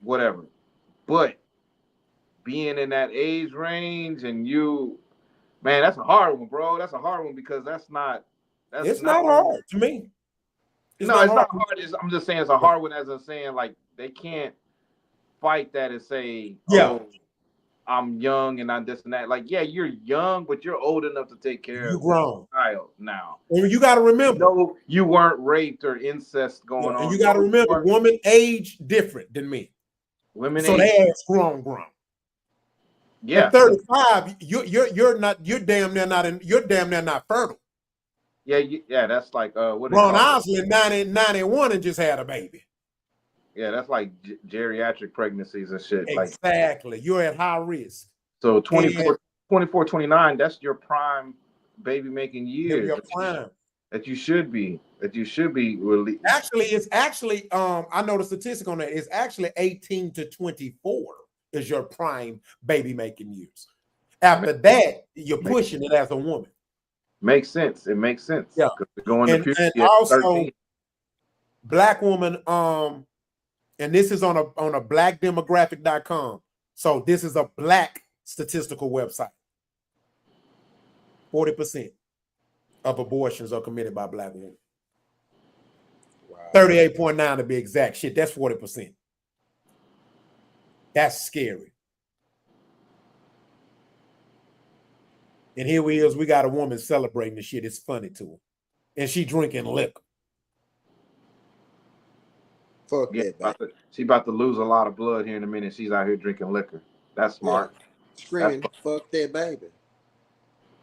whatever. But being in that age range, and man, that's a hard one, bro. That's a hard one, because that's not hard to me. It's not hard. I'm just saying it's a hard one, as I'm saying, like, they can't fight that and say, oh, I'm young and I'm this and that. Like, yeah, you're young, but you're old enough to take care of grown a child now. And you got to remember, you weren't raped or incest going on. And you got to remember, women age different than men. Women, so age. they ass grown. Yeah, at 35, you're damn near not fertile. Yeah, that's like what Ron Osley 91 and just had a baby. Yeah, that's like geriatric pregnancies and shit. Exactly. You're at high risk. So 24, 29, that's your prime baby making years. Your prime. That you should be really. Actually, I know the statistic on that. It's actually 18 to 24 is your prime baby making years. After that, you're pushing it as a woman. Makes sense. It makes sense. Yeah. Going and also 13. Black woman, and this is on a blackdemographic.com. So this is a black statistical website. 40% of abortions are committed by black women. Wow. 38.9 to be exact. Shit, that's 40%. That's scary. And here we got a woman celebrating the shit. It's funny to her. And she drinking liquor. Fuck that. She about to lose a lot of blood here in a minute. She's out here drinking liquor. That's smart. Yeah. Screaming, fuck that baby.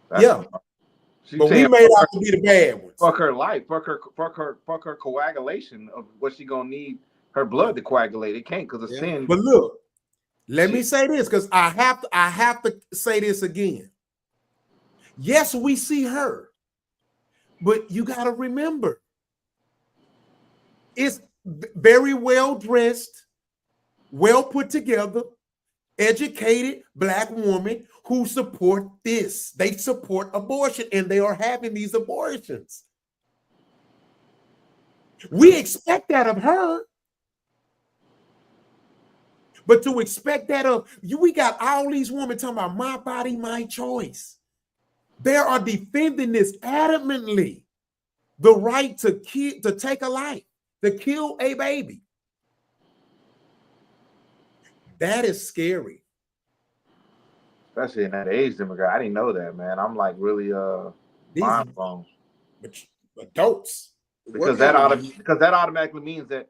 But we made out to be the bad ones. Fuck her life. Fuck her coagulation of what she gonna need her blood to coagulate. It can't, because it's thin. But look, let me say this, because I have to say this again. Yes, we see her, but you got to remember, it's very well dressed, well put together, educated black women who support this. They support abortion, and they are having these abortions. We expect that of her. But to expect that of you, we got all these women talking about my body, my choice. They are defending this adamantly. The right to take a life, to kill a baby. That is scary. Especially in that age demographic. I didn't know that, man. I'm like really mind blown. Adults. Because that automatically means that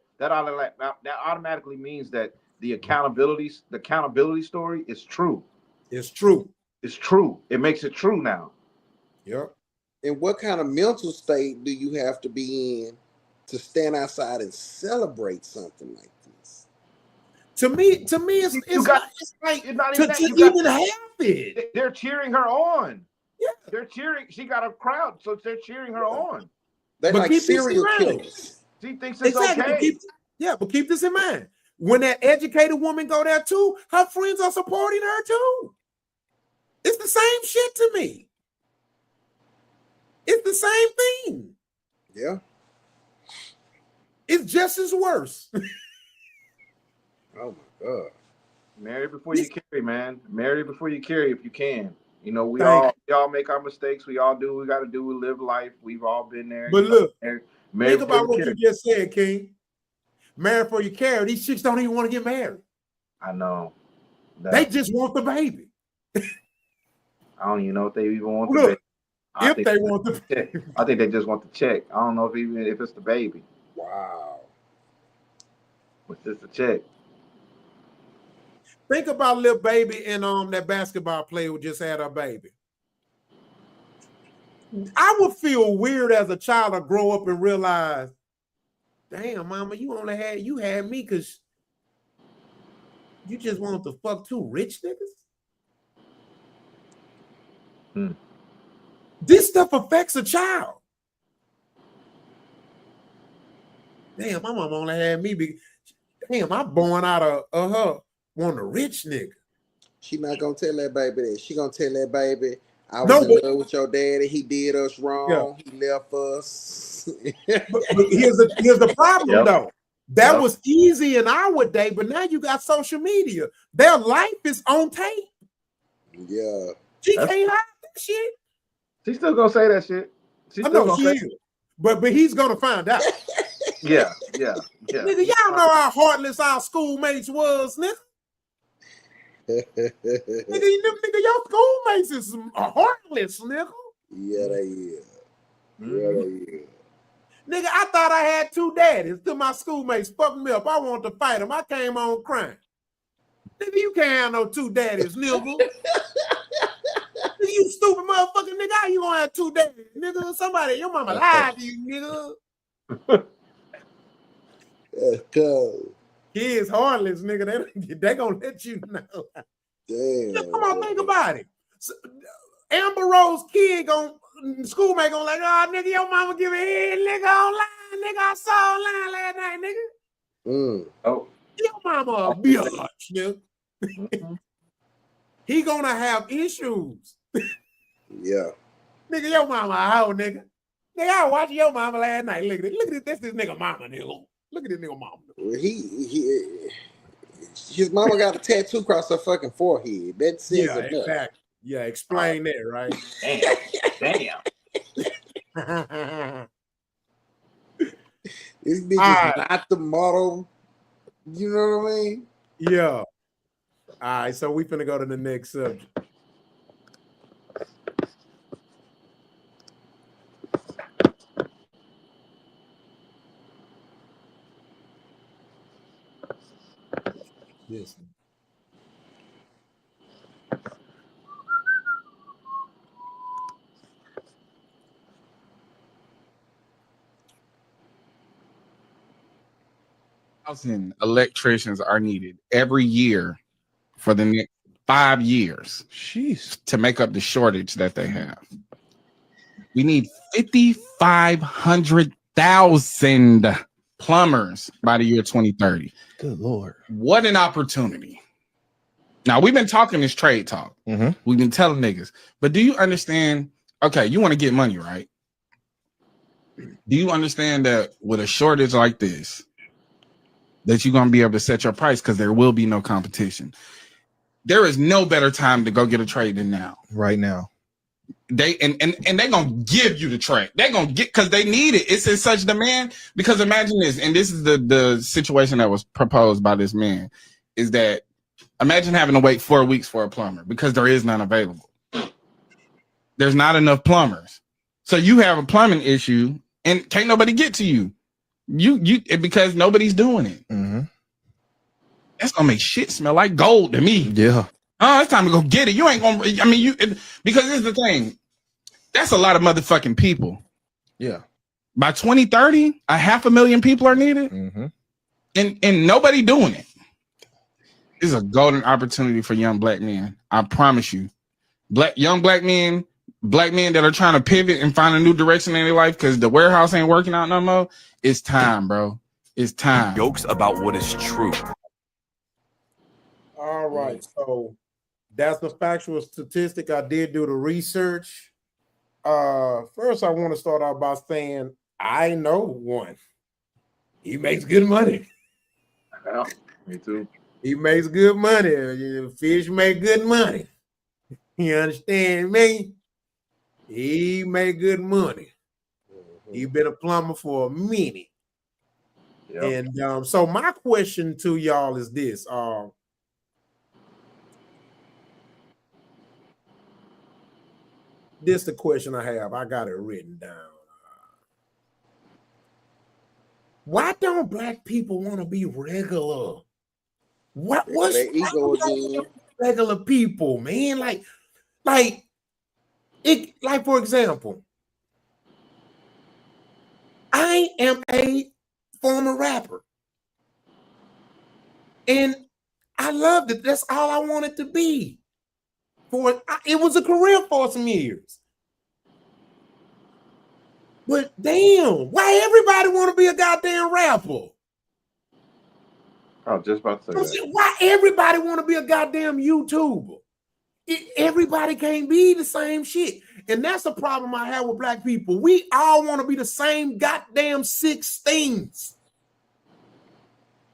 the accountability story is true. It's true. It's true. It makes it true now. Yep. And what kind of mental state do you have to be in to stand outside and celebrate something like this? To me, it's like to even have it. They're cheering her on. Yeah. They're cheering. She got a crowd, so they're cheering her on. They're like serial killers. She thinks it's okay. But keep this in mind. When that educated woman go there too, her friends are supporting her too. It's the same shit to me. It's the same thing. Yeah. It's just as worse. Oh my God. Marry before you carry, man. Marry before you carry if you can. You know, we Thank all make our mistakes. We all do what we got to do. We live life. We've all been there. But you know, look, marry think before about what carry. you just said, King. Marry before you carry. These chicks don't even want to get married. I know. They just want the baby. I don't even know if they even want Look, the baby. if they want the baby. I think they just want the check. I don't know if it's the baby. Wow. It's just a check. Think about little baby and that basketball player who just had her baby. I would feel weird as a child to grow up and realize, damn, mama, you had me because you just wanted to fuck two rich niggas. This stuff affects a child. Damn, my mama only had me because damn, I'm born out of her want a rich nigga. She not gonna tell that baby that. She gonna tell that baby, I was in love with your daddy. He did us wrong. Yeah. He left us. but here's the problem though. That was easy in our day, but now you got social media. Their life is on tape. Yeah. She can't hide that shit. She's still gonna say that shit. I know she is. But he's gonna find out. Yeah. Nigga, y'all know how heartless our schoolmates was, nigga. nigga, your schoolmates is heartless, nigga. Yeah, they is. Yeah, they is. Nigga, I thought I had two daddies till my schoolmates fucked me up. I wanted to fight them. I came on crying. Nigga, you can't have no two daddies, nigga. Nigga, you stupid motherfucker, nigga. How you gonna have two daddies? Nigga, somebody, your mama lied to you, nigga. That's cool. Kids heartless, nigga. They gonna let you know. Damn. Come on, think about it. So, Amber Rose kid schoolmate gonna like, oh nigga, your mama give a head, nigga, online, nigga. I saw online last night, nigga. Oh, your mama a bitch, nigga. He gonna have issues. Yeah. Nigga, your mama a hoe, nigga. Nigga, I was watching your mama last night. Look at this. This nigga mama, nigga. Look at this nigga mama. His mama got a tattoo across her fucking forehead. That says enough. Exactly. Yeah, explain that, right? Damn. This bitch is not the model. You know what I mean? Yeah. All right, so we finna go to the next subject. This. Electricians are needed every year for the next 5 years. Jeez. To make up the shortage that they have. We need 500,000 plumbers by the year 2030. Good Lord. What an opportunity. Now, we've been talking this trade talk. Mm-hmm. We've been telling niggas. But do you understand? Okay, you want to get money, right? Do you understand that with a shortage like this, that you're going to be able to set your price because there will be no competition? There is no better time to go get a trade than now. Right now. They're gonna give you the trade. They're gonna get because they need it. It's in such demand. Because imagine this, and this is the situation that was proposed by this man, is that imagine having to wait 4 weeks for a plumber because there is none available. There's not enough plumbers. So you have a plumbing issue and can't nobody get to you. Because nobody's doing it. Mm-hmm. That's gonna make shit smell like gold to me. Yeah. Oh, it's time to go get it. You ain't gonna. I mean, because here's the thing. That's a lot of motherfucking people. Yeah. By 2030, 500,000 people are needed, and nobody doing it. This is a golden opportunity for young black men. I promise you, young black men that are trying to pivot and find a new direction in their life because the warehouse ain't working out no more. It's time, bro. It's time. Jokes about what is true. All right, so that's the factual statistic. I did do the research. First, I want to start out by saying I know one. He makes good money. Yeah, me too. He makes good money. Fish make good money. You understand me? He make good money. He been a plumber for a minute. Yep. And so my question to y'all is this. This is the question I have. I got it written down. Why don't black people want to be regular? What's ego again? Regular people, man? Like for example, I am a former rapper. And I loved it. That's all I wanted to be. It was a career for some years. But damn, why everybody want to be a goddamn rapper? I was just about to say that. Why everybody want to be a goddamn YouTuber? Everybody can't be the same shit. And that's the problem I have with black people. We all want to be the same goddamn 6 things.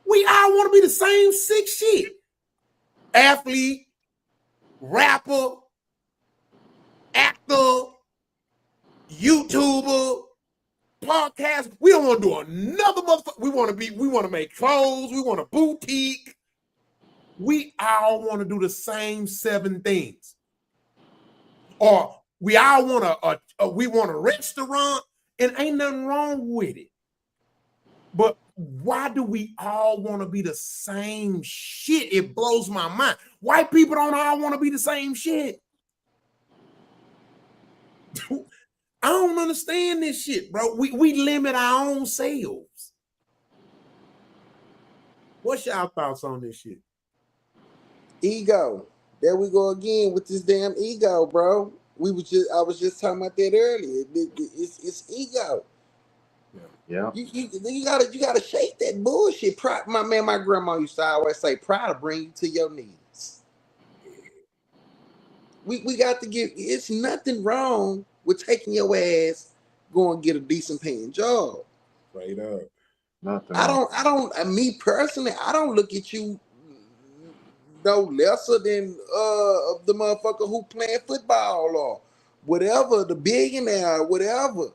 We all want to be the same 6 shit. Athlete, rapper, actor, YouTuber, podcast. We don't want to do another motherfucker. We want to make clothes. We want a boutique. We all want to do the same 7 things. Or we all want we want a restaurant, and ain't nothing wrong with it. But why do we all want to be the same shit? It blows my mind. White people don't all want to be the same shit. I don't understand this shit, bro. We limit our own selves. What's y'all thoughts on this shit? Ego. There we go again with this damn ego, bro. I was just talking about that earlier. It's ego. Yeah. You gotta shake that bullshit. Pride, my grandma used to always say, pride will bring you to your knees. We got to give. It's nothing wrong with taking your ass, go and get a decent paying job. Straight up. Nothing. Me personally, I don't look at you no lesser than the motherfucker who playing football or whatever, the billionaire, whatever.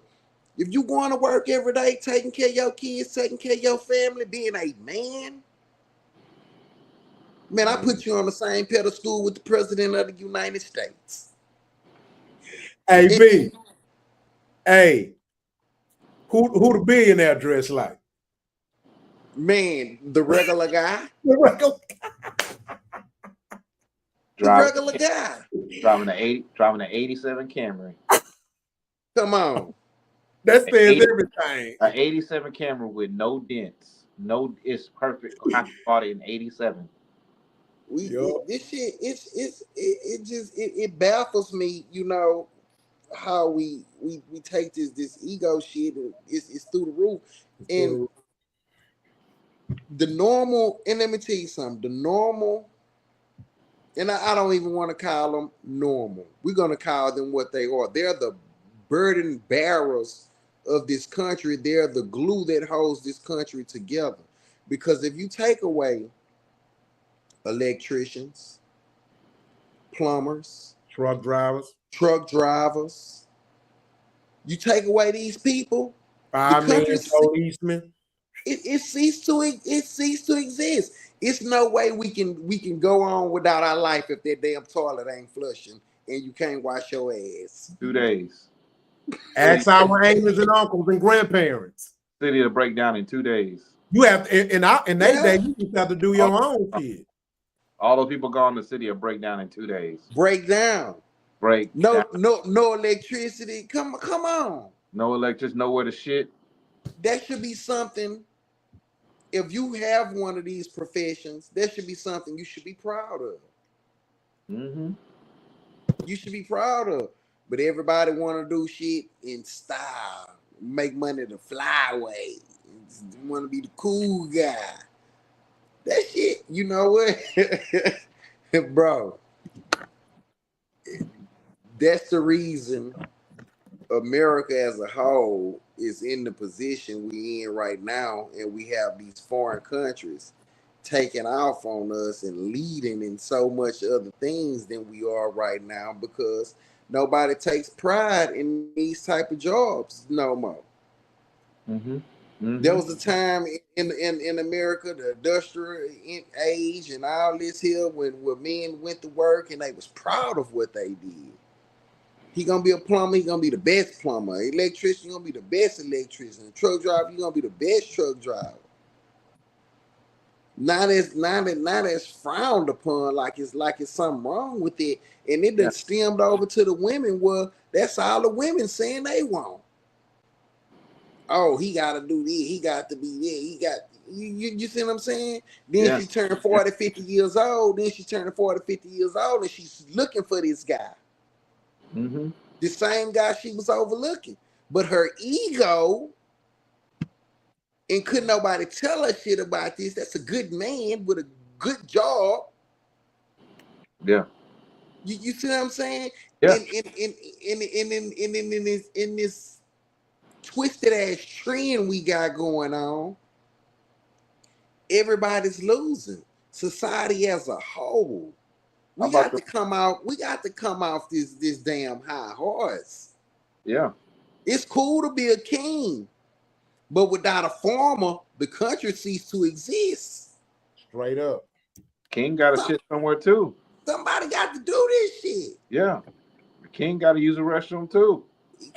If you going to work every day, taking care of your kids, taking care of your family, being a man, I put you on the same pedestal with the president of the United States. Hey, B. Hey, who the billionaire dress like? Man, the regular guy. The regular guy. Driving an 87 Camry. Come on. That says everything. An 87 Camry with no dents. It's perfect. I bought it in 87. This shit, it baffles me, how we take this ego shit, and it's through the roof. And the normal, and let me tell you something, the normal, and I don't even want to call them normal. We're going to call them what they are. They're the burden bearers of this country. They're the glue that holds this country together. Because if you take away electricians, plumbers, truck drivers, you take away these people, policemen, it ceased to exist. It's no way we can go on without our life if that damn toilet ain't flushing and you can't wash your ass. 2 days. Ask our aunts and uncles and grandparents. City will break down in 2 days. You have to, in that day, you just have to do your own shit. All those people gone, the city will break down in 2 days. No electricity. Come on. No electricity, nowhere to shit. That should be something. If you have one of these professions, that should be something you should be proud of. Mm-hmm. You should be proud of. But everybody want to do shit in style, make money the flyway, want to be the cool guy. That shit, you know what, bro? That's the reason America as a whole is in the position we in right now, and we have these foreign countries taking off on us and leading in so much other things than we are right now, because nobody takes pride in these type of jobs no more. There was a time in America, the industrial age and all this here, when men went to work and they was proud of what they did. He gonna be a plumber, he gonna be the best plumber. Electrician, he gonna be the best electrician. Truck driver, he gonna be the best truck driver. Now that's frowned upon, like it's something wrong with it, and it done stemmed over to the women. Well, that's all the women saying they want. Oh, he got to do this. He got to be there. He got you see what I'm saying? Then she turned 40, 50 years old. Then she turned 40, 50 years old, and she's looking for this guy. The same guy she was overlooking, but her ego. And couldn't nobody tell her shit about this. That's a good man with a good job. Yeah. You see what I'm saying? Yeah. In this twisted ass trend we got going on, everybody's losing. Society as a whole. We got to come off this damn high horse. Yeah. It's cool to be a king. But without a farmer, the country ceased to exist. Straight up. King got to shit somewhere too. Somebody got to do this shit. Yeah. The king got to use a restroom too.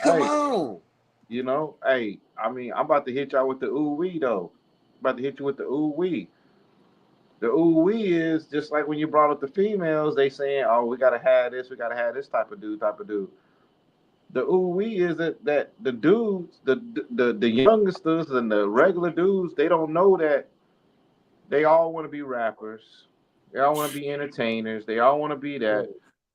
Come on. You know, hey, I mean, I'm about to hit y'all with the ooh-wee though. I'm about to hit you with the ooh-wee. The ooh-wee is just like when you brought up the females, they saying, oh, we got to have this type of dude. The ooh-wee is that the dudes, the youngsters and the regular dudes, they don't know that they all want to be rappers. They all want to be entertainers. They all want to be that.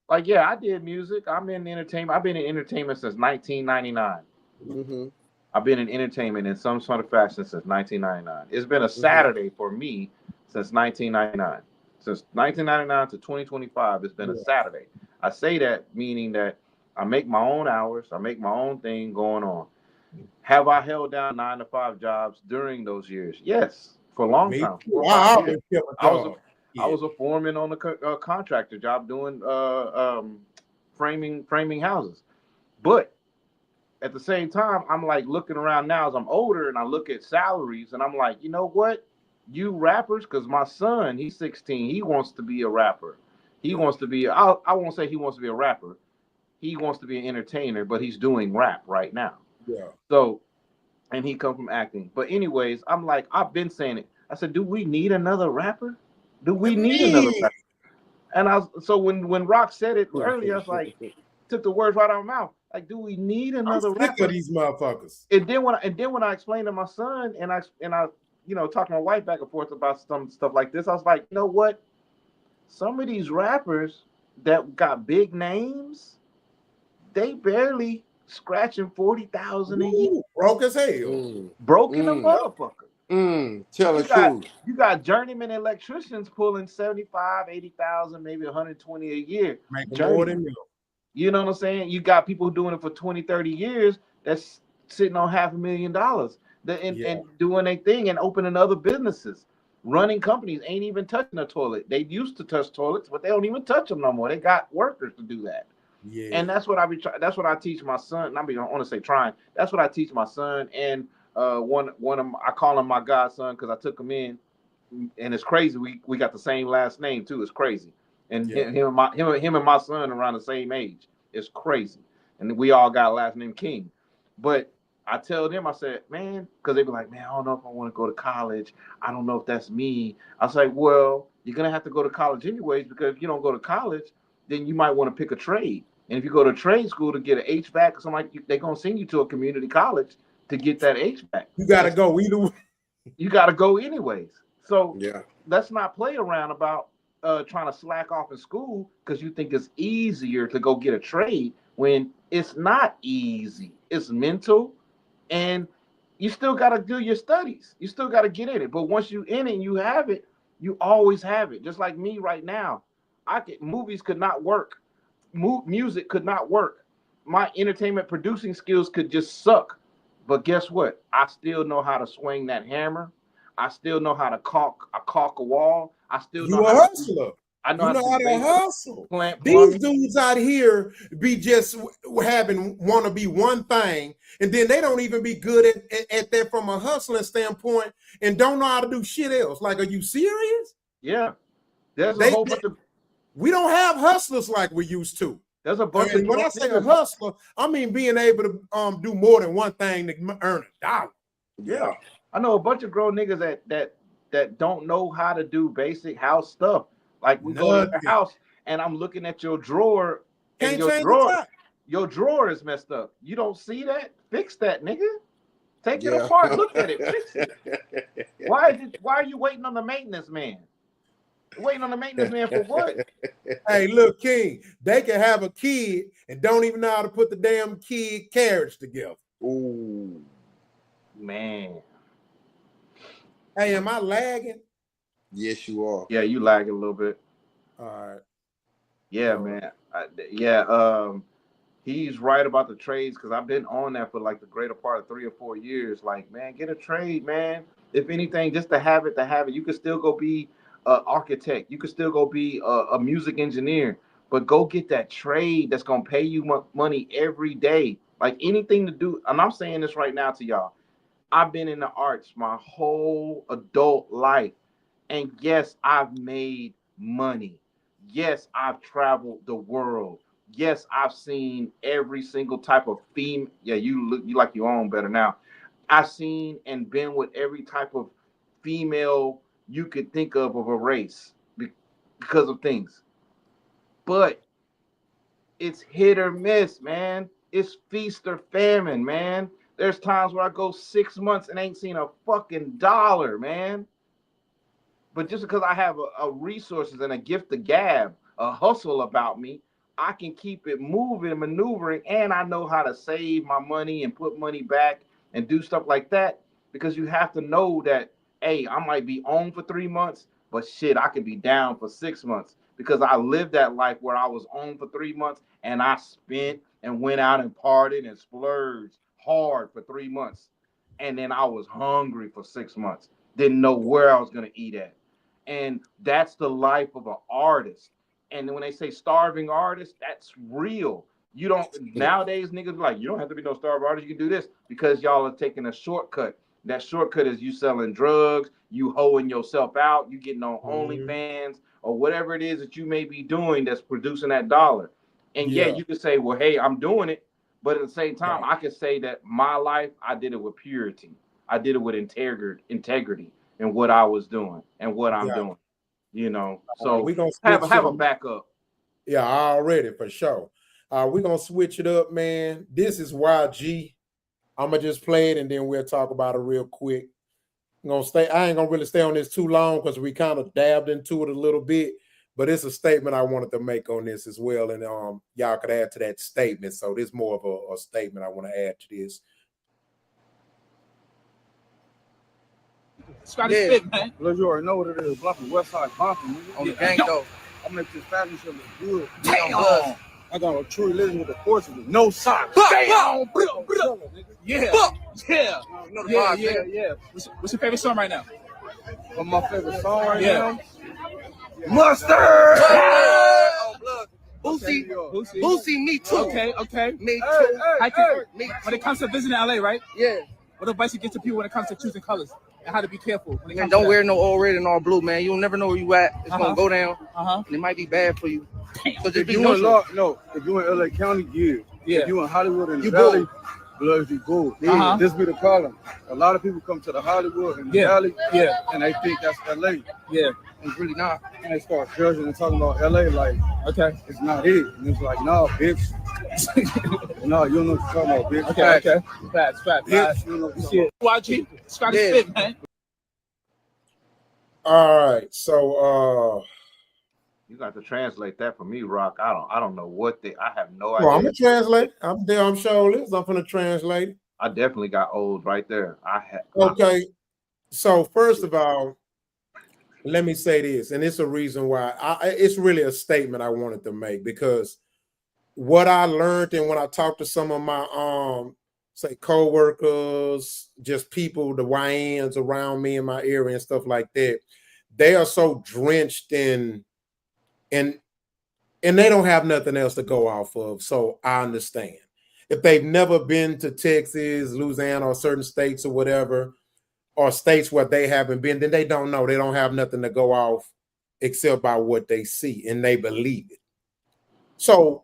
Like, yeah, I did music. I'm in entertainment. I've been in entertainment since 1999. I've been in entertainment in some sort of fashion since 1999. It's been a Saturday for me since 1999. Since 1999 to 2025, it's been a Saturday. I say that meaning that I make my own hours. I make my own thing going on. Have I held down 9-to-5 jobs during those years? Yes, for a long time. I was a foreman on a contractor job doing framing houses. But at the same time, I'm like looking around now as I'm older and I look at salaries and I'm like, you know what? You rappers, because my son, he's 16. He wants to be a rapper. He wants to be, I won't say he wants to be a rapper. He wants to be an entertainer, but he's doing rap right now. Yeah. So, and he come from acting. But anyways, I'm like, I've been saying it. I said, do we need another rapper? Do we need another rapper? And so when Rock said it earlier, I was like, took the words right out of my mouth. Like, do we need another rapper? Sick of these motherfuckers. And then when I explained to my son and I you know, talking to my wife back and forth about some stuff like this, I was like, you know what? Some of these rappers that got big names, they barely scratching 40,000 a year. Broke as hell. Broken a motherfucker. Tell the truth. You got journeyman electricians pulling 75, 80,000, maybe 120 a year. Making more than you. You know what I'm saying? You got people doing it for 20, 30 years that's sitting on $500,000 and doing their thing and opening other businesses. Running companies ain't even touching a toilet. They used to touch toilets, but they don't even touch them no more. They got workers to do that. Yeah. And that's what that's what I teach my son. I mean, I want to say trying. That's what I teach my son and one of I call him my godson because I took him in, and it's crazy. We got the same last name too. It's crazy. And him and my son around the same age. It's crazy. And we all got a last name King. But I tell them, I said, man, because they be like, man, I don't know if I want to go to college. I don't know if that's me. I was like, well, you're going to have to go to college anyways, because if you don't go to college, then you might want to pick a trade. And if you go to trade school to get an HVAC or something like that, they're going to send you to a community college to get that HVAC. You got to go either way. You got to go anyways. So let's not play around about trying to slack off in school because you think it's easier to go get a trade when it's not easy. It's mental. And you still got to do your studies. You still got to get in it. But once you in it and you have it, you always have it. Just like me right now. Movies could not work. Music could not work. My entertainment producing skills could just suck. But guess what? I still know how to swing that hammer. I still know how to caulk a wall. I still know You a how hustler. I know You know how to basic hustle. plant These plumbing. dudes out here be just want to be one thing, and then they don't even be good at that from a hustling standpoint, and don't know how to do shit else. Like, are you serious? Yeah, there's a whole bunch of. We don't have hustlers like we used to. There's a bunch of. When I say a hustler, I mean being able to do more than one thing to earn $1. Yeah, I know a bunch of grown niggas that don't know how to do basic house stuff. Like we go to your house and I'm looking at your drawer and your drawer is messed up. You don't see that? Fix that, nigga. Take it apart. Look at it. Fix it. Why are you waiting on the maintenance man? Waiting on the maintenance man for what? Hey, look, King, they can have a kid and don't even know how to put the damn kid carriage together. Ooh, man. Hey, am I lagging? Yes, you are. Yeah, you lagging a little bit. All right. Yeah, man. He's right about the trades because I've been on that for like the greater part of 3 or 4 years. Like, man, get a trade, man. If anything, just to have it. You could still go be an architect. You could still go be a music engineer. But go get that trade that's gonna pay you money every day. Like anything to do. And I'm saying this right now to y'all. I've been in the arts my whole adult life. And yes, I've made money. Yes, I've traveled the world. Yes, I've seen every single type of female. Yeah, you like you own better now. I've seen and been with every type of female you could think of a race because of things. But it's hit or miss, man. It's feast or famine, man. There's times where I go 6 months and ain't seen a fucking dollar, man. But just because I have a resources and a gift of gab, a hustle about me, I can keep it moving, maneuvering, and I know how to save my money and put money back and do stuff like that. Because you have to know that, hey, I might be on for 3 months, but shit, I could be down for 6 months. Because I lived that life where I was on for 3 months and I spent and went out and partied and splurged hard for 3 months. And then I was hungry for 6 months. Didn't know where I was going to eat at. And that's the life of an artist. And when they say starving artist, that's real. You don't nowadays niggas be like, you don't have to be no starving artist. You can do this because y'all are taking a shortcut. That shortcut is you selling drugs, you hoeing yourself out, you getting on OnlyFans or whatever it is that you may be doing that's producing that dollar. And yeah, you could say, well, hey, I'm doing it. But at the same time, I could say that my life, I did it with purity. I did it with integrity in what I was doing and what I'm doing. You know, so we gonna have a backup. Yeah, already for sure. We're gonna switch it up, man. This is YG. I'm gonna just play it and then we'll talk about it real quick. I ain't gonna really stay on this too long because we kind of dabbed into it a little bit, but it's a statement I wanted to make on this as well. And y'all could add to that statement. So this is more of a statement I want to add to this. Scotty Spit, man. Well, you already know what it is. Bluffing, West Side, bumping. On the gang, though. I'm gonna make this family shit look good. Damn. I got a true religion with the forces with no socks. Damn. Yeah. Yeah. Yeah. What's your favorite song right now? My favorite song right now? Mustard! Boosie, me too. Okay. Me too. When it comes to visiting LA, right? Yeah. What advice you give to people when it comes to choosing colors and how to be careful? When it comes don't wear no all red and all blue, man. You'll never know where you at. It's gonna go down, and it might be bad for you. So just if you in if you in LA County, yeah. If you in Hollywood and the Valley, blood you go. This be the problem. A lot of people come to the Hollywood and the Valley, and they think that's LA. Yeah. It's really not. And they start judging and talking about LA like, it's not it. And it's like, no, bitch. No, you don't know what you're talking about, bitch. Okay. Facts. Bitch, you don't know what you're talking about. YG, Scotty Spit, man. All right, so you got to translate that for me, Rock. I don't know what I have no idea. Well, I'm gonna translate. I'm damn sure this. I'm gonna translate. I definitely got old right there. Okay. So first of all, let me say this, and it's a reason why it's really a statement I wanted to make, because what I learned and when I talked to some of say co-workers, just people, the YNs around me in my area and stuff like that, they are so drenched in and they don't have nothing else to go off of. So I understand. If they've never been to Texas, Louisiana, or certain states or whatever, or states where they haven't been, then they don't know. They don't have nothing to go off except by what they see, and they believe it. So,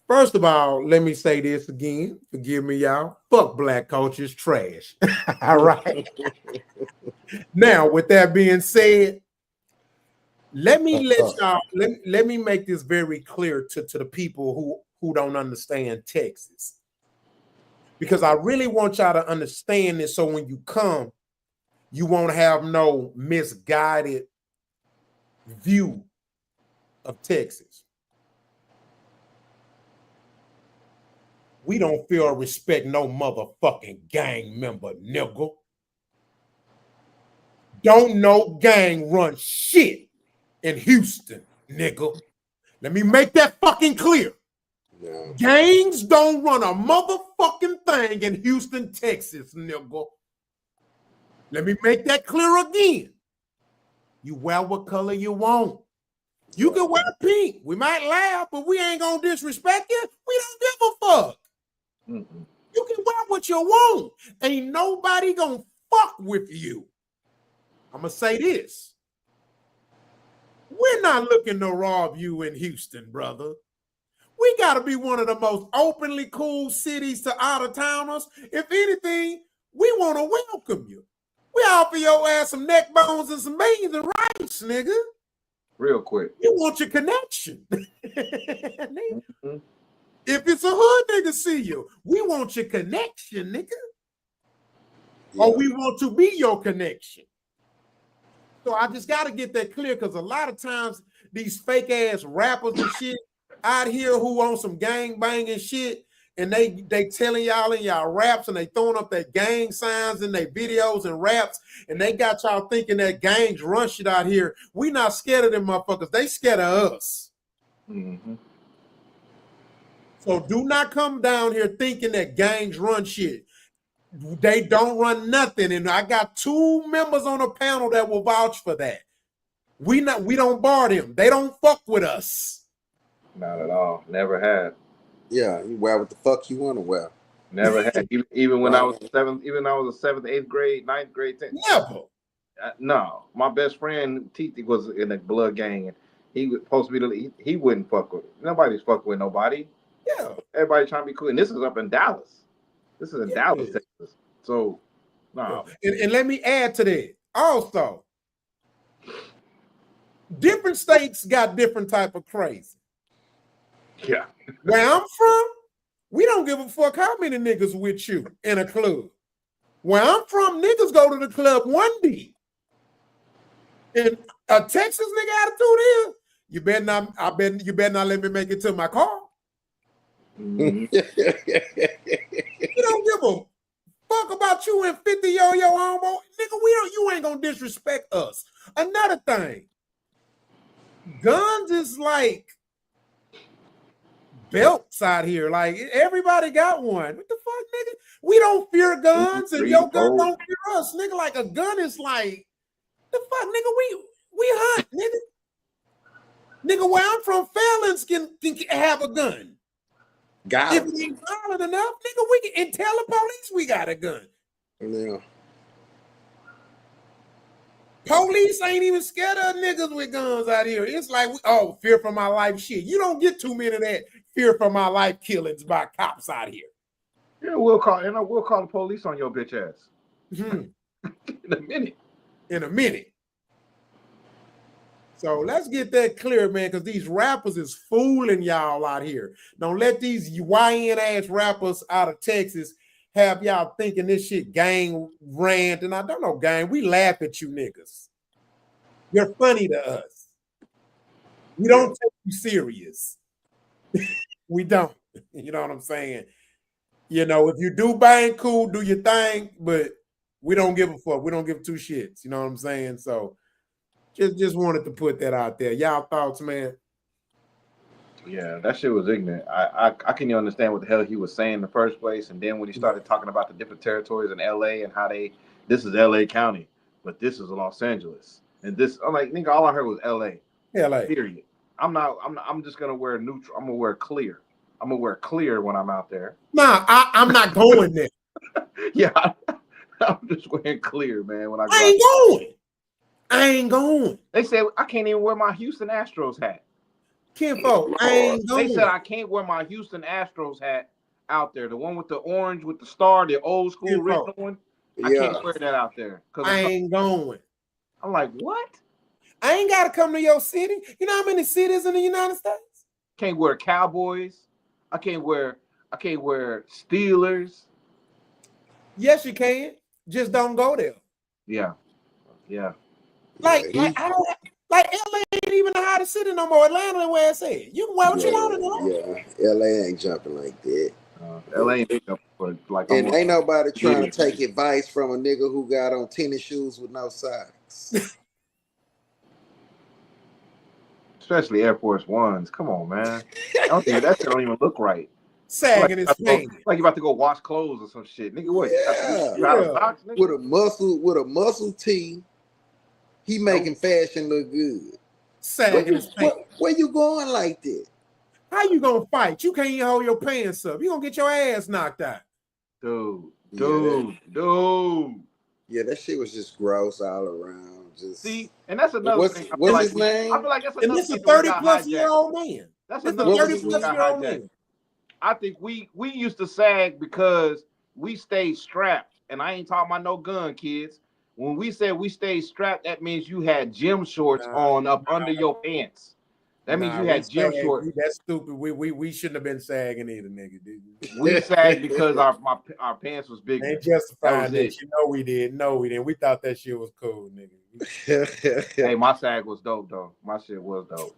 first of all, let me say this again. Forgive me, y'all. Fuck black culture is trash. All right. Now, with that being said, let me make this very clear to the people who don't understand Texas. Because I really want y'all to understand this so when you come, you won't have no misguided view of Texas. We don't feel or respect no motherfucking gang member, nigga. Don't no gang run shit in Houston, nigga. Let me make that fucking clear. No. Gangs don't run a motherfucking thing in Houston, Texas, nigga. Let me make that clear again. You wear what color you want. You can wear pink. We might laugh, but we ain't gonna disrespect you. We don't give a fuck. Mm-mm. You can wear what you want. Ain't nobody gonna fuck with you. I'm gonna say this. We're not looking to rob you in Houston, brother. We gotta be one of the most openly cool cities to out-of-towners. If anything, we want to welcome you. We offer your ass some neck bones and some beans and rice, nigga. Real quick. You want your connection. Mm-hmm. If it's a hood nigga see you, we want your connection, nigga. Yeah. Or we want to be your connection. So I just got to get that clear because a lot of times these fake ass rappers and shit out here who on some gang banging shit and they telling y'all in y'all raps and they throwing up their gang signs in their videos and raps and they got y'all thinking that gangs run shit out here. We not scared of them motherfuckers. They scared of us. Mm-hmm. So do not come down here thinking that gangs run shit. They don't run nothing. And I got 2 members on the panel that will vouch for that. We don't bar them. They don't fuck with us. Not at all. Never had. Yeah, you wear what the fuck you want to wear. Never had. Even when I was 7th, even I was a 7th, 8th grade, 9th grade, 10th. Never. No, my best friend Titi was in a blood gang, and he was supposed to be he wouldn't fuck with nobody's fucking with nobody. Yeah, everybody trying to be cool, and this is up in Dallas. This is in Dallas, Texas. So, no. And let me add to that. Also, different states got different type of crazy. Yeah. Where I'm from, we don't give a fuck how many niggas with you in a club. Where I'm from, niggas go to the club one day. And a Texas nigga attitude is, you better not let me make it to my car. Mm-hmm. You don't give a fuck about you and 50 yo homo. Nigga, you ain't gonna disrespect us. Another thing, guns is like belts out here. Like everybody got one. What the fuck, nigga? We don't fear guns, and your gun don't fear us, nigga. Like a gun is like the fuck, nigga. We hunt, nigga. Nigga, where I'm from, felons can have a gun. If we ain't violent enough, nigga, we can tell the police we got a gun. Yeah. Police ain't even scared of niggas with guns out here. It's like, fear for my life shit. You don't get too many of that fear for my life killings by cops out here. Yeah, we'll call the police on your bitch ass. In a minute. So let's get that clear, man, because these rappers is fooling y'all out here. Don't let these YN ass rappers out of Texas have y'all thinking this shit gang rant. And I don't know, gang. We laugh at you niggas. You're funny to us. We don't take you serious. We don't. You know what I'm saying? You know, if you do bang, cool, do your thing, but we don't give a fuck. We don't give 2 shits. You know what I'm saying? So just wanted to put that out there. Y'all thoughts, man? Yeah, that shit was ignorant. I can understand what the hell he was saying in the first place, and then when he started talking about the different territories in LA and how this is LA County, but this is Los Angeles, and this I'm like, nigga, all I heard was LA. LA. Period. I'm just gonna wear neutral. I'm gonna wear clear. I'm gonna wear clear when I'm out there. Nah, I'm not going there. Yeah, I'm just wearing clear, man. When I ain't going. I ain't going. They said I can't even wear my Houston Astros hat. Kinfolk, I ain't going. They said I can't wear my Houston Astros hat out there. The one with the orange with the star, the old school written one. I can't wear that out there. I ain't going. I'm like, what? I ain't gotta come to your city. You know how many cities in the United States? Can't wear Cowboys. I can't wear Steelers. Yes, you can. Just don't go there. Yeah. Yeah. Like I don't like LA ain't even the hottest city no more. Atlanta and where it's at. You can wear what you want in Atlanta. Yeah, LA ain't jumping like that. LA ain't jumping for like. And ain't nobody trying to take advice from a nigga who got on tennis shoes with no socks. Especially Air Force Ones. Come on, man. I don't think that shit don't even look right. Sagging his pants. Like you about to go wash clothes or some shit. Nigga, what? Yeah. With a muscle tee, he making fashion look good. Sagging his pants. Where you going like that? How you gonna fight? You can't even hold your pants up. You gonna get your ass knocked out. Dude. Yeah, that shit was just gross all around. Just see, and that's another thing. What's his name? I feel like that's and this is a 30-plus-year-old man. That's a 30-plus-year-old man. I think we used to sag because we stayed strapped, and I ain't talking about no gun, kids. When we said we stayed strapped, that means you had gym shorts on up under your pants. That means you had gym shorts. That's stupid. We shouldn't have been sagging either, nigga. We sagged because our pants was bigger. Ain't justifying that. You know we did. No, we didn't. We thought that shit was cool, nigga. Hey, my sag was dope though. My shit was dope.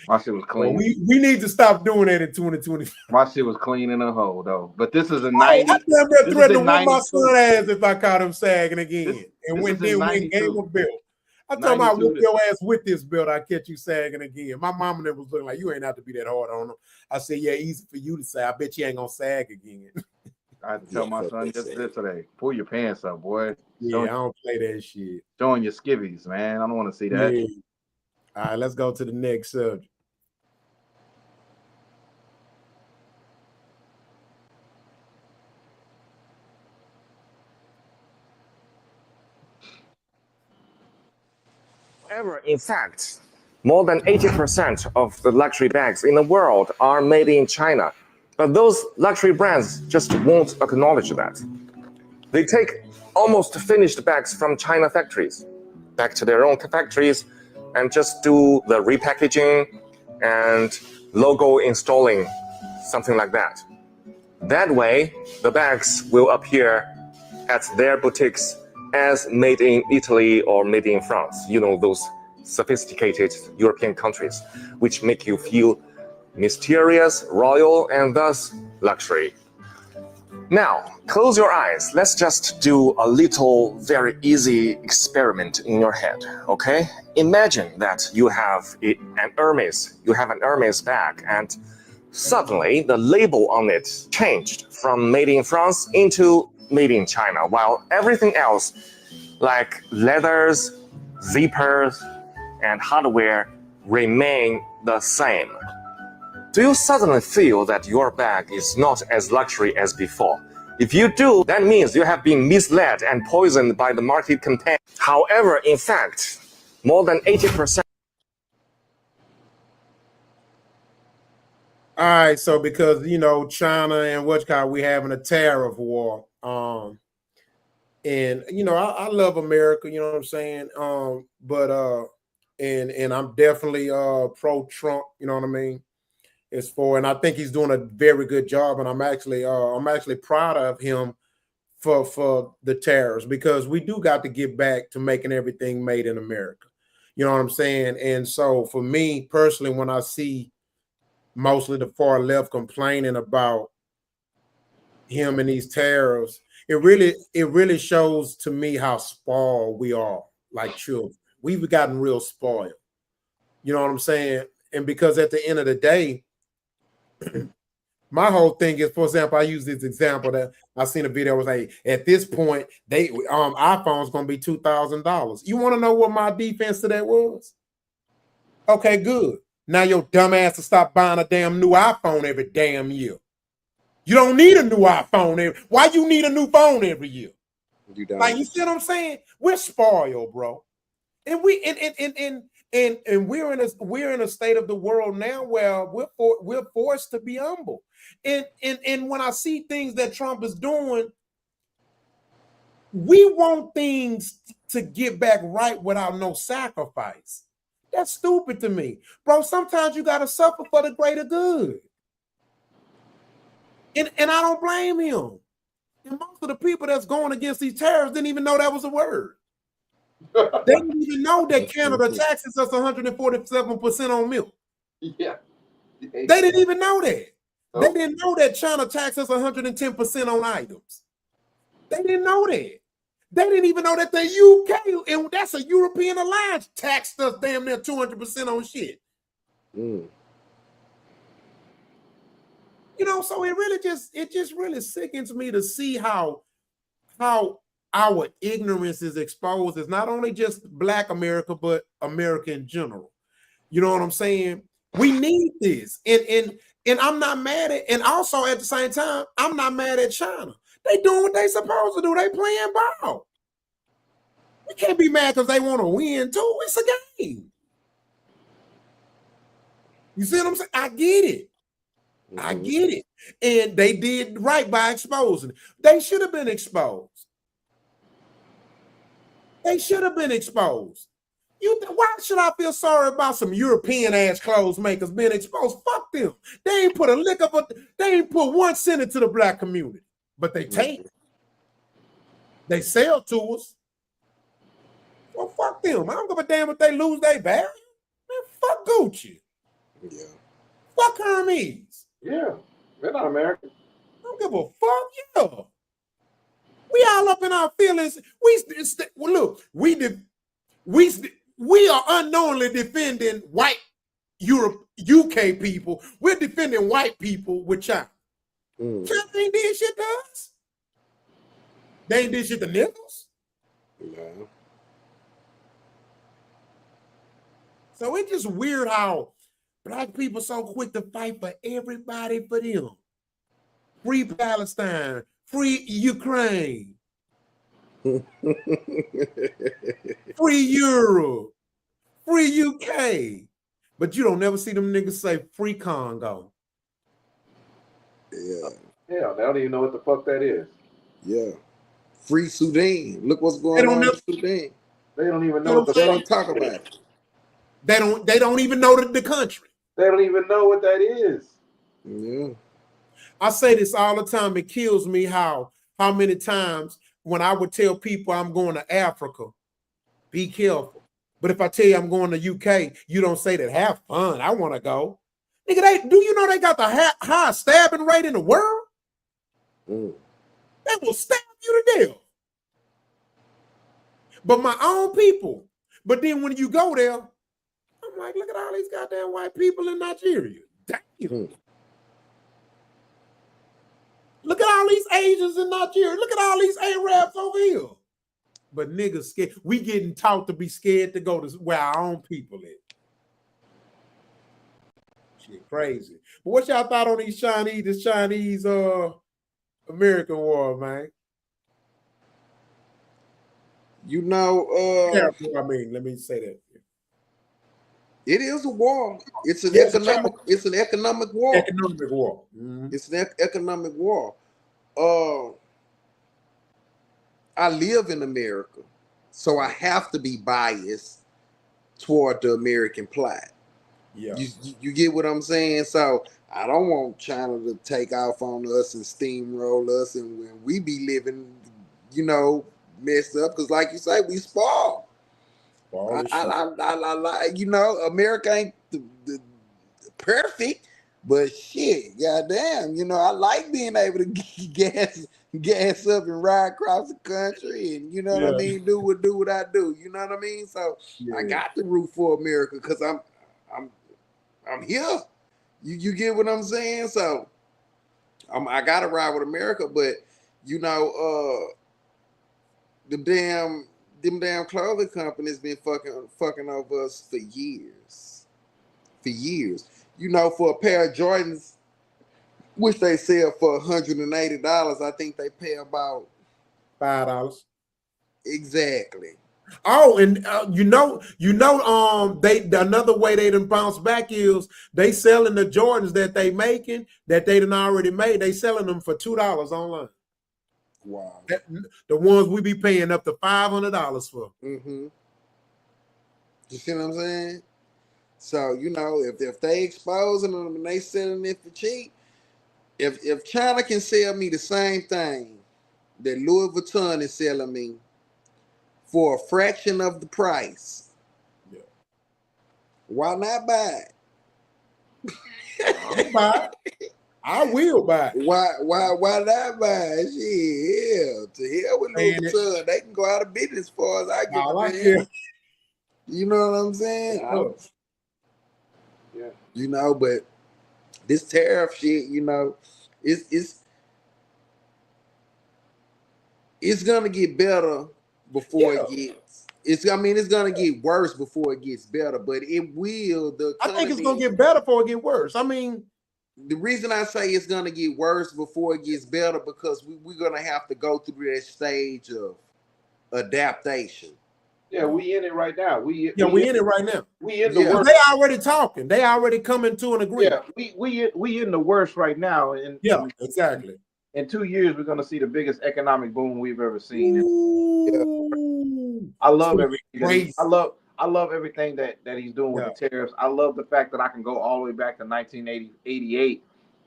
My shit was clean. Well, we need to stop doing that in 2020. My shit was clean in a hole though. But this is a 90. I never threatened to whip my son ass if I caught him sagging again. And when game a belt. I told him I whip your ass with this belt, I catch you sagging again. My mama never was looking like you ain't have to be that hard on him. I said, yeah, easy for you to say. I bet you ain't gonna sag again. I had to tell my son just this today. Pull your pants up, boy. Yeah, I don't play that shit. Showing your skivvies, man. I don't want to see that. Yeah. All right, let's go to the next subject. However, in fact, more than 80% of the luxury bags in the world are made in China. But those luxury brands just won't acknowledge that. They take almost finished bags from China factories back to their own factories and just do the repackaging and logo installing, something like that. That way, the bags will appear at their boutiques as made in Italy or made in France. You know, those sophisticated European countries, which make you feel mysterious, royal, and thus luxury. Now, close your eyes. Let's just do a little, very easy experiment in your head, okay? Imagine that you have an Hermes bag, and suddenly the label on it changed from made in France into made in China, while everything else, like leathers, zippers, and hardware, remain the same. Do you suddenly feel that your bag is not as luxury as before? If you do, that means you have been misled and poisoned by the market campaign. However, in fact, more than 80%. All right, so because China and we having a tariff war. And I love America, you know what I'm saying? But I'm definitely pro-Trump, you know what I mean? And I think he's doing a very good job, and I'm actually proud of him for the tariffs, because we do got to get back to making everything made in America. You know what I'm saying? And so for me personally, when I see mostly the far left complaining about him and these tariffs, it really shows to me how spoiled we are like children. We've gotten real spoiled. You know what I'm saying? because at the end of the day, my whole thing is, for example, I use this example that I seen a video was like, at this point, they iPhone's gonna be $2,000. You want to know what my defense to that was? Okay, good. Now your dumb ass to stop buying a damn new iPhone every damn year. You don't need a new iPhone why you need a new phone every year? You don't. Like, you see what I'm saying? We're spoiled, bro. And we're in a state of the world now where we're forced to be humble. And when I see things that Trump is doing, we want things to get back right without no sacrifice. That's stupid to me, bro. Sometimes you gotta suffer for the greater good. And I don't blame him. And most of the people that's going against these tariffs didn't even know that was a word. They didn't even know that Canada taxes us 147% on milk. Yeah. They didn't even know that. They didn't know that China taxes us 110% on items. They didn't know that. They didn't even know that the UK, and that's a European alliance, taxed us damn near 200% on shit. Mm. You know, so it just really sickens me to see how our ignorance is exposed. It's not only just Black America, but America in general. You know what I'm saying? We need this. And I'm not mad at, and also at the same time, I'm not mad at China. They doing what they supposed to do. They playing ball. We can't be mad because they want to win too. It's a game. You see what I'm saying? I get it. I get it. And they did right by exposing it. They should have been exposed. They should have been exposed. Why should I feel sorry about some European ass clothes makers being exposed? Fuck them. They ain't put a lick up. They ain't put 1 cent into the Black community, but they take. They sell to us. Well, fuck them. I don't give a damn if they lose their value. Man, fuck Gucci. Yeah. Fuck Hermes. Yeah, they're not American. I don't give a fuck. Yeah. We all up in our feelings. We are unknowingly defending white UK people. We're defending white people with China. China ain't did shit to us. They ain't did shit to niggas. No. So it's just weird how Black people so quick to fight for everybody for them. Free Palestine, free Ukraine, free Europe, free UK. But you don't never see them niggas say free Congo. Yeah. Yeah, they don't even know what the fuck that is. Yeah. Free Sudan. Look what's going on in Sudan. They don't even know what the They fuck. don't talk about it. They don't even know the country. They don't even know what that is. Yeah. I say this all the time. It kills me how many times when I would tell people I'm going to Africa, be careful. But if I tell you I'm going to UK, you don't say that. Have fun. I want to go. Nigga, do you know they got the highest stabbing rate in the world? They will stab you to death. But my own people. But then when you go there, I'm like, look at all these goddamn white people in Nigeria. Damn. Look at all these Asians in Nigeria. Look at all these Arabs over here. But niggas scared. We getting taught to be scared to go to where our own people is. Shit crazy. But what y'all thought on this Chinese American war, man? You know, I mean, let me say that. It is a war. It's an economic war. Economic war. Mm-hmm. It's an economic war. I live in America, so I have to be biased toward the American plot. Yeah. You get what I'm saying? So I don't want China to take off on us and steamroll us, and when we be living, messed up, because like you say, we spoiled. I America ain't the perfect, but shit, goddamn, I like being able to gas up and ride across the country, and you know what I mean, do what I do. You know what I mean? So I got to root for America because I'm here. You get what I'm saying? So I gotta ride with America, but you know, them damn clothing companies been fucking over us for years. For years. You know, for a pair of Jordans, which they sell for $180, I think they pay about $5. Exactly. Oh, and they another way they done bounce back is they selling the Jordans that they making that they done already made. They selling them for $2 online. Wow. The ones we be paying up to $500 for. Mm-hmm. You see what I'm saying? So you know, if they exposing them and they selling it for cheap, if China can sell me the same thing that Louis Vuitton is selling me for a fraction of the price, why not buy it? I'll buy it. I will buy it. Why not buy it? Shit, to hell with Louis Vuitton. They can go out of business as far as I get. You know what I'm saying? Yeah. You know, but this tariff shit, you know, it's gonna get better before it gets. It's gonna get worse before it gets better, but it will. I think it's gonna get better before it get worse. I mean, the reason I say it's gonna get worse before it gets better because we're gonna have to go through that stage of adaptation. Yeah, we in it right now. We in it right now. We in the worst. They already talking. They already coming to an agreement. Yeah, we in the worst right now. And exactly. In 2 years, we're gonna see the biggest economic boom we've ever seen. I love everything. I love everything that he's doing with the tariffs. I love the fact that I can go all the way back to 1988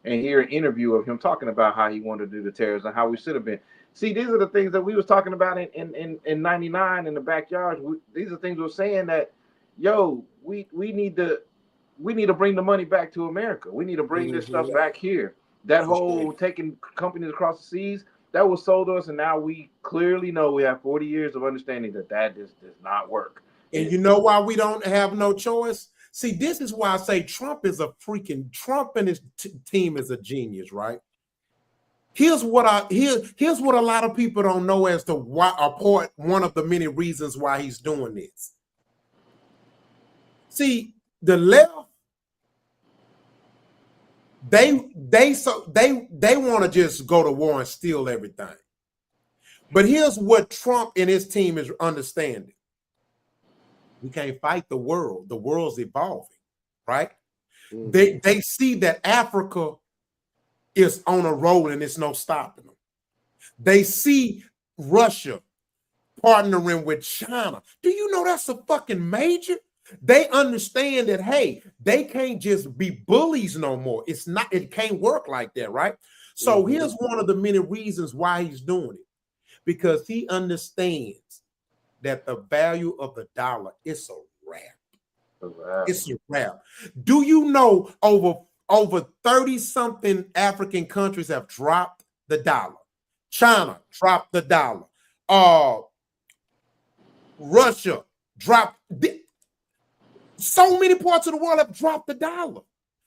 and hear an interview of him talking about how he wanted to do the tariffs and how we should have been. See, these are the things that we was talking about in 99 in the backyard. These are things we're saying that, we need to bring the money back to America. We need to bring this stuff back here. That whole taking companies across the seas, that was sold to us, and now we clearly know we have 40 years of understanding that just does not work. And you know why we don't have no choice? See, this is why I say Trump and his team is a genius, right? Here's what a lot of people don't know as to why, one of the many reasons why he's doing this. See, the left, they want to just go to war and steal everything. But here's what Trump and his team is understanding. We can't fight the world. The world's evolving, right? Mm-hmm. They see that Africa is on a roll and there's no stopping them. They see Russia partnering with China. Do you know that's a fucking major? They understand that, hey, they can't just be bullies no more. It can't work like that, right? So here's one of the many reasons why he's doing it. Because he understands that the value of the dollar is a wrap. It's a wrap. Do you know over 30-something African countries have dropped the dollar? China dropped the dollar. Russia dropped. So many parts of the world have dropped the dollar.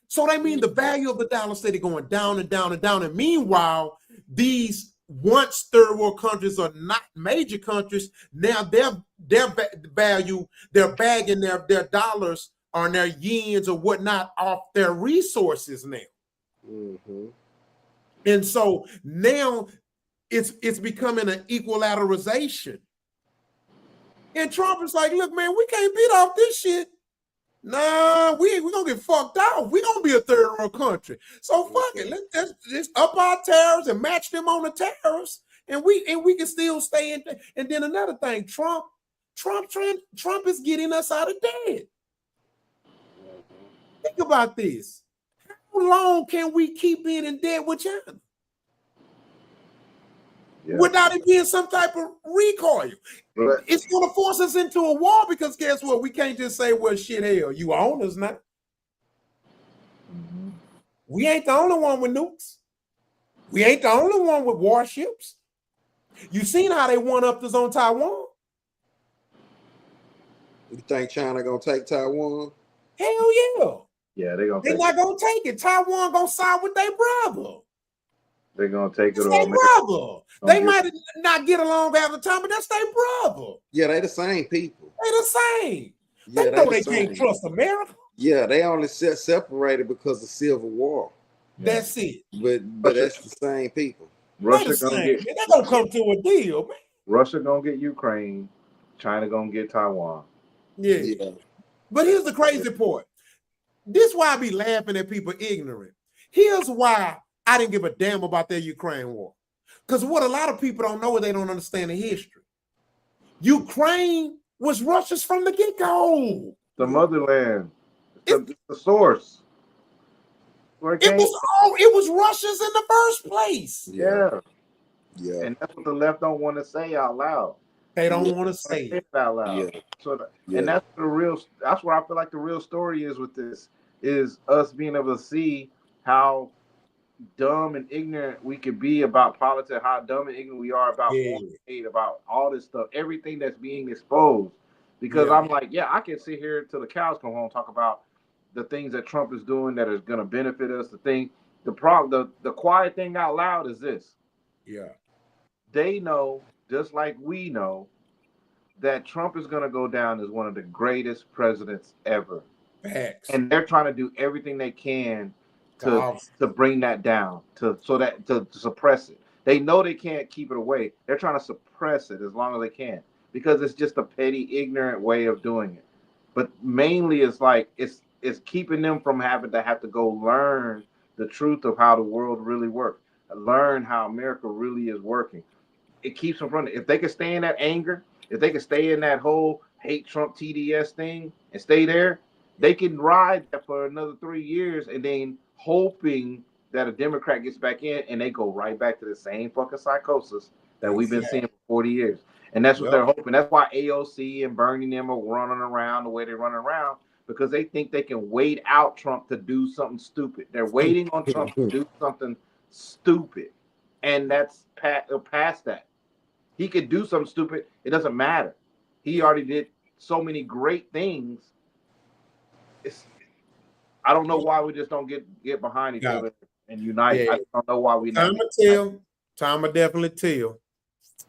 So they mean the value of the dollar steady going down and down and down. And meanwhile, these once third world countries are not major countries. Now their value, they're bagging their dollars or their yens or whatnot off their resources now. Mm-hmm. And so now it's becoming an equalization. And Trump is like, look, man, we can't beat off this shit. Nah, we're gonna get fucked off. We're gonna be a third world country. So fuck it. Let's just up our tariffs and match them on the tariffs, and we can still stay in. And then another thing, Trump is getting us out of debt. Think about this. How long can we keep being in debt with China? Without it being some type of recoil. Right. It's going to force us into a war because guess what? We can't just say, well, shit, hell, you own us now. Mm-hmm. We ain't the only one with nukes. We ain't the only one with warships. You seen how they one-upped us on Taiwan? You think China going to take Taiwan? Hell yeah. Yeah, they're gonna They're take not it. gonna take it. Taiwan gonna side with their brother. They're gonna take it That's all. their brother. They might not get along half the time, but that's their brother. Yeah, they the same people. They the same. Yeah, they know the they same. can't trust America. Yeah, they only separated because of Civil War. That's it. But that's the same people. Russia They gonna get. They're gonna come to a deal, man. Russia gonna get Ukraine. China gonna get Taiwan. Yeah. But here's the crazy part. This is why I be laughing at people ignorant. Here's why I didn't give a damn about their Ukraine war. Because what a lot of people don't know is they don't understand the history. Ukraine was Russia's from the get-go. The motherland. It's the source. It was Russia's in the first place. Yeah. Yeah. And that's what the left don't want to say out loud. They don't want to say it out loud. Yeah. So and that's where I feel like the real story is with this, is us being able to see how dumb and ignorant we could be about politics, how dumb and ignorant we are about foreign aid, about all this stuff, everything that's being exposed. Because I'm like, I can sit here till the cows come home and talk about the things that Trump is doing that is going to benefit us. The quiet thing out loud is this. Yeah. They know, just like we know, that Trump is going to go down as one of the greatest presidents ever. Facts. And they're trying to do everything they can to bring that down, to suppress it. They know they can't keep it away. They're trying to suppress it as long as they can, because it's just a petty, ignorant way of doing it. But mainly it's like it's keeping them from having to go learn the truth of how the world really works, learn how America really is working. It keeps them from it. If they can stay in that anger, if they can stay in that whole hate Trump TDS thing and stay there, they can ride that for another 3 years, and then hoping that a Democrat gets back in and they go right back to the same fucking psychosis that we've been seeing for 40 years. And that's what they're hoping. That's why AOC and Bernie them are running around the way they're running around, because they think they can wait out Trump to do something stupid. They're waiting on Trump to do something stupid. And that's past that. He could do something stupid. It doesn't matter. He already did so many great things. I don't know why we just don't get behind each other and unite. I don't know why we not. Time will definitely tell.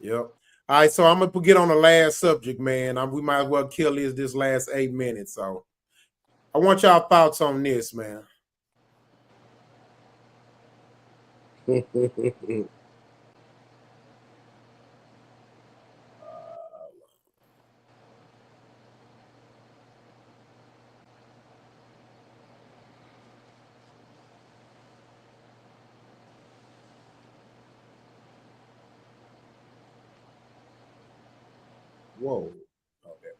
Yep. All right, so I'm gonna get on the last subject, man. We might as well kill this last 8 minutes. So I want y'all thoughts on this, man. Whoa. Okay.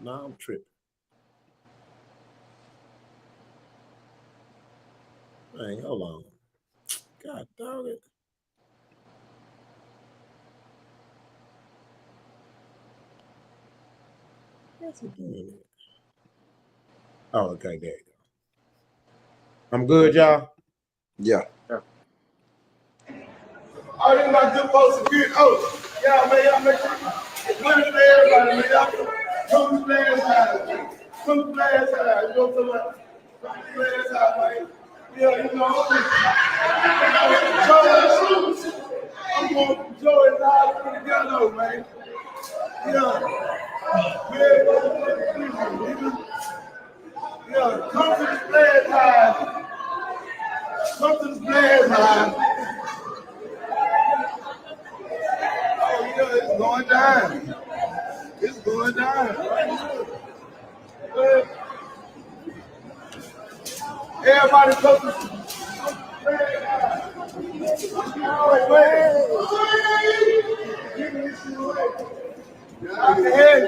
Now I'm tripping. Dang, hold on. God dog it. What's it doing? Oh, okay, there you go. I'm good, y'all. Yeah. All these my good folks are good. Oh, y'all make sure it's winning for everybody, man. Y'all come to players' house. Come to players' house. You know what I'm talking about? Come to players' house, man. Yeah, you know, I'm going to enjoy it live for the gun, man. Yeah, come to the players' house. Come to the players' house. Oh, yeah, it's going down. It's going down. Everybody come to the players' house. Give me this shit away. Out the head.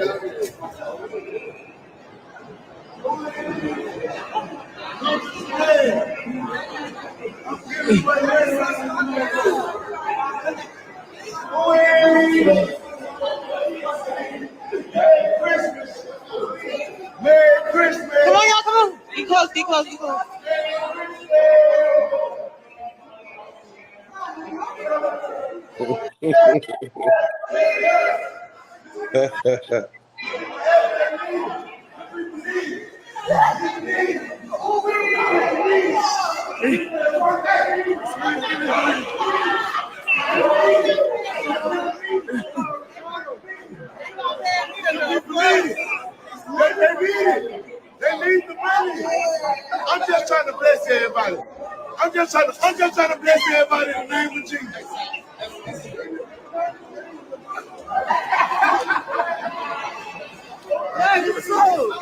Merry Christmas. Come on, y'all, come on. Get close, get close, get close. They need the money. I'm just trying to bless everybody. I'm just trying to bless everybody in the name of Jesus.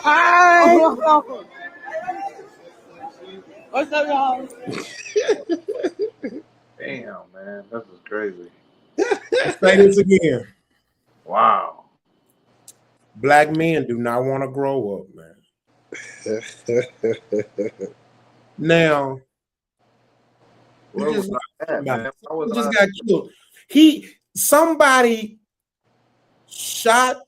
Hi. What's up, y'all? Damn, man, this is crazy. Say this again. Wow. Black men do not want to grow up, man. Now, he just got killed. Somebody shot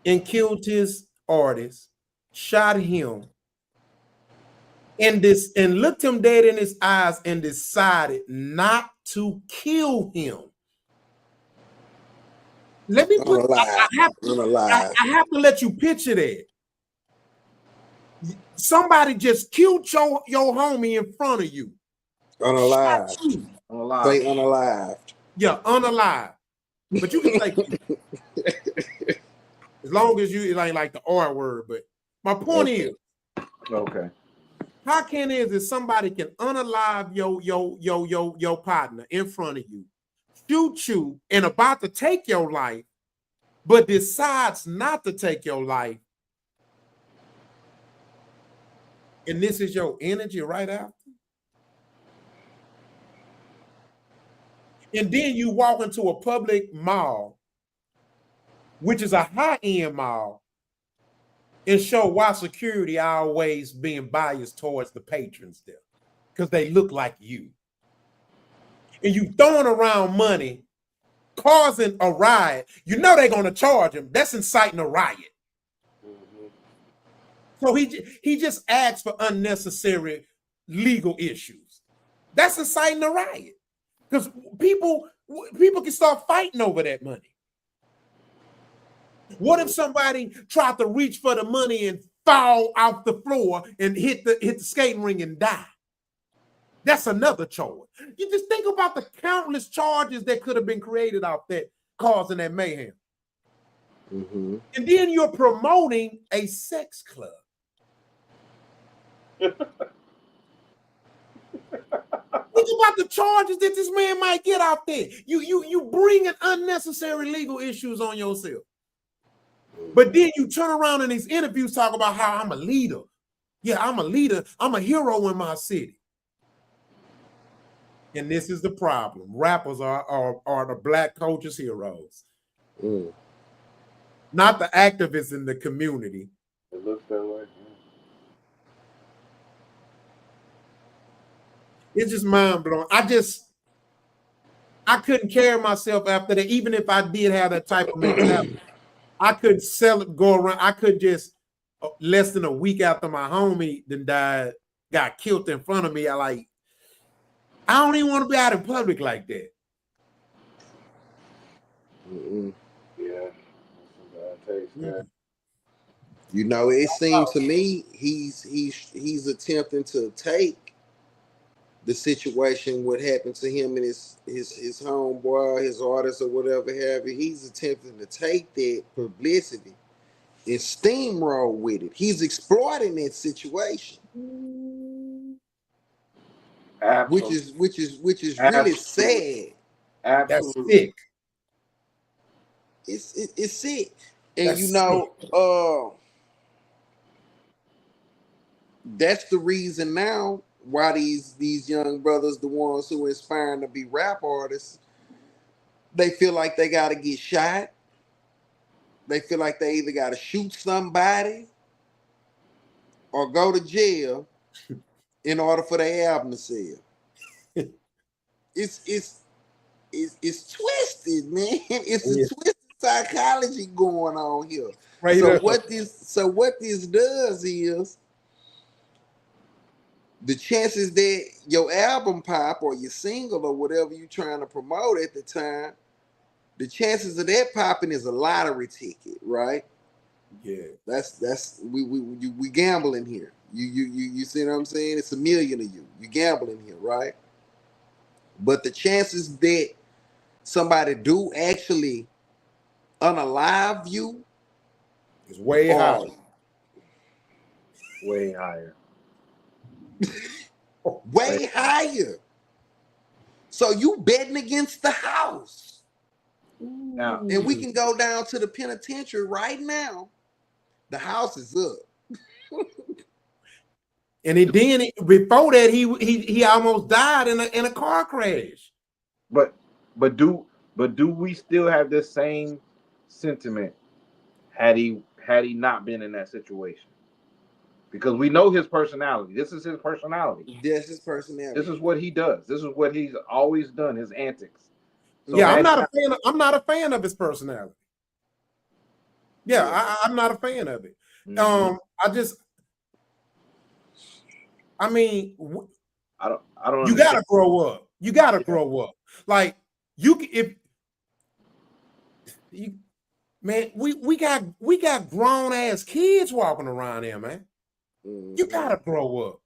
and killed his artist, shot him, and looked him dead in his eyes and decided not to kill him. Let me put. I have to let you picture that. Somebody just killed your homie in front of you. Unalived. Unalived. Say unalived. Yeah, unalived. But you can say as long as you, it ain't like the R word. But my point is, okay, how can it is that somebody can unalive your partner in front of you, shoot you, and about to take your life, but decides not to take your life, and this is your energy right after? And then you walk into a public mall, which is a high-end mall, and show why security always being biased towards the patrons there, because they look like you. And you throwing around money, causing a riot. You know they're going to charge him. That's inciting a riot. So he just asks for unnecessary legal issues. That's inciting a riot, because people can start fighting over that money. What if somebody tried to reach for the money and fall off the floor and hit the skating ring and die? That's another charge. You just think about the countless charges that could have been created off that, causing that mayhem. Mm-hmm. And then you're promoting a sex club. Think about the charges that this man might get out there. You bringing unnecessary legal issues on yourself. But then you turn around in these interviews talk about how I'm a leader. Yeah, I'm a leader. I'm a hero in my city. And this is the problem. Rappers are the black culture's heroes. Not the activists in the community. It looks that way. It's just mind blowing. I couldn't carry myself after that. Even if I did have that type of mentality, I couldn't go around. I could just less than a week after my homie then died, got killed in front of me. I don't even want to be out in public like that. Yeah, that's a bad taste, man. You know, it seems to me he's attempting to take the situation, what happened to him and his homeboy, his artist or whatever have you. He's attempting to take that publicity and steamroll with it. He's exploiting that situation. Absolutely. Which is really sad. Absolutely. That's sick. It's sick. And that's you know, that's the reason now why these young brothers, the ones who are inspiring to be rap artists, they feel like they got to get shot. They feel like they either got to shoot somebody or go to jail in order for their album to sell. It's twisted, man. It's a twisted psychology going on here. Right. So what this does is, the chances that your album pop or your single or whatever you're trying to promote at the time, the chances of that popping is a lottery ticket, right? Yeah. That's we gambling here. You see what I'm saying? It's $1 million of you. You gambling here, right? But the chances that somebody do actually unalive you is way higher. Way higher. Way higher. So you betting against the house. Now, And we can go down to the penitentiary right now. The house is up. And before that, he almost died in a car crash. But do we still have this same sentiment had he not been in that situation? Because we know his personality. This is his personality. This is his personality. This is what he does. This is what he's always done. His antics. So yeah, I'm not a fan of his personality. Yeah, Yeah. I'm not a fan of it. Mhm. I mean, I don't. You gotta grow up. You gotta grow up. Like man, we got grown ass kids walking around here, man. You gotta grow up.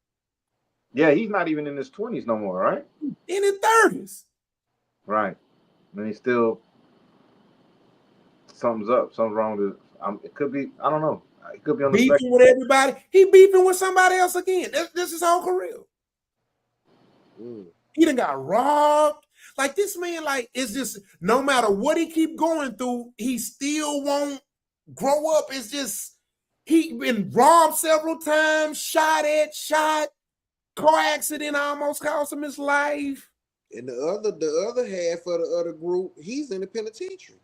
Yeah, he's not even in his 20s no more, right? In his 30s. Right. And he's still something's up. Something's wrong with it. Could be, I don't know. It could be on the beefing spectrum. with everybody. He beefing with somebody else again. This is his whole career. He done got robbed. Like this man, like it's just no matter what he keep going through, he still won't grow up. It's just he been robbed several times, shot, car accident almost cost him his life. And the other half of the other group, he's in the penitentiary.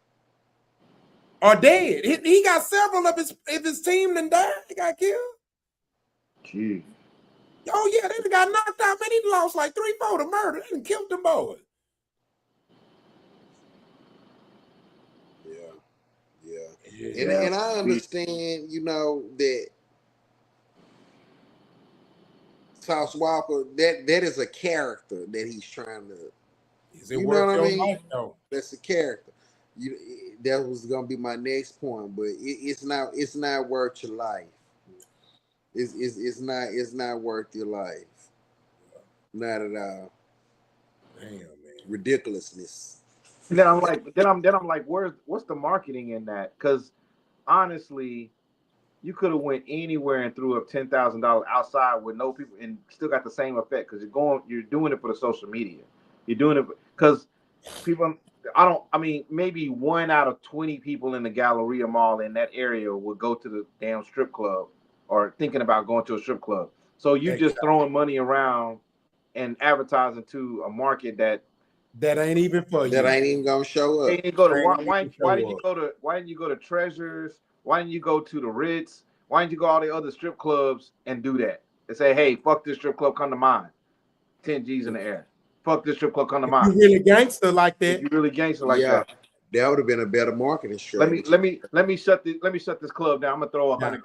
Or dead. He got several of his team that died. He got killed. Gee. Oh yeah, they got knocked out. Man, he lost like 3-4 to murder. They killed them boys. Yeah. And I understand, that Sauce Walker, that is a character that he's trying to. Is it worth your life though? That's a character. That was gonna be my next point, but it's not worth your life. It's not worth your life. Not at all. Damn, man. Ridiculousness. Then I'm like, what's the marketing in that? Because honestly, you could have went anywhere and threw up $10,000 outside with no people and still got the same effect because you're doing it for the social media. You're doing it because people. Maybe 1 out of 20 people in the Galleria Mall in that area would go to the damn strip club or thinking about going to a strip club. So you just throwing money around and advertising to a market that ain't even for you. That ain't even gonna show up. Why didn't you go to Treasures? Why didn't you go to the Ritz? Why didn't you go to all the other strip clubs and do that? And say, hey, fuck this strip club, come to mine. 10 G's in the air. Fuck this strip club, come to mine. You really gangster like that. You really gangster like that. That would have been a better marketing strategy. Let me shut this club down. I'm gonna throw 100.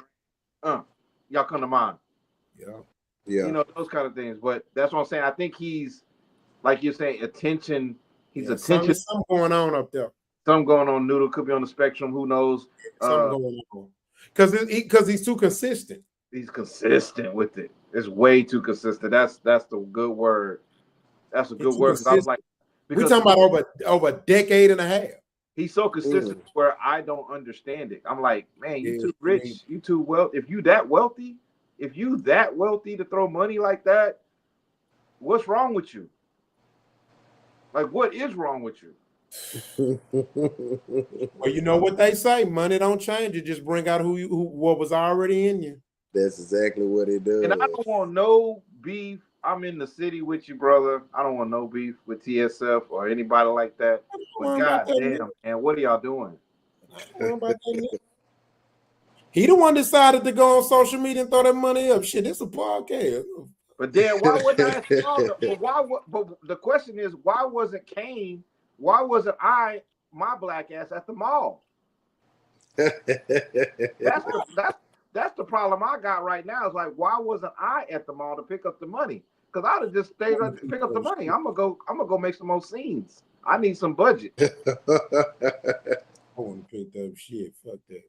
Y'all come to mine. Yeah. Those kind of things. But that's what I'm saying. I think he's like you're saying, attention. He's attention. Something going on up there. Something going on. Noodle could be on the spectrum. Who knows? Something going on. Because he's too consistent. He's consistent with it. It's way too consistent. That's the good word. That's a good word. I was like, we're talking about over a decade and a half. He's so consistent where I don't understand it. I'm like, man, you too rich, you too wealthy. If you that wealthy to throw money like that, what's wrong with you? Like, what is wrong with you? Well, you know what they say, money don't change. It just bring out what was already in you. That's exactly what it does. And I don't want no beef. I'm in the city with you, brother. I don't want no beef with TSF or anybody like that. But God damn, man, what are y'all doing? He the one decided to go on social media and throw that money up. Shit, it's a podcast. But then why wouldn't I ask but the question is, why wasn't I my black ass at the mall? That's the problem I got right now. Is like, why wasn't I at the mall to pick up the money? Because I'd have just stayed right to pick up the money. I'm gonna go make some more scenes. I need some budget. I want to pick up shit. Fuck that.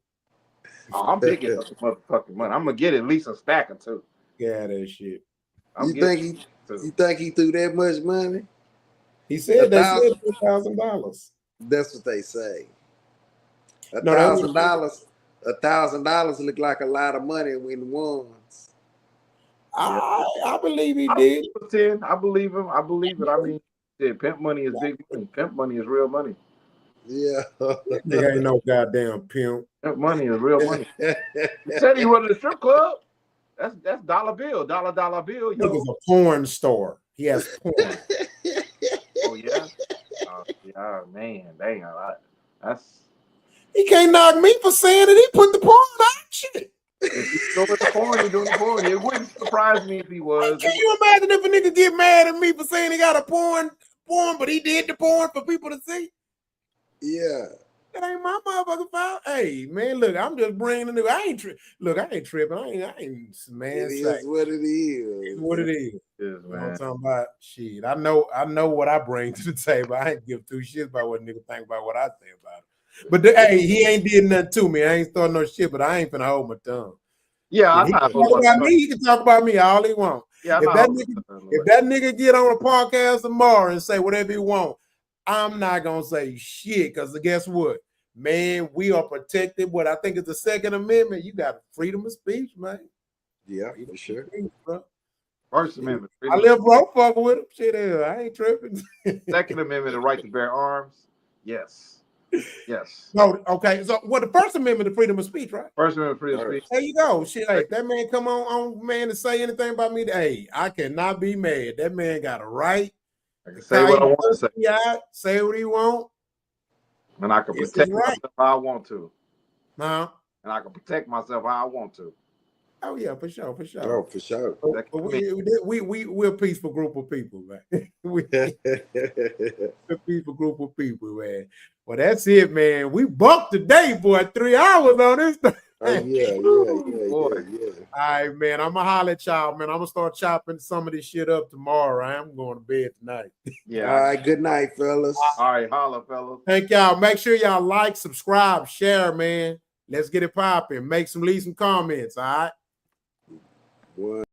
Oh, I'm big enough for motherfucking money. I'm gonna get at least a stack or two. Yeah, that shit. You think he threw that much money? He said they said $2,000. That's what they say. No, $1,000 look like a lot of money when ones. I believe he did. I believe him. I believe it. I mean, pimp money is big money. Pimp money is real money. Yeah. Nigga ain't no goddamn pimp. Pimp money is real money. He said he was at the strip club. That's dollar bill. Dollar bill. Yo. Nigga's a porn star. He has porn. Oh, yeah? Yeah, man. Dang, that's... He can't knock me for saying that he put the porn out. Shit. If he's doing the porn, he's doing the porn. It wouldn't surprise me if he was. Can you imagine if a nigga get mad at me for saying he got a porn, but he did the porn for people to see? Yeah. That ain't my motherfucking fault. Hey, man, look, I'm just bringing the nigga. I ain't tripping. I ain't, man. It is what it is. It's what it is. Yes, you know what I'm talking about? Shit. I know what I bring to the table. I ain't give two shits about what nigga think about what I think about it. But hey, he ain't did nothing to me. I ain't starting no shit, but I ain't finna hold my tongue. Yeah, he can talk about me. He can talk about me all he want. Yeah, if that nigga get on a podcast tomorrow and say whatever he want, I'm not gonna say shit, because guess what? Man, we are protected. What I think is the Second Amendment. You got freedom of speech, man. Yeah, for sure. Speech, bro. First Amendment. I live broke fucking with him. Shit, I ain't tripping. Second Amendment, the right to bear arms. Yes. Yes. No, okay. So, the First Amendment, the freedom of speech, right? First Amendment, freedom of speech. There you go. Shit, hey, that man come on, man, to say anything about me. Hey, I cannot be mad. That man got a right. I can say what I want to say. Say what he want. And I can protect myself how I want to. Huh? And I can protect myself how I want to. Oh yeah, for sure. Oh, for sure. We're a peaceful group of people, man. We're a peaceful group of people, man. Well, that's it, man. We bumped today, boy. 3 hours on this thing. Yeah. All right, man. I'm gonna holler at y'all, man. I'm gonna start chopping some of this shit up tomorrow. I'm going to bed tonight. Yeah. All right. Good night, fellas. All right, holla, fellas. Thank y'all. Make sure y'all like, subscribe, share, man. Let's get it popping. Leave some comments. All right. One.